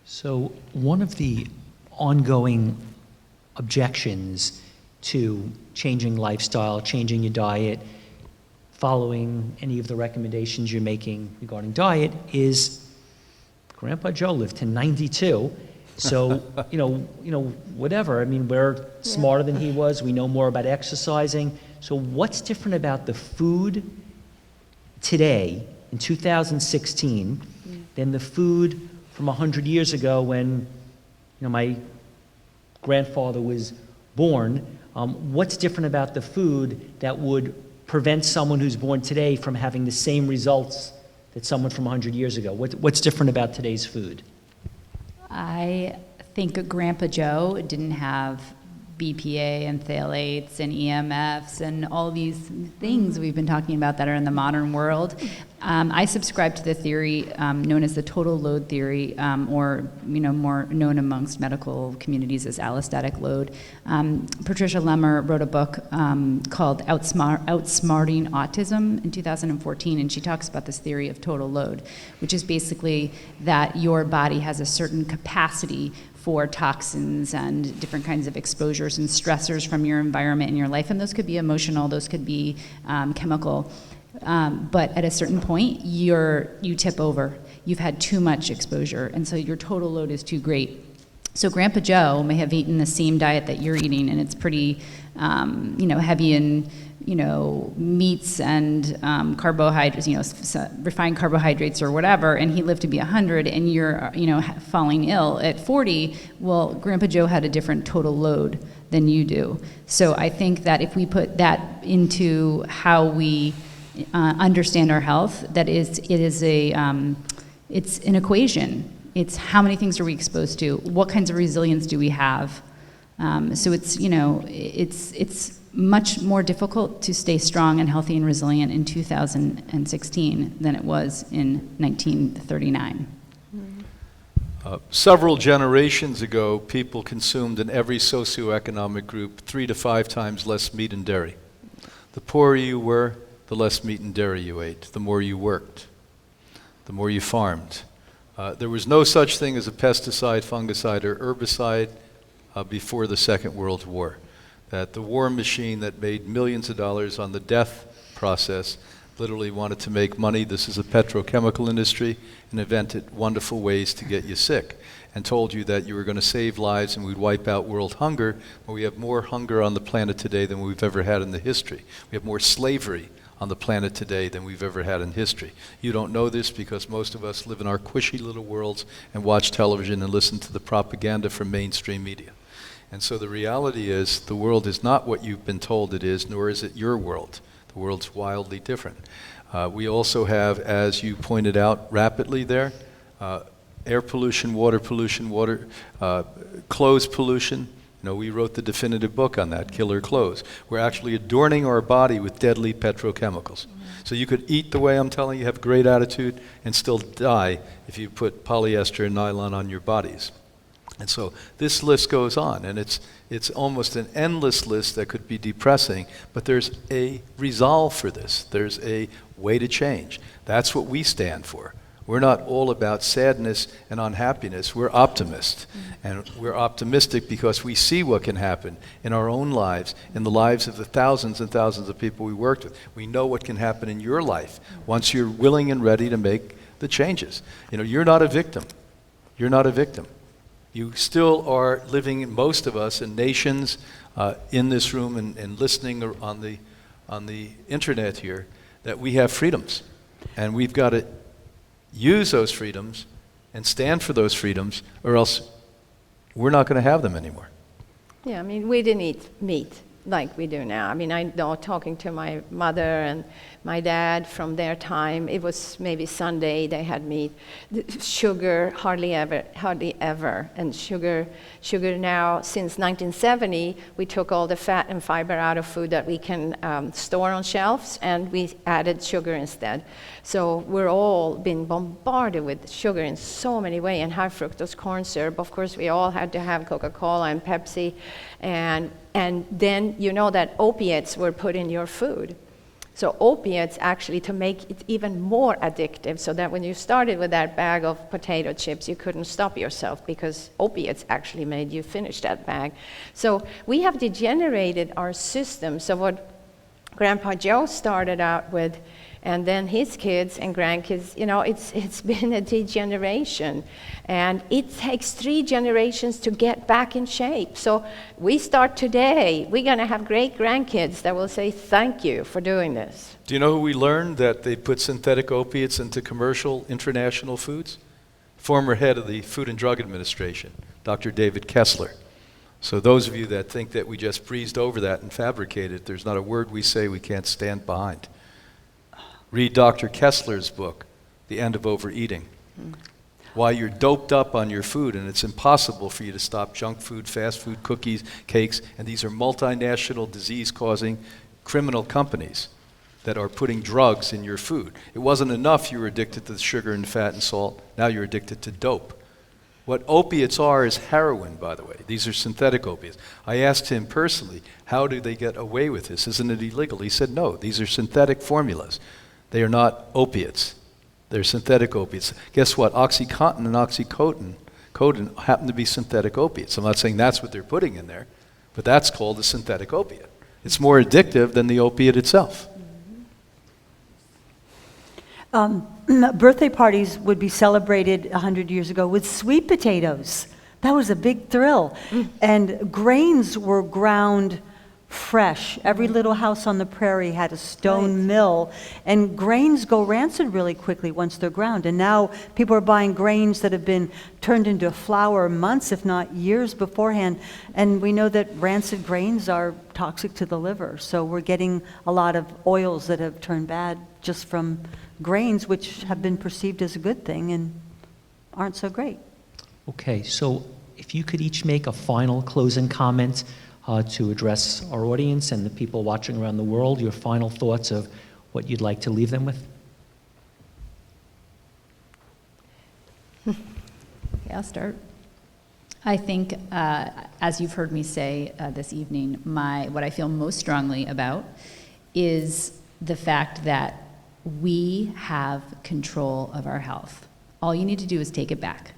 So one of the ongoing objections to changing lifestyle, changing your diet, following any of the recommendations you're making regarding diet is Grandpa Joe lived to 92. So, whatever. I mean, we're smarter than he was. We know more about exercising. So what's different about the food today in 2016 than the food from 100 years ago when, my grandfather was born? What's different about the food that would prevent someone who's born today from having the same results that someone from 100 years ago? What's different about today's food? I think Grandpa Joe didn't have BPA and phthalates and EMFs and all these things we've been talking about that are in the modern world. I subscribe to the theory known as the total load theory, or more known amongst medical communities as allostatic load. Patricia Lambert wrote a book called Outsmarting Autism in 2014, and she talks about this theory of total load, which is basically that your body has a certain capacity for toxins and different kinds of exposures and stressors from your environment in your life. And those could be emotional, those could be chemical. But at a certain point, you tip over. You've had too much exposure, and so your total load is too great. So Grandpa Joe may have eaten the same diet that you're eating, and it's pretty, heavy in, meats and carbohydrates, refined carbohydrates or whatever, and he lived to be 100, and you're, falling ill at 40. Well, Grandpa Joe had a different total load than you do. So I think that if we put that into how we understand our health, it's an equation. It's how many things are we exposed to? What kinds of resilience do we have? So it's much more difficult to stay strong and healthy and resilient in 2016 than it was in 1939. Several generations ago, people consumed in every socioeconomic group 3 to 5 times less meat and dairy. The poorer you were, the less meat and dairy you ate. The more you worked, the more you farmed. There was no such thing as a pesticide, fungicide, or herbicide before the Second World War. That the war machine that made millions of dollars on the death process literally wanted to make money. This is a petrochemical industry, and invented wonderful ways to get you sick, and told you that you were going to save lives and we'd wipe out world hunger. Well, we have more hunger on the planet today than we've ever had in the history. We have more slavery on the planet today than we've ever had in history. You don't know this because most of us live in our cushy little worlds and watch television and listen to the propaganda from mainstream media. And so the reality is the world is not what you've been told it is, nor is it your world. The world's wildly different. We also have, as you pointed out rapidly there, air pollution, clothes pollution. We wrote the definitive book on that, Killer Clothes. We're actually adorning our body with deadly petrochemicals. So you could eat the way I'm telling you, have great attitude, and still die if you put polyester and nylon on your bodies. And so this list goes on, and it's almost an endless list that could be depressing, but there's a resolve for this. There's a way to change. That's what we stand for. We're not all about sadness and unhappiness. We're optimists. And we're optimistic because we see what can happen in our own lives, in the lives of the thousands and thousands of people we worked with. We know what can happen in your life once you're willing and ready to make the changes. You know, you're not a victim. You're not a victim. You still are living, most of us, in nations in this room and listening on the internet here, that we have freedoms. And we've got to use those freedoms and stand for those freedoms, or else we're not going to have them anymore. Yeah, I mean, we didn't eat meat like we do now. I mean, I know, talking to my mother and my dad from their time, it was maybe Sunday they had meat. Sugar, hardly ever. And sugar now, since 1970, we took all the fat and fiber out of food that we can store on shelves, and we added sugar instead. So we're all being bombarded with sugar in so many ways, and high fructose corn syrup. Of course, we all had to have Coca-Cola and Pepsi, and then you know that opiates were put in your food. So opiates actually to make it even more addictive, so that when you started with that bag of potato chips, you couldn't stop yourself because opiates actually made you finish that bag. So we have degenerated our system. So what Grandpa Joe started out with, and then his kids and grandkids, you know, it's been a degeneration. And it takes 3 generations to get back in shape. So we start today. We're going to have great grandkids that will say thank you for doing this. Do you know who we learned that they put synthetic opiates into commercial international foods? Former head of the Food and Drug Administration, Dr. David Kessler. So those of you that think that we just breezed over that and fabricated, there's not a word we say we can't stand behind. Read Dr. Kessler's book, The End of Overeating. Why you're doped up on your food, and it's impossible for you to stop junk food, fast food, cookies, cakes, and these are multinational disease-causing criminal companies that are putting drugs in your food. It wasn't enough you were addicted to the sugar and fat and salt, now you're addicted to dope. What opiates are is heroin, by the way. These are synthetic opiates. I asked him personally, how do they get away with this? Isn't it illegal? He said, no, these are synthetic formulas. They are not opiates. They're synthetic opiates. Guess what? OxyContin and oxycodone happen to be synthetic opiates. I'm not saying that's what they're putting in there, but that's called a synthetic opiate. It's more addictive than the opiate itself. Birthday parties would be celebrated 100 years ago with sweet potatoes. That was a big thrill. And grains were ground fresh. Every little house on the prairie had a stone mill, and grains go rancid really quickly once they're ground. And now people are buying grains that have been turned into flour months, if not years beforehand. And we know that rancid grains are toxic to the liver. So we're getting a lot of oils that have turned bad just from grains, which have been perceived as a good thing and aren't so great. Okay, so if you could each make a final closing comment to address our audience and the people watching around the world, your final thoughts of what you'd like to leave them with. Okay, I'll start. I think, as you've heard me say this evening, what I feel most strongly about is the fact that we have control of our health. All you need to do is take it back.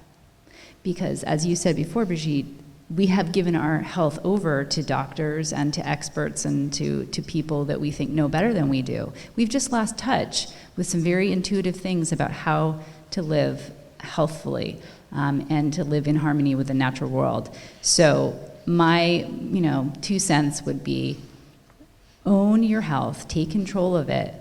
Because, as you said before, Brigitte, we have given our health over to doctors and to experts and to people that we think know better than we do. We've just lost touch with some very intuitive things about how to live healthfully and to live in harmony with the natural world. So my 2 cents would be, own your health, take control of it.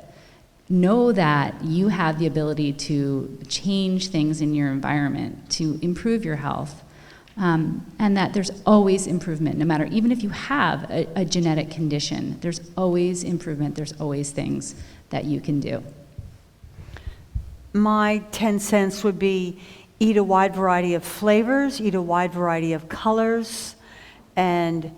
Know that you have the ability to change things in your environment, to improve your health. And that there's always improvement, no matter, even if you have a genetic condition, there's always improvement, there's always things that you can do. My 10 cents would be eat a wide variety of flavors, eat a wide variety of colors, and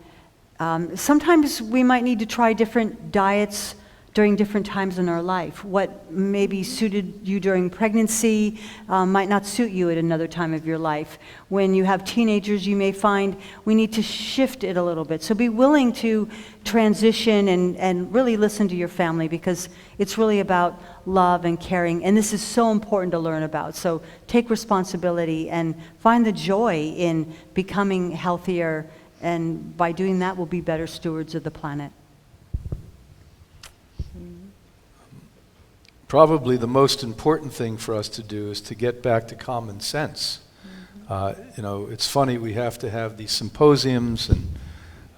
sometimes we might need to try different diets during different times in our life. What maybe suited you during pregnancy might not suit you at another time of your life. When you have teenagers, you may find we need to shift it a little bit. So be willing to transition and really listen to your family, because it's really about love and caring. And this is so important to learn about. So take responsibility and find the joy in becoming healthier. And by doing that, we'll be better stewards of the planet. Probably the most important thing for us to do is to get back to common sense. It's funny, we have to have these symposiums and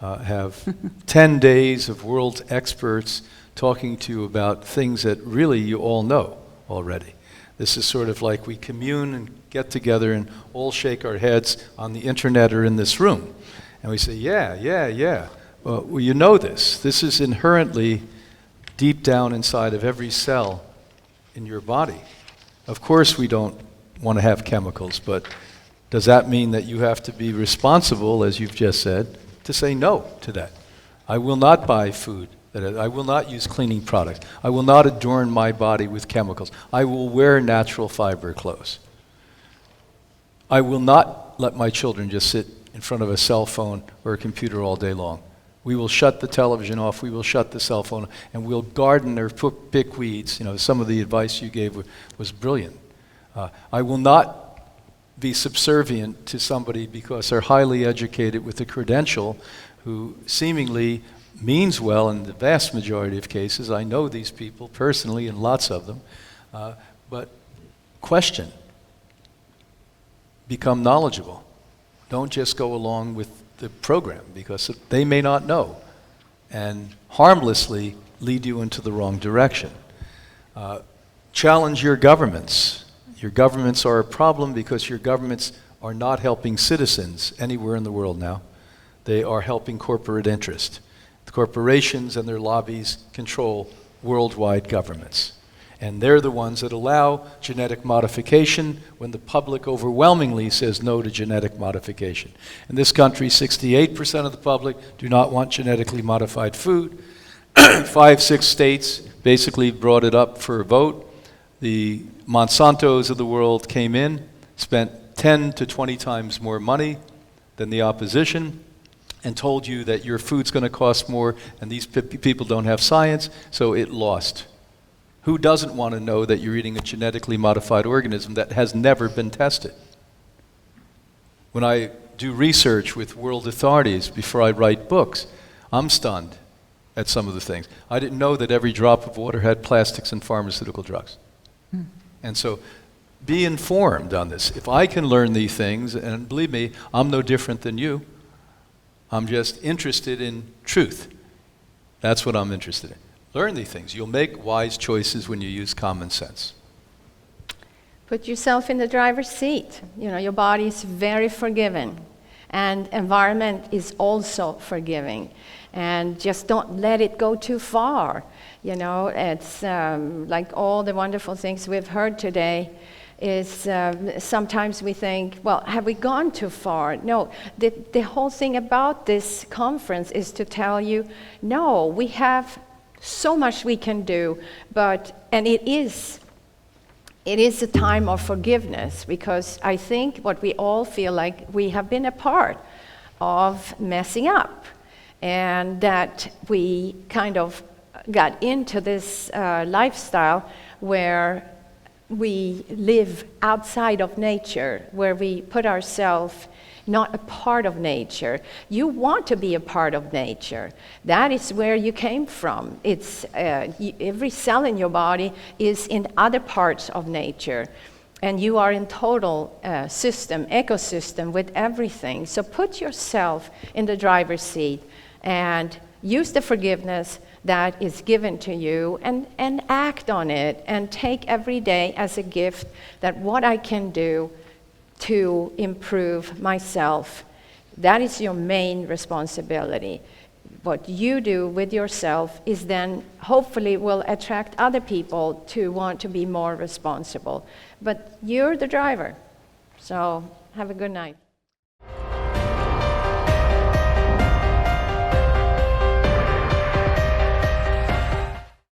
have 10 days of world experts talking to you about things that really you all know already. This is sort of like we commune and get together and all shake our heads on the internet or in this room. And we say, yeah. Well, you know this. This is inherently deep down inside of every cell in your body. Of course we don't want to have chemicals, but does that mean that you have to be responsible, as you've just said, to say no to that? I will not buy food. I will not use cleaning products. I will not adorn my body with chemicals. I will wear natural fiber clothes. I will not let my children just sit in front of a cell phone or a computer all day long. We will shut the television off, we will shut the cell phone, and we'll garden or pick weeds. Some of the advice you gave was brilliant. I will not be subservient to somebody because they're highly educated with a credential who seemingly means well in the vast majority of cases. I know these people personally and lots of them. But question. Become knowledgeable. Don't just go along with the program, because they may not know and harmlessly lead you into the wrong direction. Challenge your governments. Your governments are a problem because your governments are not helping citizens anywhere in the world now. They are helping corporate interest. The corporations and their lobbies control worldwide governments. And they're the ones that allow genetic modification when the public overwhelmingly says no to genetic modification. In this country, 68% of the public do not want genetically modified food. 5-6 states basically brought it up for a vote. The Monsantos of the world came in, spent 10 to 20 times more money than the opposition, and told you that your food's going to cost more, and these people don't have science, so it lost. Who doesn't want to know that you're eating a genetically modified organism that has never been tested? When I do research with world authorities before I write books, I'm stunned at some of the things. I didn't know that every drop of water had plastics and pharmaceutical drugs. And so be informed on this. If I can learn these things, and believe me, I'm no different than you, I'm just interested in truth. That's what I'm interested in. Learn these things. You'll make wise choices when you use common sense. Put yourself in the driver's seat. Your body is very forgiving, and environment is also forgiving. And just don't let it go too far. It's like all the wonderful things we've heard today is sometimes we think, well, have we gone too far? No, the whole thing about this conference is to tell you, no, we have so much we can do, and it is a time of forgiveness, because I think what we all feel like we have been a part of messing up, and that we kind of got into this lifestyle where we live outside of nature, where we put ourselves not a part of nature. You want to be a part of nature. That is where you came from. It's every cell in your body is in other parts of nature, and you are in total ecosystem with everything. So put yourself in the driver's seat and use the forgiveness that is given to you, and act on it, and take every day as a gift that what I can do to improve myself. That is your main responsibility. What you do with yourself is then hopefully will attract other people to want to be more responsible. But you're the driver. So have a good night.